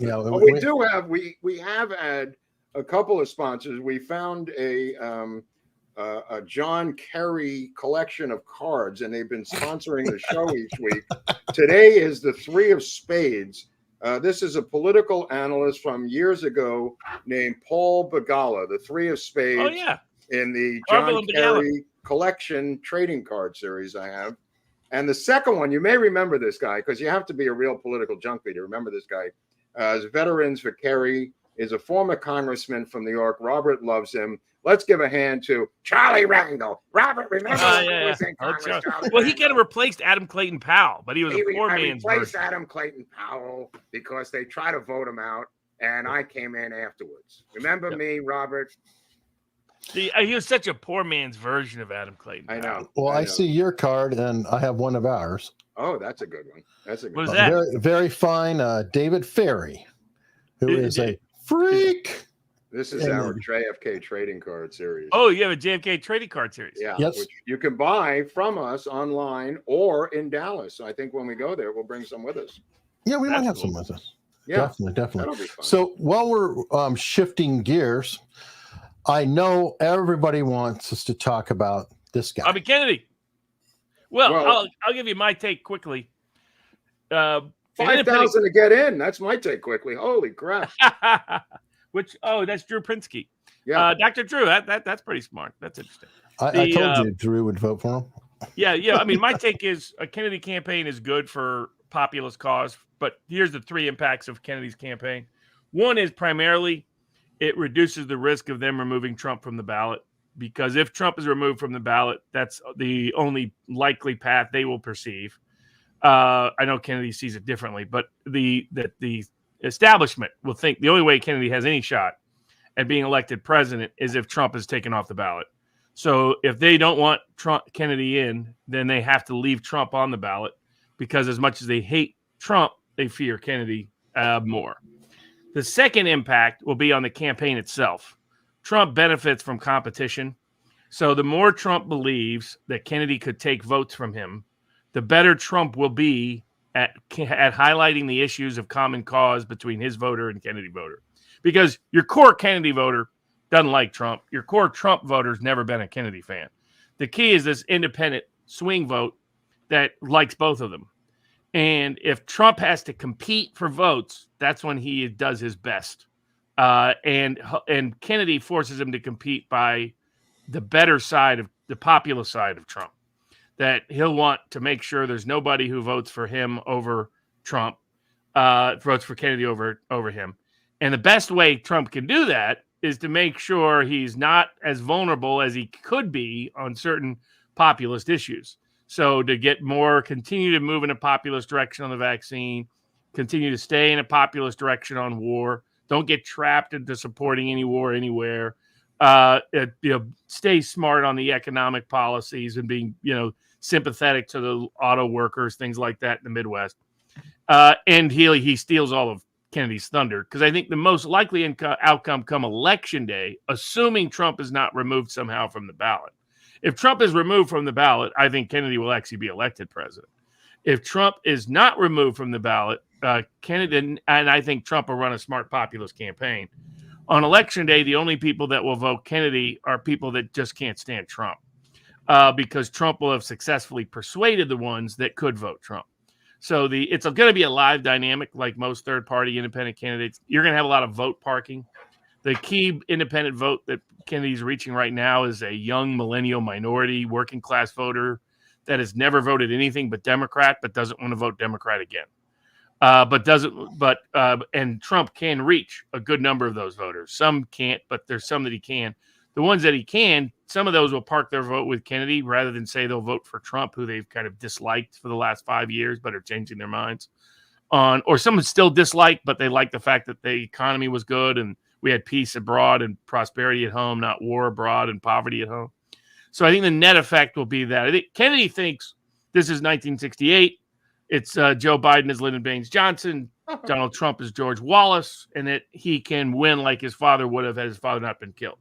Yeah, we have had a couple of sponsors. We found a John Kerry collection of cards, and they've been sponsoring the show each week. Today is the 3 of Spades. This is a political analyst from years ago named Paul Begala, the 3 of Spades. Oh, yeah. In the John Kerry collection trading card series I have. And the second one, you may remember this guy because you have to be a real political junkie to remember this guy. As Veterans for Kerry is a former congressman from New York. Robert loves him. Let's give a hand to Charlie Rangel. Robert, remember? Well, he kind of replaced Adam Clayton Powell, but he was a poor man's version. Replaced Adam Clayton Powell because they tried to vote him out, and I came in afterwards. Remember me, Robert? He was such a poor man's version of Adam Clayton. I know. Well, I see your card, and I have one of ours. Oh, that's a good one. That's a good one. What is that? Very, very fine David Ferry, who is a freak. This is our JFK trading card series. Oh, you have a JFK trading card series. Yeah, yes. Which you can buy from us online or in Dallas. So I think when we go there, we'll bring some with us. Yeah, we might have some with us. Yeah, definitely. That'll be fun. So while we're shifting gears, I know everybody wants us to talk about this guy. Bobby Kennedy. Well, I'll give you my take quickly. 5,000 to get in. That's my take quickly. Holy crap. That's Drew Prinsky. Yeah. Dr. Drew, that's pretty smart. That's interesting. I told you Drew would vote for him. Yeah. I mean, my take is a Kennedy campaign is good for populist cause, but here's the 3 impacts of Kennedy's campaign. One is primarily it reduces the risk of them removing Trump from the ballot, because if Trump is removed from the ballot, that's the only likely path they will perceive. I know Kennedy sees it differently, but the establishment will think the only way Kennedy has any shot at being elected president is if Trump is taken off the ballot. So if they don't want Kennedy in, then they have to leave Trump on the ballot, because as much as they hate Trump, they fear Kennedy more. The second impact will be on the campaign itself. Trump benefits from competition. So the more Trump believes that Kennedy could take votes from him, the better Trump will be at highlighting the issues of common cause between his voter and Kennedy voter. Because your core Kennedy voter doesn't like Trump. Your core Trump voter's never been a Kennedy fan. The key is this independent swing vote that likes both of them. And if Trump has to compete for votes, that's when he does his best. And Kennedy forces him to compete by the better side of the populist side of Trump. That he'll want to make sure there's nobody who votes for him over Trump, votes for Kennedy over him. And the best way Trump can do that is to make sure he's not as vulnerable as he could be on certain populist issues. So to get more, continue to move in a populist direction on the vaccine, continue to stay in a populist direction on war, don't get trapped into supporting any war anywhere, stay smart on the economic policies and being, sympathetic to the auto workers, things like that in the Midwest. And he steals all of Kennedy's thunder, because I think the most likely outcome come election day, assuming Trump is not removed somehow from the ballot. If Trump is removed from the ballot, I think Kennedy will actually be elected president. If Trump is not removed from the ballot, Kennedy, and I think Trump will run a smart populist campaign. On election day, the only people that will vote Kennedy are people that just can't stand Trump, because Trump will have successfully persuaded the ones that could vote Trump. So it's going to be a live dynamic, like most third-party independent candidates. You're going to have a lot of vote parking. The key independent vote that Kennedy's reaching right now is a young millennial minority working-class voter that has never voted anything but Democrat, but doesn't want to vote Democrat again. And Trump can reach a good number of those voters. Some can't, but there's some that he can. The ones that he can, some of those will park their vote with Kennedy rather than say they'll vote for Trump, who they've kind of disliked for the last 5 years, but are changing their minds on, or some still dislike, but they like the fact that the economy was good and we had peace abroad and prosperity at home, not war abroad and poverty at home. So I think the net effect will be that. I think Kennedy thinks this is 1968. It's Joe Biden as Lyndon Baines Johnson, Donald Trump as George Wallace, and that he can win like his father would have had his father not been killed.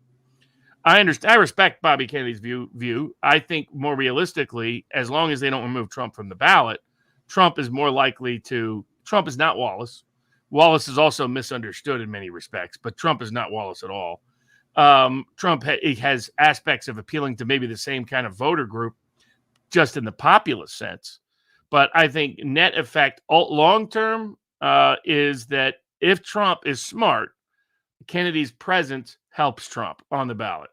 I understand. I respect Bobby Kennedy's view. I think more realistically, as long as they don't remove Trump from the ballot, Trump is more likely to. Trump is not Wallace. Wallace is also misunderstood in many respects, but Trump is not Wallace at all. Trump has aspects of appealing to maybe the same kind of voter group, just in the populist sense. But I think net effect long term is that if Trump is smart, Kennedy's presence helps Trump on the ballot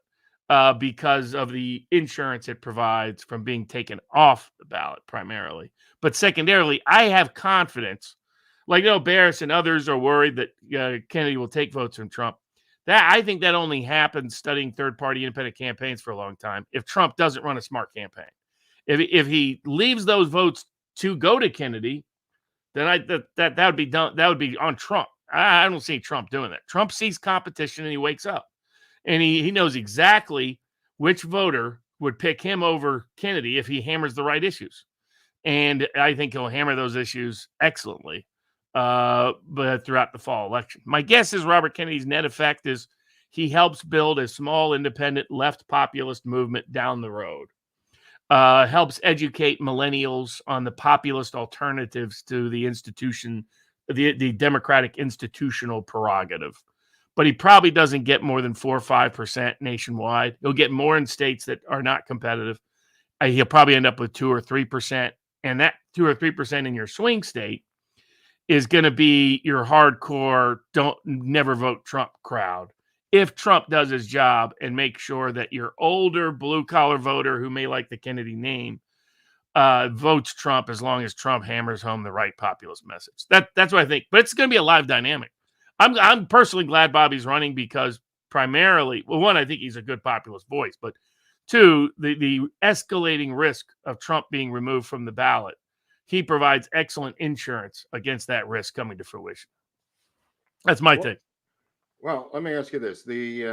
because of the insurance it provides from being taken off the ballot primarily. But secondarily, I have confidence. Like, Barris and others are worried that Kennedy will take votes from Trump. I think that only happens studying third-party independent campaigns for a long time. If Trump doesn't run a smart campaign, if he leaves those votes to go to Kennedy, then that would be done. That would be on Trump. I don't see Trump doing that. Trump sees competition and he wakes up, and he knows exactly which voter would pick him over Kennedy if he hammers the right issues. And I think he'll hammer those issues excellently, but throughout the fall election. My guess is Robert Kennedy's net effect is he helps build a small independent left populist movement down the road. Helps educate millennials on the populist alternatives to the institution, the Democratic institutional prerogative. But he probably doesn't get more than 4 or 5% nationwide. He'll get more in states that are not competitive. He'll probably end up with 2 or 3%. And that 2 or 3% in your swing state is going to be your hardcore, never vote Trump crowd. If Trump does his job and make sure that your older blue-collar voter who may like the Kennedy name votes Trump, as long as Trump hammers home the right populist message. That's what I think. But it's going to be a live dynamic. I'm personally glad Bobby's running because primarily, well, one, I think he's a good populist voice, but two, the escalating risk of Trump being removed from the ballot, he provides excellent insurance against that risk coming to fruition. That's my take. Well, let me ask you this: he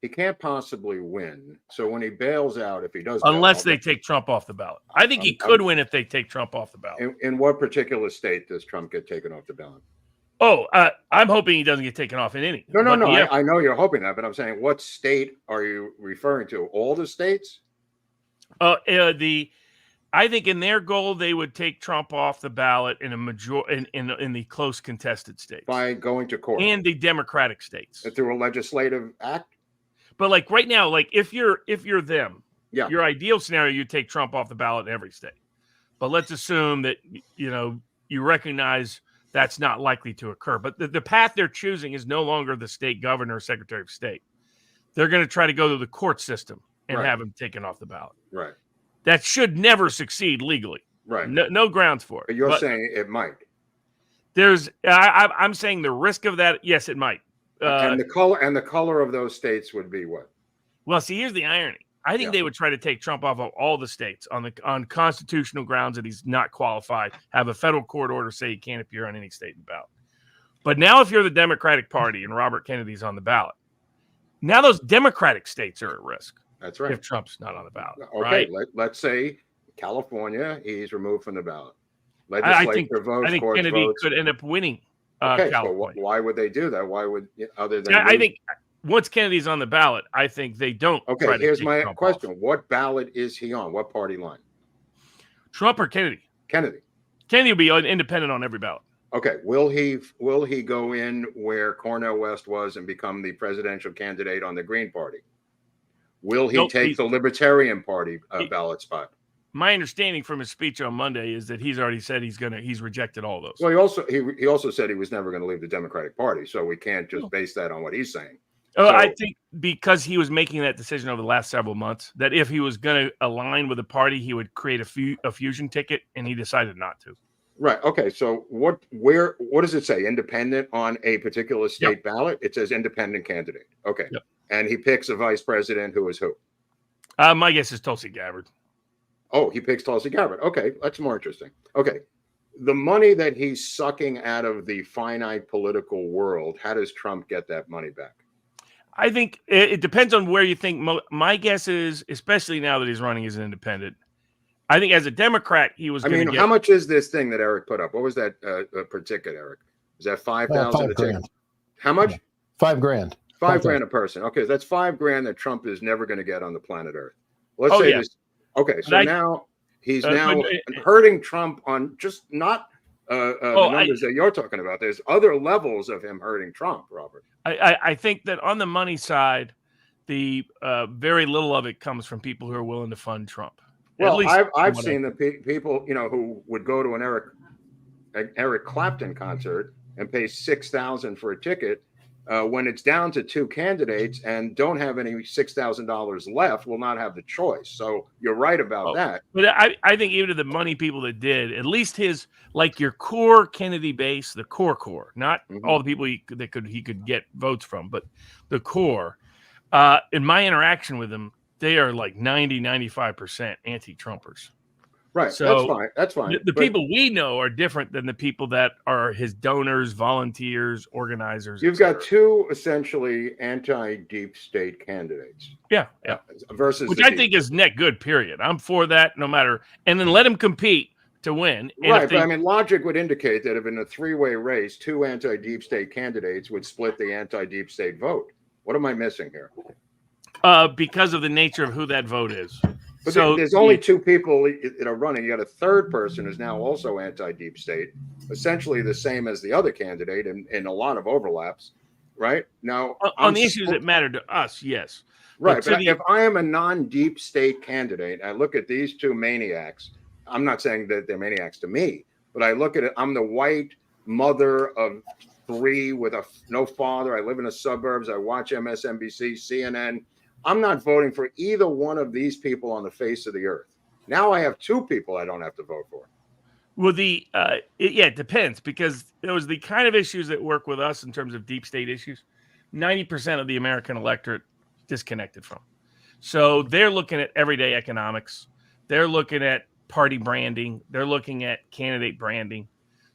can't possibly win. So when he bails out, if he does, unless they take Trump off the ballot, I think he could win if they take Trump off the ballot. In what particular state does Trump get taken off the ballot? Oh, I'm hoping he doesn't get taken off in any. No. Yeah. I know you're hoping that, but I'm saying, what state are you referring to? All the states? I think in their goal, they would take Trump off the ballot in in the close contested states by going to court and the Democratic states through a legislative act. But like right now, like if you're them Yeah. Your ideal scenario, you take Trump off the ballot in every state. But let's assume that, you recognize that's not likely to occur. But the path they're choosing is no longer the state governor or secretary of state. They're going to try to go to the court system and have him taken off the ballot. Right. That should never succeed legally. Right. No grounds for it. But you're saying it might. I'm saying the risk of that, yes, it might. And the color of those states would be what? Well, see, here's the irony. I think they would try to take Trump off of all the states on constitutional grounds that he's not qualified, have a federal court order say he can't appear on any state in the ballot. But now if you're the Democratic Party and Robert Kennedy's on the ballot, now those Democratic states are at risk. That's right. If Trump's not on the ballot. Okay, right? let's say California, he's removed from the ballot. I think courts Kennedy votes. could end up winning Okay, California. so why would they do that? Why would, other than... I think once Kennedy's on the ballot, I think they don't. Okay, here's my question. What ballot is he on? What party line? Trump or Kennedy? Kennedy. Kennedy will be independent on every ballot. Okay, will he go in where Cornel West was and become the presidential candidate on the Green Party? Will he take the Libertarian Party ballot spot? My understanding from his speech on Monday is that he's already said he's rejected all those. Well, he also said he was never going to leave the Democratic Party, so we can't just base that on what he's saying. I think because he was making that decision over the last several months, that if he was going to align with a party, he would create a fusion ticket, and he decided not to. Right. Okay. So what does it say? Independent on a particular state ballot? It says independent candidate. Okay. Yep. And he picks a vice president who is who? My guess is Tulsi Gabbard. Oh, he picks Tulsi Gabbard. Okay. That's more interesting. Okay. The money that he's sucking out of the finite political world, how does Trump get that money back? I think it depends on where you think. My guess is, especially now that he's running as an independent, I think as a Democrat, he was going to get... how much is this thing that Eric put up? What was that per ticket, Eric? Is that 5,000 a ticket? How much? Yeah. $5,000. $5,000 a person. Okay, that's $5,000 that Trump is never going to get on the planet Earth. Let's say this. Okay, so now he's hurting Trump on just not the numbers that you're talking about. There's other levels of him hurting Trump, Robert. I think that on the money side, the very little of it comes from people who are willing to fund Trump. Well, I've seen the people, who would go to an Eric Clapton concert and pay $6,000 for a ticket when it's down to two candidates and don't have any $6,000 left, will not have the choice. So you're right about that. But I think even to the money people that did, at least your core Kennedy base, the core, not all the people he could get votes from, but the core. In my interaction with them, they are like 95% anti-Trumpers. Right. So that's fine. The people we know are different than the people that are his donors, volunteers, organizers. You've got two essentially anti-deep state candidates. Yeah. Versus which I think is net good, period. I'm for that no matter. And then let them compete to win. And right. But logic would indicate that if in a three-way race, two anti-deep state candidates would split the anti-deep state vote. What am I missing here? Because of the nature of who that vote is. But so there's only two people that are running. You got a third person who's now also anti-deep state, essentially the same as the other candidate in a lot of overlaps, right? Now, on the issues that matter to us, yes. Right, but if I am a non-deep state candidate, I look at these two maniacs. I'm not saying that they're maniacs to me, but I look at it. I'm the white mother of three with no father. I live in the suburbs. I watch MSNBC, CNN. I'm not voting for either one of these people on the face of the earth. Now I have two people I don't have to vote for. Well, it depends, because those the kind of issues that work with us in terms of deep state issues, 90% of the American electorate disconnected from. So they're looking at everyday economics. They're looking at party branding. They're looking at candidate branding.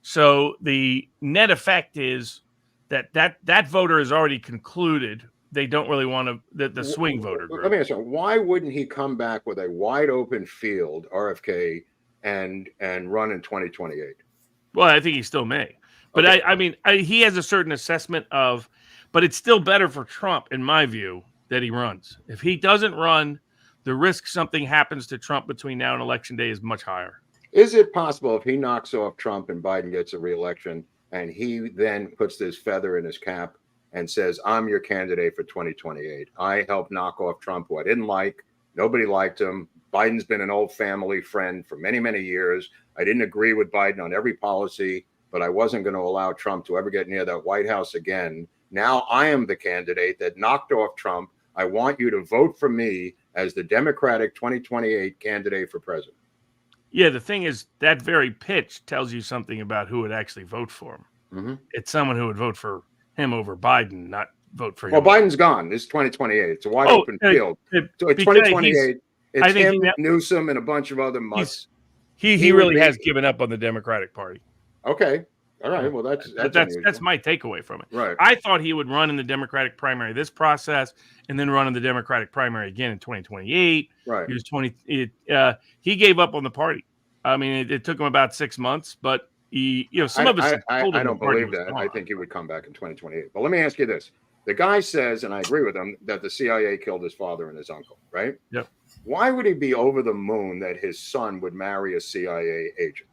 So the net effect is that voter is already concluded. They don't really want the swing voter group. Let me ask you, why wouldn't he come back with a wide open field, RFK, and run in 2028? Well, I think he still may. But okay. He has a certain assessment of, but it's still better for Trump, in my view, that he runs. If he doesn't run, the risk something happens to Trump between now and Election Day is much higher. Is it possible if he knocks off Trump and Biden gets a reelection and he then puts this feather in his cap and says, I'm your candidate for 2028. I helped knock off Trump, who I didn't like, Nobody liked him. Biden's been an old family friend for many, many years. I didn't agree with Biden on every policy, but I wasn't going to allow Trump to ever get near that White House again. Now I am the candidate that knocked off Trump. I want you to vote for me as the Democratic 2028 candidate for president. Yeah, the thing is, that very pitch tells you something about who would actually vote for him. Mm-hmm. It's someone who would vote for him over Biden, not vote for him. Well, Biden's gone. This is 2028. It's a wide open field. So 2028, it's him, Newsom, and a bunch of other mutts. He really has given up on the Democratic Party. Okay. All right. Well, that's my takeaway from it. Right. I thought he would run in the Democratic primary this process, and then run in the Democratic primary again in 2028. Right. He was he gave up on the party. I mean, it took him about 6 months, but I don't believe that. I think he would come back in 2028. But let me ask you this: the guy says, and I agree with him, that the CIA killed his father and his uncle. Right. Yep. Why would he be over the moon that his son would marry a CIA agent?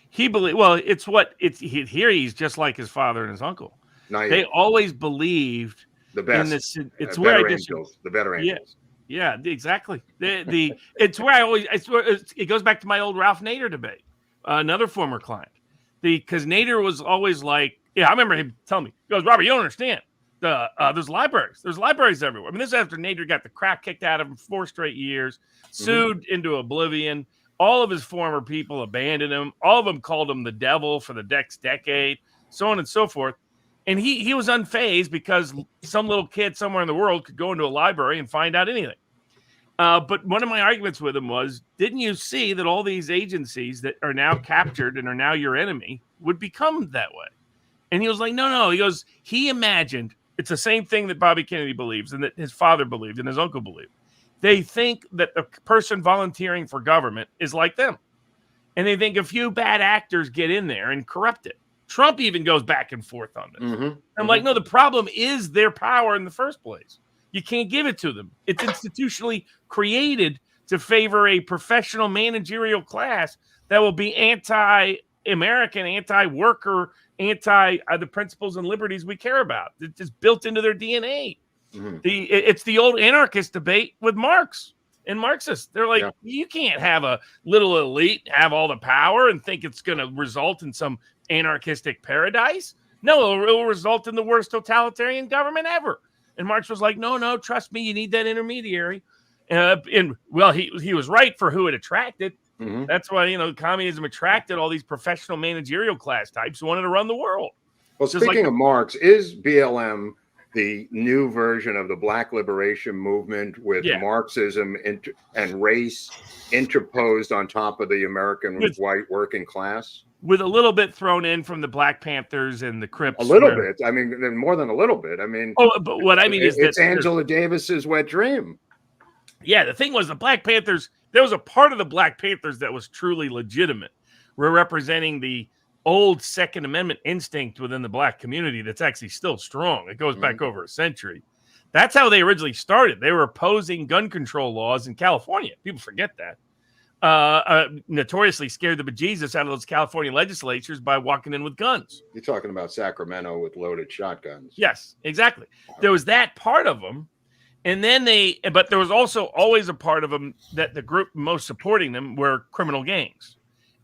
He believed. Well, he's just like his father and his uncle. They always believed the best. In this, it's where I angels, the better angels. Yeah, exactly. It's where it goes back to my old Ralph Nader debate. Another former client, because Nader was always like, I remember him telling me, he goes, Robert, you don't understand. There's libraries everywhere. I mean, this is after Nader got the crap kicked out of him 4 straight years, sued into oblivion. All of his former people abandoned him. All of them called him the devil for the next decade, so on and so forth. And he was unfazed because some little kid somewhere in the world could go into a library and find out anything. But one of my arguments with him was, didn't you see that all these agencies that are now captured and are now your enemy would become that way? And he was like, no. He goes, he imagined, it's the same thing that Bobby Kennedy believes and that his father believed and his uncle believed. They think that the person volunteering for government is like them. And they think a few bad actors get in there and corrupt it. Trump even goes back and forth on this. I'm like, no, the problem is their power in the first place. You can't give it to them. It's institutionally created to favor a professional managerial class that will be anti-American, anti-worker, anti the principles and liberties we care about. It's just built into their DNA. It's the old anarchist debate with Marx and Marxists. They're like, you can't have a little elite have all the power and think it's going to result in some anarchistic paradise. No, it will result in the worst totalitarian government ever. And Marx was like, no, trust me, you need that intermediary. He was right for who it attracted. That's why, communism attracted all these professional managerial class types who wanted to run the world. Well, speaking of Marx, is BLM the new version of the Black liberation movement with Marxism and race interposed on top of the American white working class? With a little bit thrown in from the Black Panthers and the Crips. A little bit. I mean, more than a little bit. I mean, but what I mean is it's Angela Davis's wet dream. Yeah, the thing was the Black Panthers, there was a part of the Black Panthers that was truly legitimate. We're representing the old Second Amendment instinct within the Black community that's actually still strong. It goes back over a century. That's how they originally started. They were opposing gun control laws in California. People forget that. Notoriously scared the bejesus out of those California legislatures by walking in with guns. You're talking about Sacramento with loaded shotguns. Yes, exactly. There was that part of them. And then but there was also always a part of them that the group most supporting them were criminal gangs.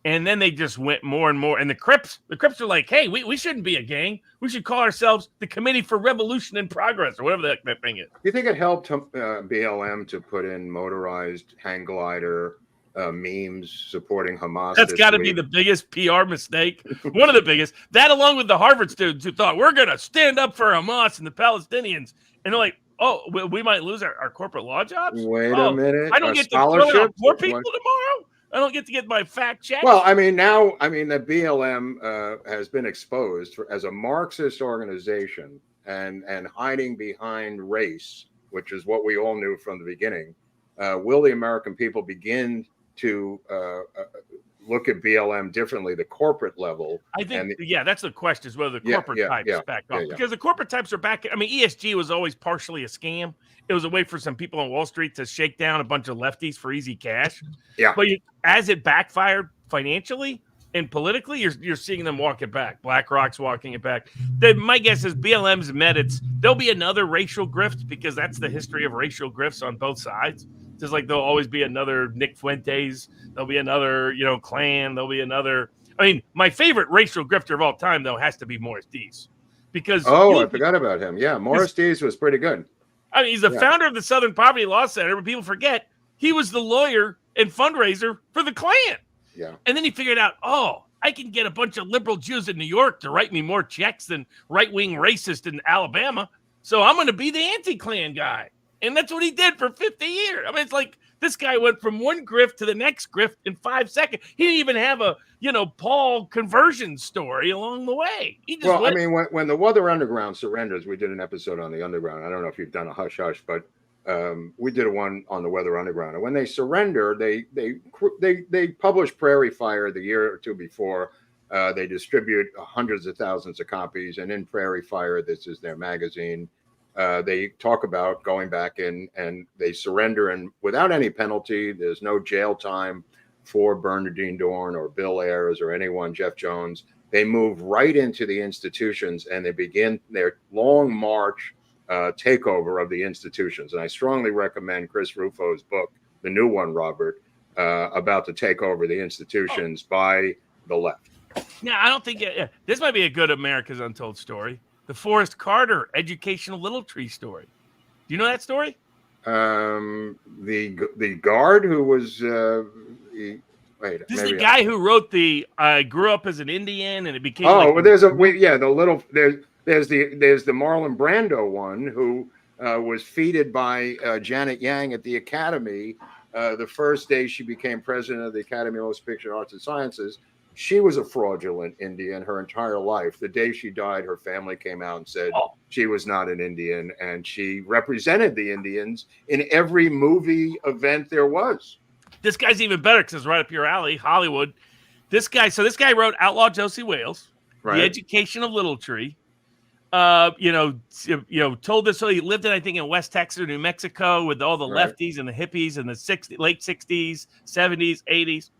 And then they just went more and more. And the Crips are like, hey, we shouldn't be a gang. We should call ourselves the Committee for Revolution and Progress, or whatever that thing is. Do you think it helped BLM to put in motorized hang glider memes supporting Hamas? That's got to be the biggest PR mistake. One of the biggest. That, along with the Harvard students who thought, we're going to stand up for Hamas and the Palestinians. And they're like, oh, we might lose our corporate law jobs? Wait a minute. I don't get to throw out more people tomorrow? I don't get to get my fact checked. Well, the BLM has been exposed as a Marxist organization and hiding behind race, which is what we all knew from the beginning. Will the American people begin to look at BLM differently, the corporate level? I think, that's the question, is whether the corporate types back off. Because the corporate types are back. I mean, ESG was always partially a scam. It was a way for some people on Wall Street to shake down a bunch of lefties for easy cash. Yeah. But as it backfired financially and politically, you're seeing them walk it back. BlackRock's walking it back. My guess is BLM's met there'll be another racial grift, because that's the history of racial grifts on both sides. Just like there'll always be another Nick Fuentes, there'll be another, Clan, there'll be another. I mean, my favorite racial grifter of all time, though, has to be Morris Dees. Because I forgot about him. Yeah, Morris Dees was pretty good. I mean, he's the founder of the Southern Poverty Law Center, but people forget he was the lawyer and fundraiser for the Klan. Yeah. And then he figured out, I can get a bunch of liberal Jews in New York to write me more checks than right-wing racist in Alabama. So I'm going to be the anti-Klan guy. And that's what he did for 50 years. I mean, it's like this guy went from one grift to the next grift in 5 seconds. He didn't even have a, Paul conversion story along the way. He just I mean, when the Weather Underground surrenders, we did an episode on the Underground. I don't know if you've done a hush hush, but we did one on the Weather Underground. And when they surrender, they publish Prairie Fire the year or two before. They distribute hundreds of thousands of copies. And in Prairie Fire, this is their magazine. They talk about going back in and they surrender, and without any penalty, there's no jail time for Bernardine Dorn or Bill Ayers or anyone, Jeff Jones. They move right into the institutions and they begin their long march takeover of the institutions. And I strongly recommend Chris Rufo's book, the new one, Robert, about the takeover of the institutions by the left. Now, I don't think this might be a good America's Untold story. The Forrest Carter educational little tree story. Do you know that story? The guard who was this is the guy who wrote the "I grew up as an Indian" and it became. There's the Marlon Brando one who was feted by Janet Yang at the Academy the first day she became president of the Academy of Motion Picture Arts and Sciences. She was a fraudulent Indian her entire life. The day she died, her family came out and said she was not an Indian, and she represented the Indians in every movie event there was. This guy's even better because it's right up your alley, Hollywood. This guy wrote Outlaw Josie Wales, right. The Education of Little Tree. Told this. So he lived in West Texas or New Mexico with all the lefties and the hippies in the late 60s, 70s, 80s.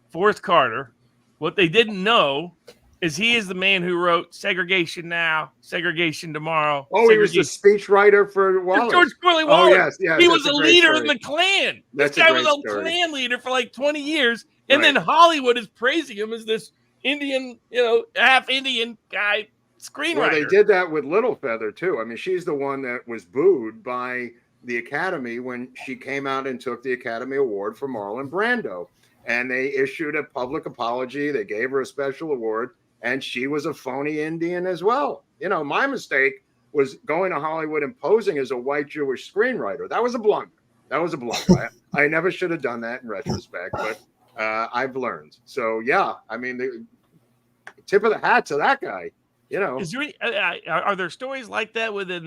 Forrest Carter. What they didn't know is he is the man who wrote Segregation Now, Segregation Tomorrow. He was the speechwriter for Wallace. George Corley Wallace. Yes. He was a leader in the Klan. This guy was a Klan leader for like 20 years. And then Hollywood is praising him as this Indian, half Indian guy screenwriter. Well, they did that with Little Feather, too. I mean, she's the one that was booed by the Academy when she came out and took the Academy Award for Marlon Brando. And they issued a public apology. They gave her a special award, and she was a phony Indian as well. My mistake was going to Hollywood and posing as a white Jewish screenwriter. That was a blunder. I never should have done that in retrospect, but I've learned. So, I mean, the tip of the hat to that guy. Is there are there stories like that within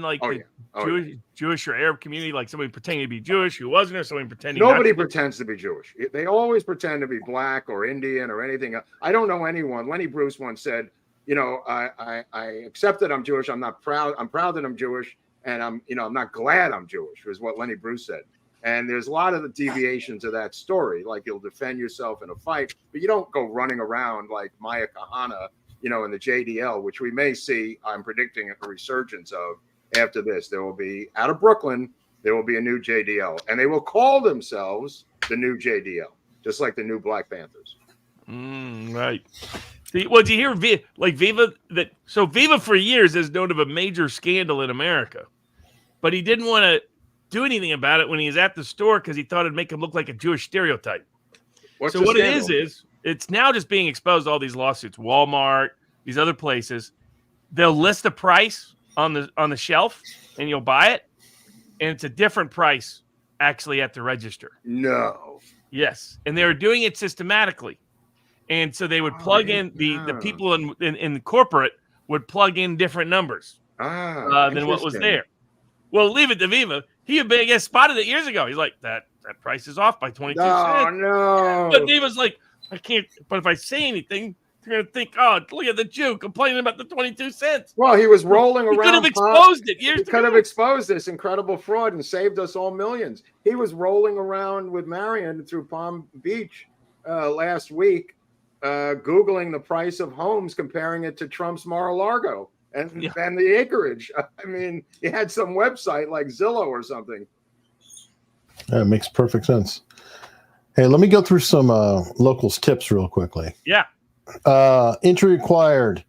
Jewish or Arab community, like somebody pretending to be Jewish who wasn't, or somebody pretending? Nobody pretends to be Jewish. They always pretend to be black or Indian or anything. I don't know anyone. Lenny Bruce once said, I accept that I'm Jewish. I'm not proud. I'm proud that I'm Jewish, and I'm not glad I'm Jewish. Was what Lenny Bruce said. And there's a lot of the deviations of that story. Like you'll defend yourself in a fight, but you don't go running around like Maya Kahana. In the JDL, which we may see, I'm predicting a resurgence of after this. There will be, out of Brooklyn, there will be a new JDL. And they will call themselves the new JDL, just like the new Black Panthers. Right. Well, do you hear Viva? Viva for years is known of a major scandal in America. But he didn't want to do anything about it when he was at the store because he thought it'd make him look like a Jewish stereotype. What it is it's now just being exposed to all these lawsuits. Walmart, these other places, they'll list a price on the shelf, and you'll buy it, and it's a different price actually at the register. No. Yes, and they were doing it systematically, and so they would plug in the people in corporate would plug in different numbers than what was there. Well, leave it to Viva. He spotted it years ago. He's like, that price is off by 22 cents. Oh no! But Viva's like, I can't. But if I say anything, they're gonna think, oh, look at the Jew complaining about the 22 cents. Well, he was rolling around. He could have exposed it years ago. He could have exposed this incredible fraud and saved us all millions. He was rolling around with Marion through Palm Beach last week, Googling the price of homes, comparing it to Trump's Mar-a-Lago and the acreage. I mean, he had some website like Zillow or something. That makes perfect sense. Hey, let me go through some locals tips real quickly. Yeah. Entry required.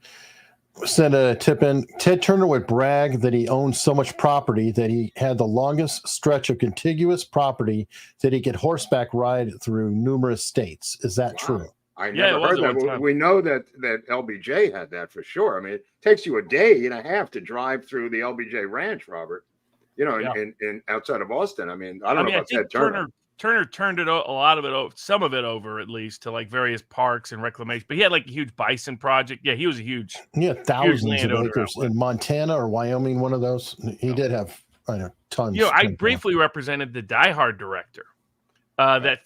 Sent a tip in. Ted Turner would brag that he owned so much property that he had the longest stretch of contiguous property that he could horseback ride through numerous states. Is that true? I Yeah, never it was heard at one that. time. We know that LBJ had that for sure. I mean, it takes you a day and a half to drive through the LBJ Ranch, Robert. You know, Yeah. in outside of Austin. I mean, I don't know I about think Ted Turner. Turner turned a lot of it over, some of it over at least to like various parks and reclamation. But he had like a huge bison project. Yeah, he was a huge. Yeah, thousands of landowner acres out west. in Montana or Wyoming. One of those. He did have tons. You know, I briefly represented the Die Hard director. That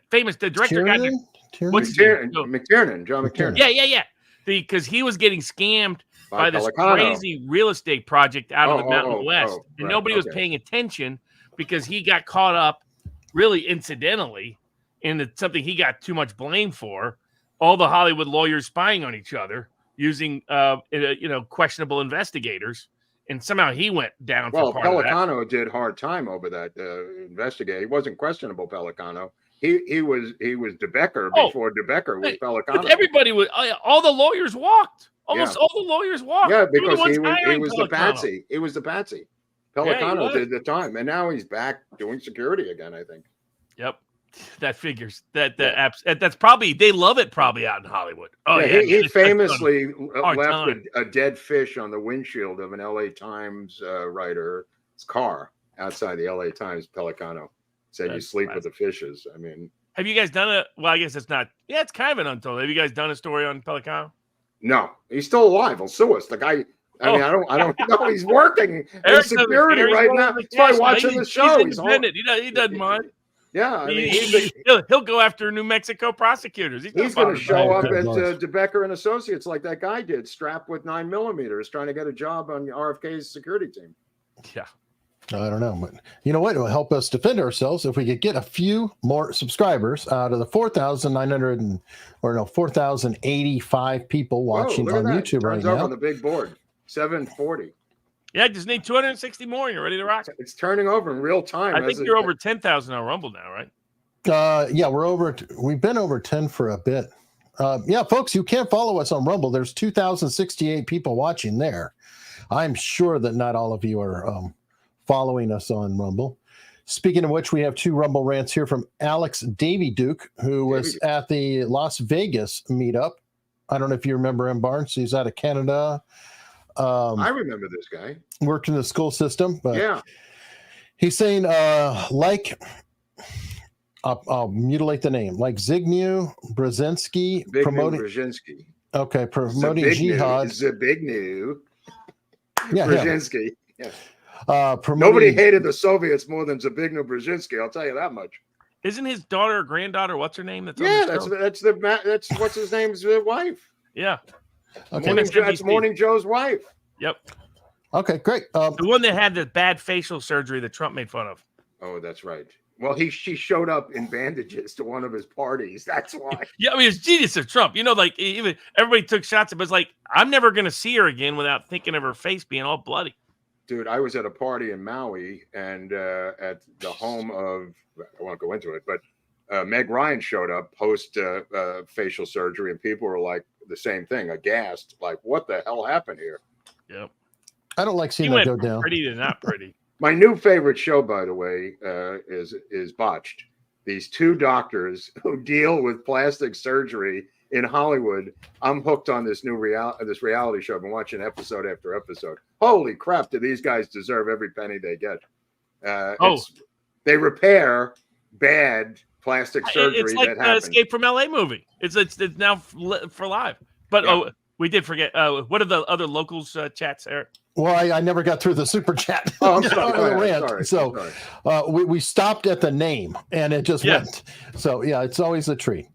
famous director guy. What's his name? McTiernan, John McTiernan. Yeah. Because he was getting scammed by this Pelicano. crazy real estate project out of the Mountain West, and right, nobody was okay. paying attention because he got caught up, really incidentally, in something he got too much blame for. All the Hollywood lawyers spying on each other using, questionable investigators, and somehow he went down. Well, for part of that. Pelicano did hard time over that investigator. He wasn't questionable, Pelicano. He was DeBecker before DeBecker was Pelicano. But everybody was. All the lawyers walked. Almost all the lawyers walked. Yeah, because he he was the patsy. He was the patsy. Pelicano did the time, and now he's back doing security again, I think. Yep, that figures. That's probably, they love it probably out in Hollywood. Oh yeah, he famously hard left time. a dead fish on the windshield of an LA Times writer's car outside the LA Times. Pelicano said, "You sleep with the fishes." I mean, have you guys done a? Well, I guess it's not. Yeah, it's kind of an untold. Have you guys done a story on Pelicano? no, he's still alive. He'll sue us. The guy. I mean, I don't know. He's working in security right now. He's probably watching the show. He's independent. He doesn't mind. Yeah, I mean, he'll go after New Mexico prosecutors. He's going to show up at DeBecker and Associates like that guy did, strapped with 9mm, trying to get a job on RFK's security team. Yeah. I don't know, but you know what? It will help us defend ourselves if we could get a few more subscribers out of the 4,085 people watching on YouTube right now. On the big board, 740. Yeah, just need 260 more and you're ready to rock. It's turning over in real time. I think you're over 10,000 on Rumble now, right? Yeah, we've been over 10 for a bit. Yeah, folks, you can follow us on Rumble. There's 2,068 people watching there. I'm sure that not all of you are following us on Rumble. Speaking of which, we have two Rumble rants here from Alex Davy Duke, who was at the Las Vegas meetup. I don't know if you remember him, Barnes. He's out of Canada. I remember this guy. Worked in the school system, but yeah, he's saying I'll mutilate the name, like Zbigniew Brzezinski promoting Brzezinski. Okay, promoting jihad. Zbigniew Brzezinski. Yeah. Nobody hated the Soviets more than Zbigniew Brzezinski. I'll tell you that much. Isn't his daughter or granddaughter? What's her name? That's what's his name's wife. Yeah. Okay. That's Morning Joe's wife. Yep. Okay, great. The one that had the bad facial surgery that Trump made fun of. Oh, that's right. Well, she showed up in bandages to one of his parties. That's why. Yeah, I mean, it's genius of Trump. You know, like even everybody took shots at, but it's like, I'm never going to see her again without thinking of her face being all bloody. Dude, I was at a party in Maui and at the home of, I won't go into it, but Meg Ryan showed up post facial surgery, and people were like the same thing, aghast, like, what the hell happened here? Yep. I don't like seeing that go down. Pretty to not pretty. My new favorite show, by the way, is Botched. These two doctors who deal with plastic surgery in Hollywood. I'm hooked on this new reality show. I've been watching episode after episode. Holy crap, do these guys deserve every penny they get? They repair bad plastic surgery. It's like the Escape from LA movie. It's now for live. But we did forget. What are the other locals chats, Eric? Well, I never got through the super chat. Oh, I'm sorry. So we stopped at the name, and it just went. So yeah, it's always a treat.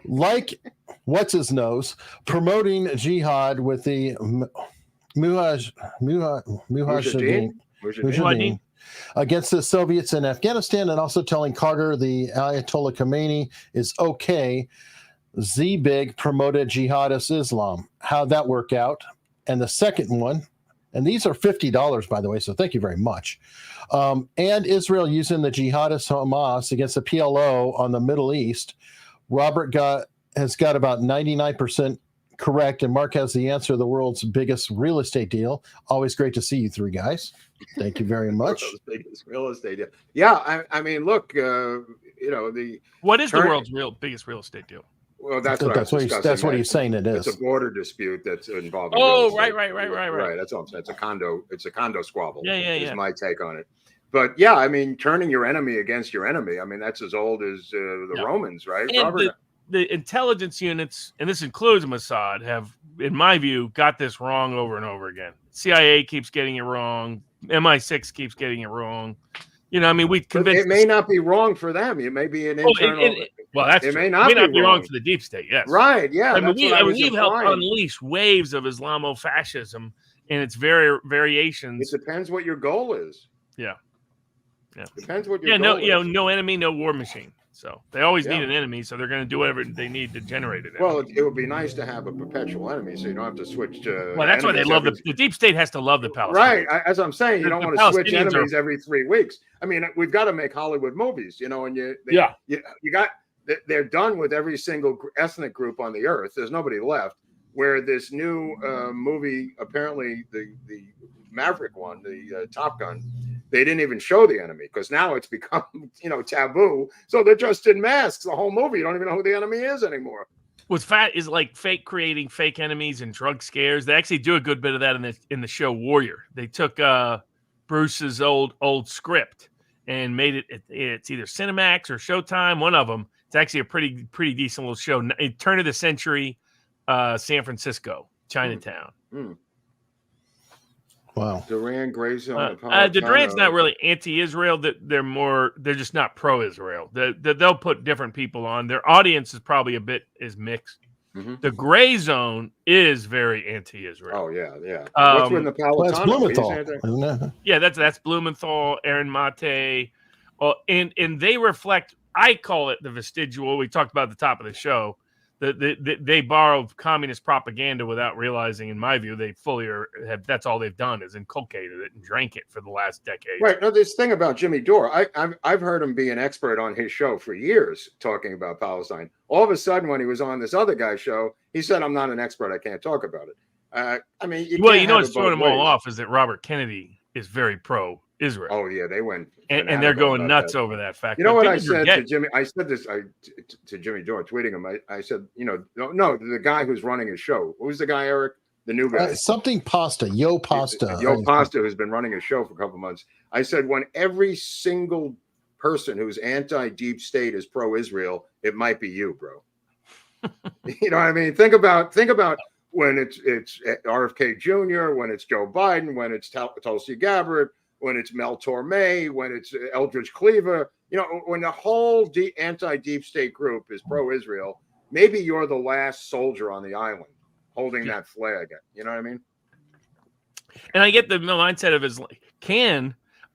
Like what's his nose promoting jihad with the Mujahideen against the Soviets in Afghanistan, and also telling Carter the Ayatollah Khomeini is okay. Z-Big promoted jihadist Islam. How'd that work out? And the second one And these are $50, by the way, so thank you very much. And Israel using the jihadist Hamas against the PLO on the Middle East. Robert has got about 99% correct, and Mark has the answer, the world's biggest real estate deal. Always great to see you three guys. Thank you very much. World's biggest real estate deal. Yeah, I mean, look, what is the world's biggest real estate deal? Well, that's what he's saying it is. It's a border dispute that's involving. Oh, right. That's all. It's a condo squabble. Yeah. Is my take on it. But yeah, I mean, turning your enemy against your enemy. I mean, that's as old as the Romans, right? And Robert? The intelligence units, and this includes Mossad, have, in my view, got this wrong over and over again. CIA keeps getting it wrong. MI6 keeps getting it wrong. I mean, we convinced. It may not be wrong for them. It may be an internal. Well, that's it true. may not be wrong for the deep state. Yes, right. Yeah, I mean, we've helped unleash waves of Islamofascism and its variations. It depends what your goal is. Yeah. Depends what your goal is. No enemy, no war machine. So they always need an enemy, so they're going to do whatever they need to generate it. Well, it would be nice to have a perpetual enemy, so you don't have to switch to. Well, that's why they love the deep state has to love the Palestinians. Right, as I'm saying, you don't want to switch enemies every 3 weeks. I mean, we've got to make Hollywood movies, and you got. They're done with every single ethnic group on the earth. There's nobody left. Where this new movie, apparently the Maverick one, the Top Gun, they didn't even show the enemy because now it's become taboo. So they're just in masks the whole movie. You don't even know who the enemy is anymore. What's fat is like creating fake enemies and drug scares. They actually do a good bit of that in the show Warrior. They took Bruce's old script and made it's either Cinemax or Showtime, one of them. It's actually a pretty decent little show. Turn of the century, San Francisco, Chinatown. Wow. Duran, Gray Zone. Duran's not really anti-Israel. They're just not pro-Israel. They'll put different people on. Their audience is probably is mixed. Mm-hmm. The Gray Zone is very anti-Israel. Oh yeah. What's with the Palatano? That's Blumenthal, isn't it? Yeah, that's Blumenthal, Aaron Mate. Well, and they reflect. I call it the vestigial. We talked about at the top of the show. They borrowed communist propaganda without realizing, in my view, they fully have. That's all they've done is inculcated it and drank it for the last decade. Right. No, this thing about Jimmy Dore, I've heard him be an expert on his show for years, talking about Palestine. All of a sudden, when he was on this other guy's show, he said, "I'm not an expert. I can't talk about it." I mean, what's throwing them all off is that Robert Kennedy is very pro-Israel. Oh yeah, they went and they're going nuts over that fact. You know what I said to Jimmy? I said this to Jimmy Dore, tweeting him. I said, no, the guy who's running his show. Who's the guy, Eric? The new guy. Something Pasta, Yo Pasta. Yo Pasta, who's been running his show for a couple of months. I said, when every single person who's anti-deep state is pro-Israel, it might be you, bro. You know what I mean? Think about when it's RFK Jr., when it's Joe Biden, when it's Tulsi Gabbard, when it's Mel Torme, when it's Eldridge Cleaver, when the whole anti-deep state group is pro-Israel, maybe you're the last soldier on the island holding that flag. You know what I mean? And I get the mindset of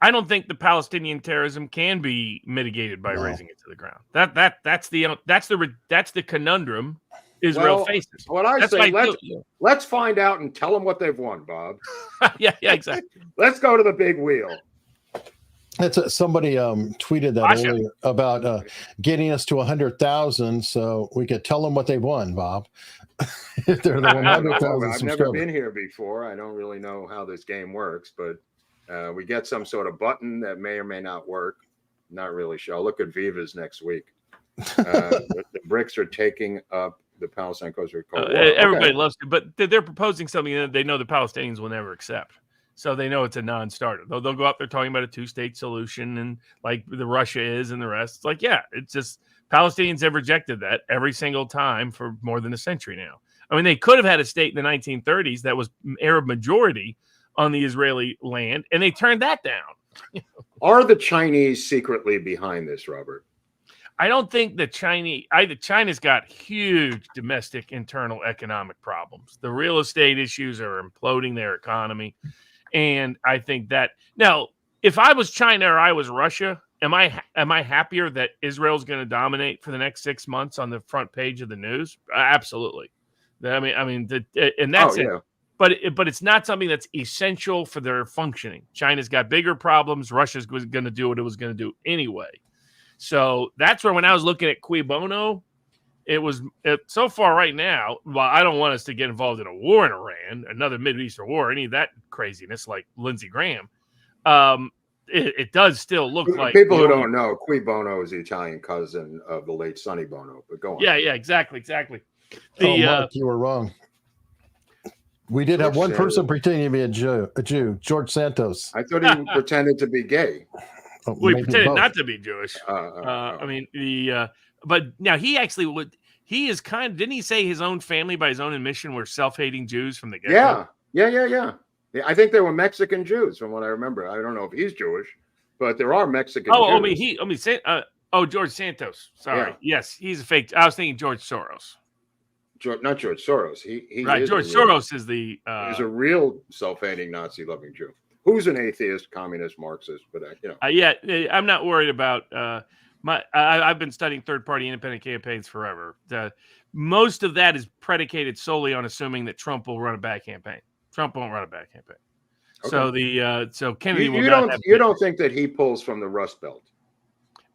I don't think the Palestinian terrorism can be mitigated by razing it to the ground. That's the conundrum Israel faces. What I say, let's find out and tell them what they've won, Bob. yeah, exactly. Let's go to the big wheel. That's somebody tweeted that earlier about getting us to 100,000, so we could tell them what they've won, Bob. If they're the 100,000 I've never been here before. I don't really know how this game works, but we get some sort of button that may or may not work. Not really sure. I'll look at Viva's next week. The BRICS are taking up the Palestine Coast War. Everybody loves it, but they're proposing something that they know the Palestinians will never accept. So they know it's a non-starter. They'll go out there talking about a two-state solution and like the Russia is and the rest. It's like, yeah, it's just Palestinians have rejected that every single time for more than a century now. I mean, they could have had a state in the 1930s that was Arab majority on the Israeli land, and they turned that down. Are the Chinese secretly behind this, Robert? I don't think China's got huge domestic internal economic problems. The real estate issues are imploding their economy. And I think that now, if I was China or I was Russia, am I happier that Israel's going to dominate for the next 6 months on the front page of the news? Absolutely. And that's it. but it's not something that's essential for their functioning. China's got bigger problems. Russia's going to do what it was going to do anyway. So that's where, when I was looking at cui bono, so far right now, well, I don't want us to get involved in a war in Iran, another Mideastern war, any of that craziness like Lindsey Graham. It does still look like people who don't know, cui bono is the Italian cousin of the late Sonny Bono. But go on. Yeah, exactly. Mark, you were wrong. We did have one person pretending to be a Jew, George Santos. I thought he pretended to be gay. Well, he pretended not to be Jewish. I mean, but now he actually would. He is didn't he say his own family, by his own admission, were self-hating Jews from the get-go? Yeah. I think they were Mexican Jews, from what I remember. I don't know if he's Jewish, but there are Mexican Jews. George Santos. Sorry. Yeah. Yes, he's a fake. I was thinking George Soros. Not George Soros. He right. George Soros is the. He's a real self-hating, Nazi-loving Jew who's an atheist, communist, Marxist. But I'm not worried about. I've been studying third-party independent campaigns forever. Most of that is predicated solely on assuming that Trump will run a bad campaign. Trump won't run a bad campaign. Okay. So Kennedy will not. You don't think that he pulls from the Rust Belt?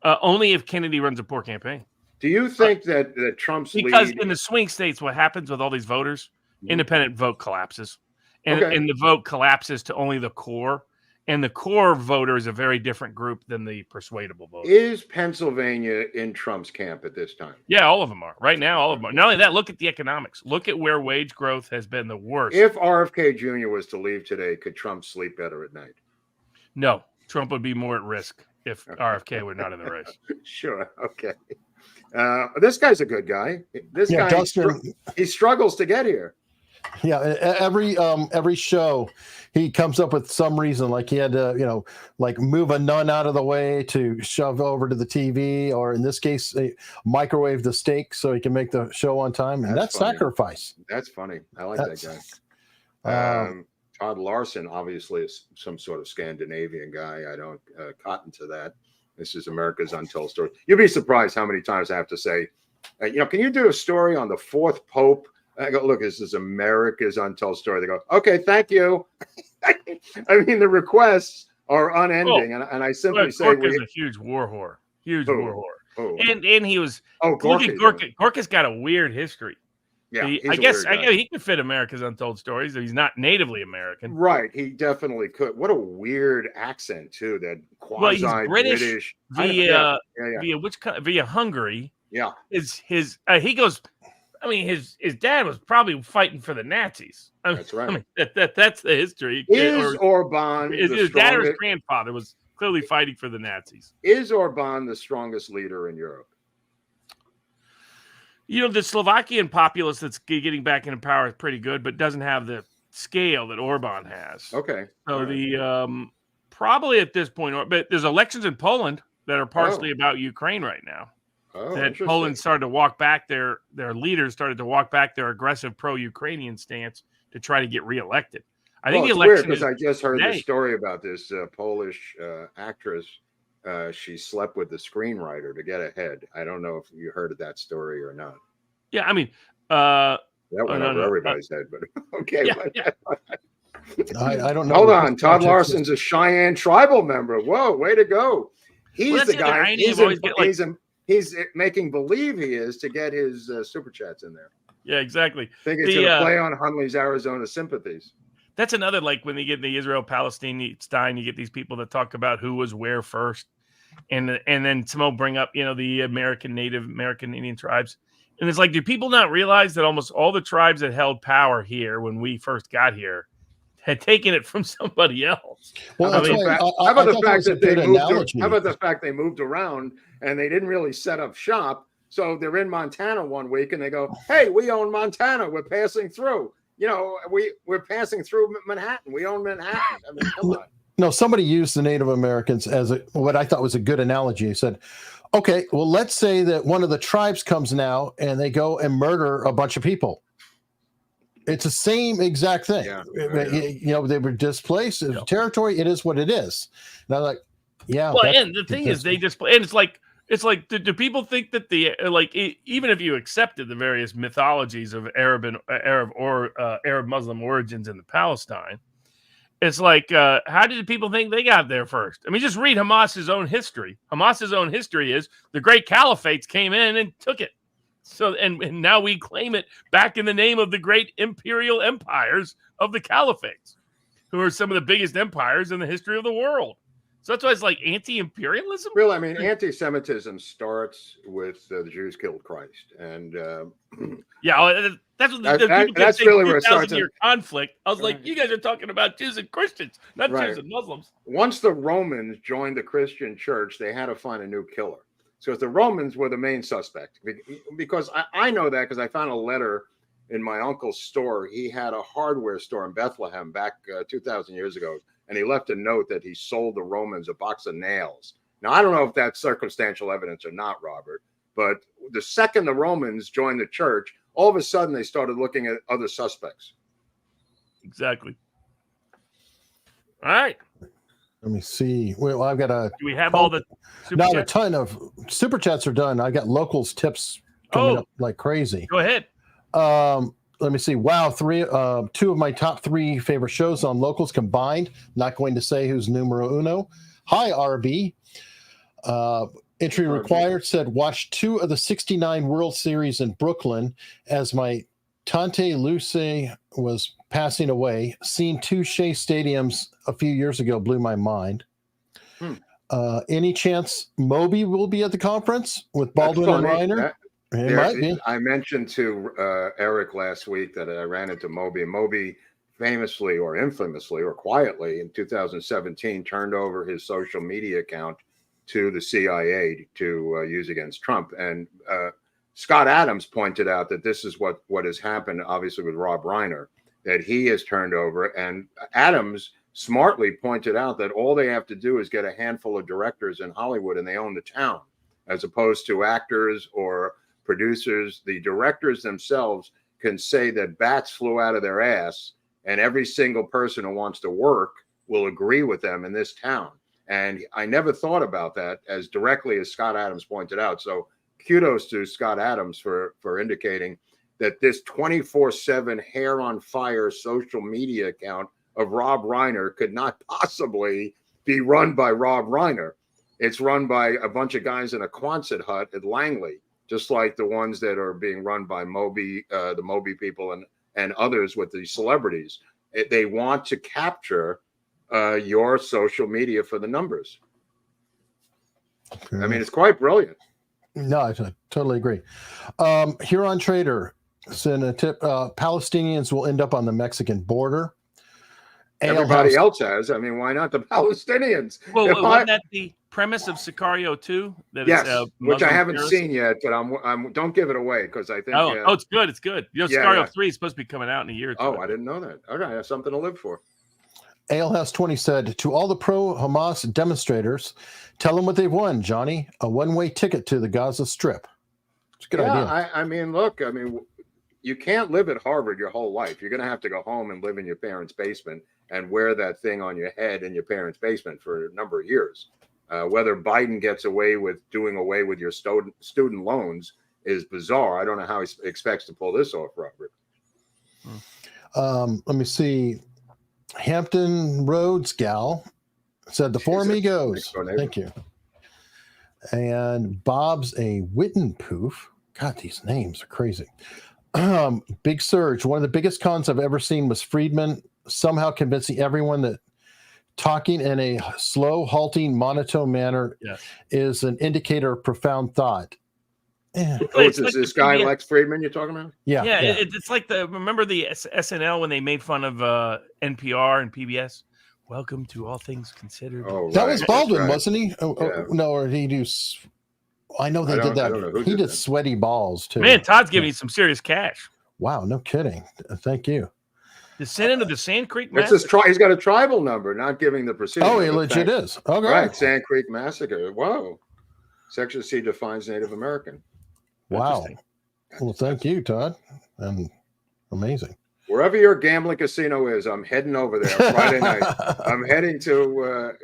Only if Kennedy runs a poor campaign. Do you think that Trump's because in the swing states, what happens with all these voters, independent vote collapses, and the vote collapses to only the core, and the core voter is a very different group than the persuadable voter. Is Pennsylvania in Trump's camp at this time? Yeah, all of them are right now. All of them are. Not only that, look at the economics. Look at where wage growth has been the worst. If RFK Jr. was to leave today, could Trump sleep better at night? No, Trump would be more at risk if RFK were not in the race. Sure. Okay. This guy's a good guy. This guy, Dustin, he struggles to get here. Yeah, every show he comes up with some reason, like he had to, move a nun out of the way to shove over to the TV, or in this case, microwave the steak so he can make the show on time. And that's sacrifice. That's funny. I like that guy. Todd Larson obviously is some sort of Scandinavian guy. I don't cotton to that. This is America's Untold Story. You'll be surprised how many times I have to say, can you do a story on the fourth Pope? I go, look, this is America's Untold Story. They go, okay, thank you. I mean, the requests are unending, and I simply say, Gorka's a huge war whore, war whore, and he was. Look at Gorka. Gorka's got a weird history. Yeah, I guess he could fit America's Untold Stories. He's not natively American, right? He definitely could. What a weird accent too. That quasi he's British via Hungary. Yeah, he goes. I mean, his dad was probably fighting for the Nazis. That's right. I mean, that's the history. Is Orban his dad or his grandfather was clearly fighting for the Nazis? Is Orban the strongest leader in Europe? The Slovakian populace that's getting back into power is pretty good, but doesn't have the scale that Orban has. Okay. So probably at this point, but there's elections in Poland that are partially about Ukraine right now. That Poland started to walk back their leaders started to walk back their aggressive pro-Ukrainian stance to try to get reelected. I think the election because I just heard the story about this Polish actress. She slept with the screenwriter to get ahead. I don't know if you heard of that story or not. Yeah, I mean, that went over everybody's head, but okay. Yeah. I don't know. Hold on, Todd Larson's a Cheyenne tribal member. Whoa, way to go! He's the guy. He's making believe he is to get his super chats in there. Yeah, exactly. I think it's going to play on Hunley's Arizona sympathies. That's another, like when you get the Israel-Palestine, you get these people that talk about who was where first. And then some will bring up, the Native American Indian tribes. And it's like, do people not realize that almost all the tribes that held power here when we first got here had taken it from somebody else? Well, how about the fact they moved around and they didn't really set up shop? So they're in Montana one week and they go, hey, we own Montana. We're passing through. We're passing through Manhattan. We own Manhattan. I mean, come on. No, somebody used the Native Americans as what I thought was a good analogy. He said, okay, well, let's say that one of the tribes comes now and they go and murder a bunch of people. It's the same exact thing. Yeah. They were displaced territory. It is what it is. And I'm like, yeah. Well, and the thing is, and it's like It's like, do people think that even if you accepted the various mythologies of Arab Muslim origins in the Palestine, it's like, how did people think they got there first? I mean, just read Hamas's own history. Hamas's own history is the great caliphates came in and took it. So, and now we claim it back in the name of the great imperial empires of the caliphates, who are some of the biggest empires in the history of the world. So that's why it's like anti-imperialism. Really, I mean, anti-Semitism starts with the Jews killed Christ, and yeah, that's what that's really where it starts. Year conflict. I was like, you guys are talking about Jews and Christians, not Jews and Muslims. Once the Romans joined the Christian church, they had to find a new killer. So the Romans were the main suspect. Because I know that because I found a letter in my uncle's store. He had a hardware store in Bethlehem back 2,000 years ago. And he left a note that he sold the Romans a box of nails. Now, I don't know if that's circumstantial evidence or not, Robert, but the second the Romans joined the church, all of a sudden they started looking at other suspects. Exactly. All right. Let me see. Well, I've got Do we have all the super not chats? a ton of super chats are done. I got locals tips coming up like crazy. Go ahead. Let me see. Wow, two of my top 3 favorite shows on locals combined. Not going to say who's numero uno. Hi, RB. Entry required said watch 2 of the 69 World Series in Brooklyn as my Tante Luce was passing away. Seen 2 Shea Stadiums a few years ago blew my mind. Any chance Moby will be at the conference with Baldwin and Reiner? It might be. I mentioned to Eric last week that I ran into Moby, and Moby famously or infamously or quietly in 2017 turned over his social media account to the CIA to use against Trump. And Scott Adams pointed out that this is what has happened, obviously, with Rob Reiner, that he has turned over. And Adams smartly pointed out that all they have to do is get a handful of directors in Hollywood and they own the town, as opposed to actors or producers. The directors themselves can say that bats flew out of their ass, and every single person who wants to work will agree with them in this town. And I never thought about that as directly as Scott Adams pointed out. So kudos to Scott Adams for indicating that this 24/7 hair on fire social media account of Rob Reiner could not possibly be run by Rob Reiner. It's run by a bunch of guys in a Quonset hut at Langley, just like the ones that are being run by Moby, the Moby people and others with the celebrities. They want to capture your social media for the numbers. Okay. I mean, it's quite brilliant. No, I totally agree. Huron Trader sent a tip. Palestinians will end up on the Mexican border. Everybody else has. I mean, why not the Palestinians? Well, wasn't that the premise of Sicario 2? Yes, which I haven't seen yet, but I'm don't give it away because I think. Oh, it's good. It's good. You know, Sicario 3 is supposed to be coming out in a year or two. Oh, I didn't know that. Okay, I have something to live for. Alehouse 20 said, to all the pro-Hamas demonstrators, tell them what they've won, Johnny. A one-way ticket to the Gaza Strip. It's a good idea. I mean, look, you can't live at Harvard your whole life. You're going to have to go home and live in your parents' basement and wear that thing on your head in your parents' basement for a number of years. Whether Biden gets away with doing away with your student loans is bizarre. I don't know how he expects to pull this off, Robert. Let me see. Hampton Roads gal said the Four Amigos. Thank you. And Bob's a Wittenpoof. God, these names are crazy. Big Surge. One of the biggest cons I've ever seen was Friedman somehow convincing everyone that talking in a slow, halting, monotone manner is an indicator of profound thought. Is this guy Lex Friedman you're talking about? Yeah. It's like remember the SNL when they made fun of NPR and PBS? Welcome to All Things Considered. Oh, right. That was Baldwin, wasn't he? No, or he do. I know they did that. He did Sweaty Balls too. Man, Todd's giving you some serious cash. Wow, no kidding. Thank you. Descendant of the Sand Creek Massacre. He's got a tribal number, not giving the precision. Oh, he legit is. Okay. Right, Sand Creek Massacre. Whoa. Section C defines Native American. Wow. Well, thank you, Todd. And amazing. Wherever your gambling casino is, I'm heading over there Friday night. I'm heading to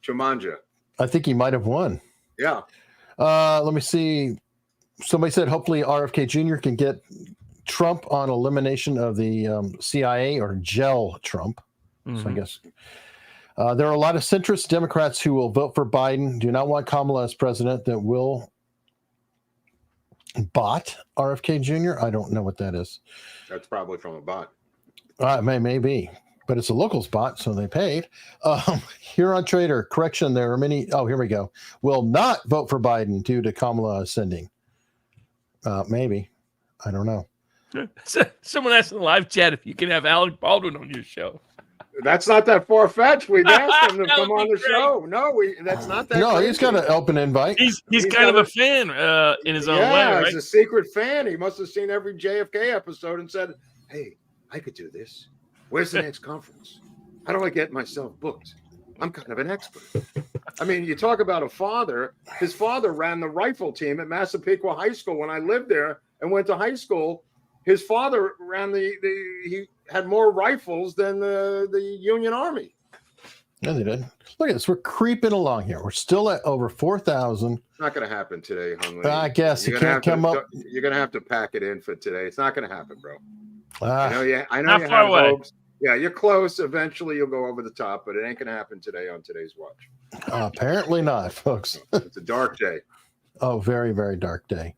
Chumanja. I think he might have won. Yeah. Let me see. Somebody said hopefully RFK Jr. can get Trump on elimination of the CIA or gel Trump. So I guess there are a lot of centrist Democrats who will vote for Biden, do not want Kamala as president, that will bot RFK Jr. I don't know what that is. That's probably from a bot. Maybe, but it's a local spot, so they paid. Here on Trader, correction, there are many. Oh, here we go. Will not vote for Biden due to Kamala ascending. Maybe. I don't know. Someone asked in the live chat if you can have Alec Baldwin on your show. That's not that far fetched. We'd asked him to That come would on be the show. No, that's not that. No, crazy. he's got an open invite. He's kind of a fan in his own way, right? He's a secret fan. He must have seen every JFK episode and said, "Hey, I could do this. Where's the next conference? How do I get myself booked? I'm kind of an expert." I mean, you talk about a father. His father ran the rifle team at Massapequa High School when I lived there and went to high school. His father ran he had more rifles than the Union Army. Yeah, they did. Look at this. We're creeping along here. We're still at over 4,000. It's not going to happen today, Hunley. I guess you can't come up. You're going to have to pack it in for today. It's not going to happen, bro. I know Not you far have away. hopes. Yeah, you're close. Eventually, you'll go over the top, but it ain't going to happen today on today's watch. Apparently not, folks. It's a dark day. Oh, very, very dark day.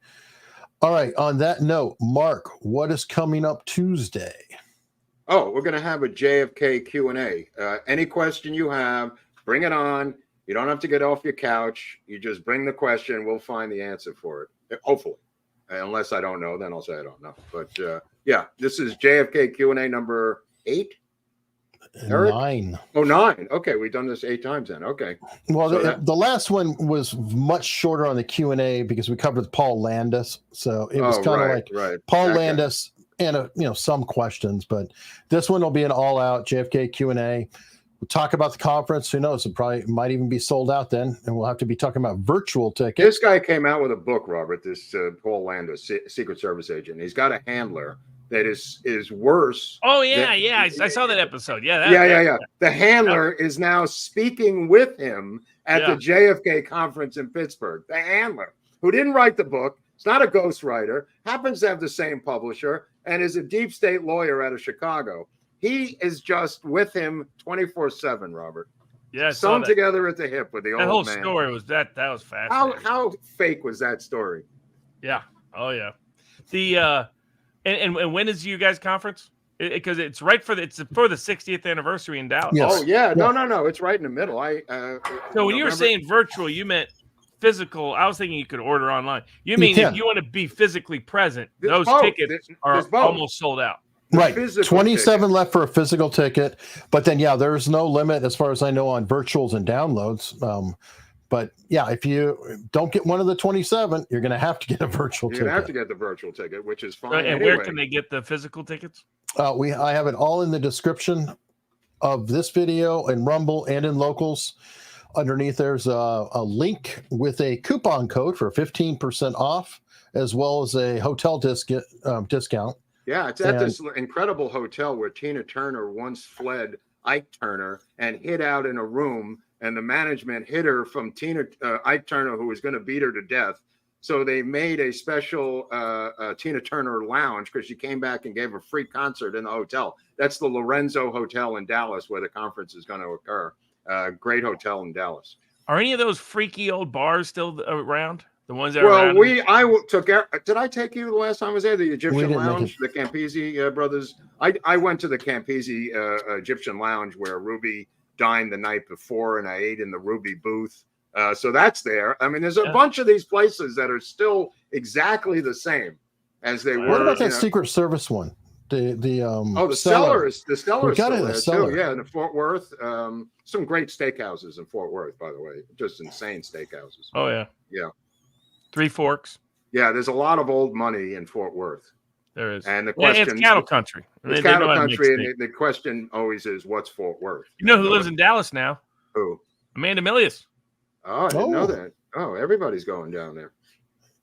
All right. On that note, Mark, what is coming up Tuesday? Oh, we're going to have a JFK Q&A. Any question you have, bring it on. You don't have to get off your couch. You just bring the question. We'll find the answer for it, hopefully. Unless I don't know, then I'll say I don't know. But yeah, this is JFK Q&A number 8. Eric? 9. Oh, 9. Okay, we've done this 8 times then. Okay. Well, So the last one was much shorter on the Q&A because we covered Paul Landis. So it was kind of like Paul Landis and some questions. But this one will be an all-out JFK Q&A. We'll talk about the conference. Who knows? It probably might even be sold out then. And we'll have to be talking about virtual tickets. This guy came out with a book, Robert, this Paul Landis, Secret Service agent. He's got a handler that is worse. Oh, yeah. I saw that episode. Yeah. Yeah. The handler is now speaking with him at the JFK conference in Pittsburgh. The handler, who didn't write the book, it's not a ghostwriter, happens to have the same publisher, and is a deep state lawyer out of Chicago. He is just with him 24/7, Robert. Yeah, sewn together at the hip with the old man. That whole story was that was fascinating. How fake was that story? Yeah. Oh, yeah. The and when is you guys conference? Because it's for the 60th anniversary in Dallas. Yes. Oh yeah, no, it's right in the middle. So when you were saying virtual, you meant physical. I was thinking you could order online. You mean if you want to be physically present, those tickets are almost sold out. Right. 27 left for a physical ticket. But then, there's no limit as far as I know on virtuals and downloads. But yeah, if you don't get one of the 27, you're going to have to get a virtual ticket. You're going to have to get the virtual ticket, which is fine. And anyway. where can they get the physical tickets? I have it all in the description of this video in Rumble and in Locals. Underneath, there's a link with a coupon code for 15% off, as well as a hotel discount. Yeah, it's at this incredible hotel where Tina Turner once fled Ike Turner and hid out in a room, and the management hid her from Ike Turner, who was going to beat her to death. So they made a special Tina Turner lounge because she came back and gave a free concert in the hotel. That's the Lorenzo Hotel in Dallas where the conference is going to occur. Great hotel in Dallas. Are any of those freaky old bars still around? The ones that are around? Did I take you the last time I was there? The Egyptian Lounge, the Campisi brothers. I went to the Campisi Egyptian Lounge where Ruby dined the night before, and I ate in the Ruby booth. So that's there. I mean, there's a bunch of these places that are still exactly the same as they were. What about that Secret Service one? The Stellar is we still got there it, Stellar. too. Yeah, in Fort Worth. Some great steakhouses in Fort Worth, by the way. Just insane steakhouses. Oh yeah. Yeah. Three Forks. Yeah, there's a lot of old money in Fort Worth. There is. And the question, it's cattle country. It's cattle country, and the question always is, what's Fort Worth? You know who lives in Dallas now? Who? Amanda Milius. Oh, I didn't know that. Oh, everybody's going down there.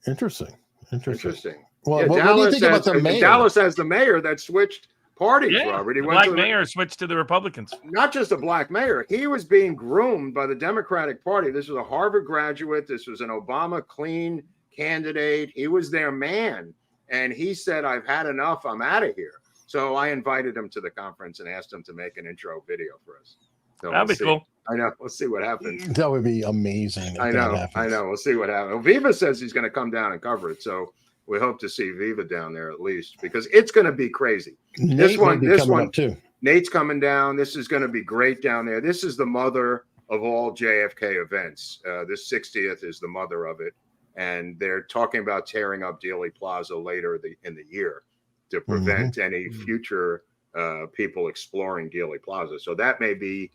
Interesting. Interesting. Well, yeah, what do you think about the mayor? Dallas has the mayor that switched parties, Yeah, Robert. He the went black to mayor switched to the Republicans. not just a black mayor. He was being groomed by the Democratic Party. This was a Harvard graduate. This was an Obama clean candidate. He was their man. And he said, I've had enough. I'm out of here. So I invited him to the conference and asked him to make an intro video for us. So That'd be cool. I know. We'll see what happens. That would be amazing. If I that know. happens. We'll see what happens. Well, Viva says he's going to come down and cover it. So we hope to see Viva down there at least, because it's going to be crazy. Nate may be coming up too. Nate's coming down. This is going to be great down there. This is the mother of all JFK events. This 60th is the mother of it. And they're talking about tearing up Dealey Plaza later in the year to prevent any future people exploring Dealey Plaza. So that may be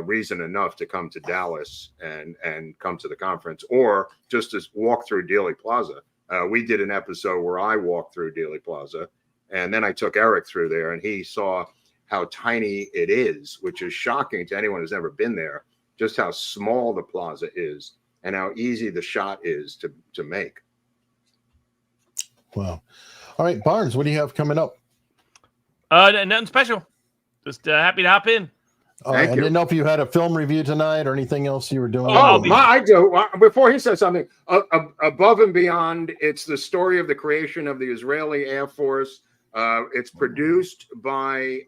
reason enough to come to Dallas and come to the conference, or just to walk through Dealey Plaza. We did an episode where I walked through Dealey Plaza, and then I took Eric through there, and he saw how tiny it is, which is shocking to anyone who's never been there, just how small the plaza is and how easy the shot is to make. Wow. All right, Barnes, what do you have coming up? Nothing special. Just happy to hop in. I didn't know if you had a film review tonight or anything else you were doing. I do. Before he says something, above and beyond, it's the story of the creation of the Israeli Air Force. It's produced by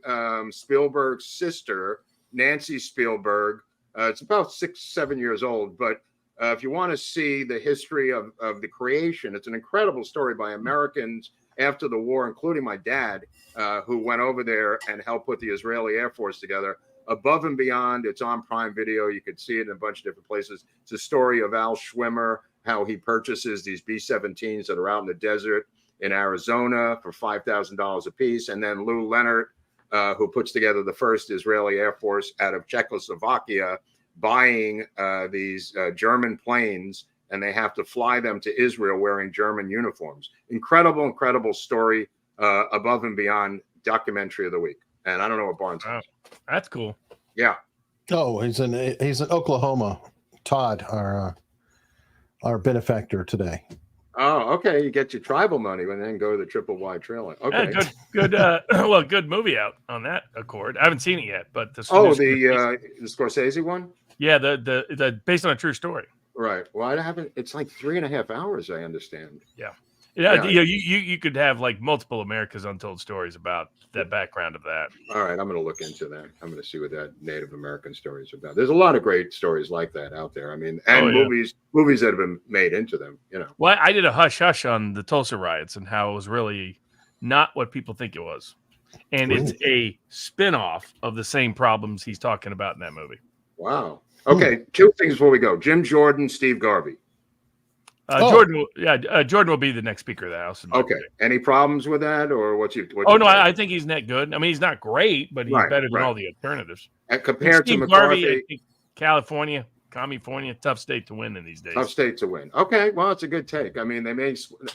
Spielberg's sister, Nancy Spielberg. It's about 6-7 years old, but if you want to see the history of the creation, it's an incredible story by Americans after the war, including my dad, who went over there and helped put the Israeli Air Force together. Above and Beyond, it's on Prime Video. You can see it in a bunch of different places. It's a story of Al Schwimmer, how he purchases these B-17s that are out in the desert in Arizona for $5,000 a piece. And then Lou Leonard, who puts together the first Israeli Air Force out of Czechoslovakia, buying these German planes, and they have to fly them to Israel wearing German uniforms. Incredible story. Above and Beyond documentary of the week. And I don't know what Barnes has. That's cool. Yeah. Oh, he's in Oklahoma. Todd, our benefactor today. Oh, okay. You get your tribal money and then go to the Triple Y trailer. Okay. Yeah, good. Well, good movie out on that accord. I haven't seen it yet, but the Scorsese one. Yeah, the based on a true story. Right. Well, I haven't. It's like 3.5 hours. I understand. Yeah. You could have like multiple America's Untold Stories about the background of that. All right, I'm going to look into that. I'm going to see what that Native American story is about. There's a lot of great stories like that out there. I mean, and movies that have been made into them. Well, I did a hush on the Tulsa riots and how it was really not what people think it was, and it's a spin-off of the same problems he's talking about in that movie. Wow. Okay, two things before we go: Jim Jordan, Steve Garvey. Jordan will be the next Speaker of the House. Okay. Any problems with that, or what's your? I think he's net good. I mean, he's not great, but he's better than all the alternatives. And compared to Steve McCarthy, Garvey, I think California, tough state to win in these days. Tough state to win. Okay, well, it's a good take. I mean,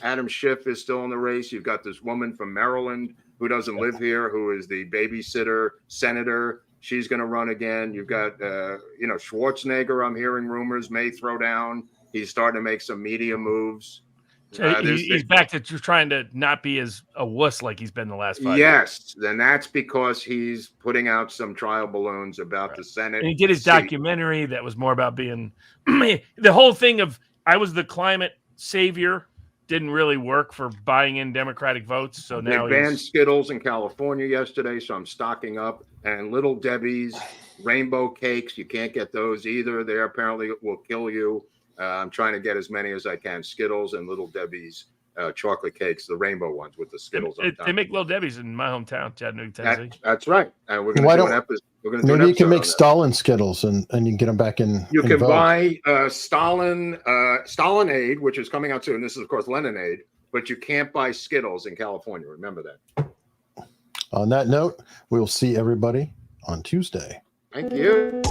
Adam Schiff is still in the race. You've got this woman from Maryland who doesn't live here, who is the babysitter senator. She's going to run again. You've got, Schwarzenegger. I'm hearing rumors may throw down. He's starting to make some media moves. He's back to trying to not be as a wuss like he's been the last 5 years. Yes, then that's because he's putting out some trial balloons about the Senate. And he did his documentary that was more about being the whole thing of I was the climate savior didn't really work for buying in Democratic votes. So now they banned Skittles in California yesterday, so I'm stocking up. And Little Debbie's rainbow cakes, you can't get those either. They apparently will kill you. I'm trying to get as many as I can. Skittles and Little Debbie's chocolate cakes, the rainbow ones with the Skittles on top. They make Little Debbie's in my hometown, Chattanooga, Tennessee. That's right. And we're going to do an episode. Maybe you can make Stalin Skittles and you can get them back in. You can buy Stalinade, which is coming out soon. This is, of course, Leninade, but you can't buy Skittles in California. Remember that. On that note, we'll see everybody on Tuesday. Thank you.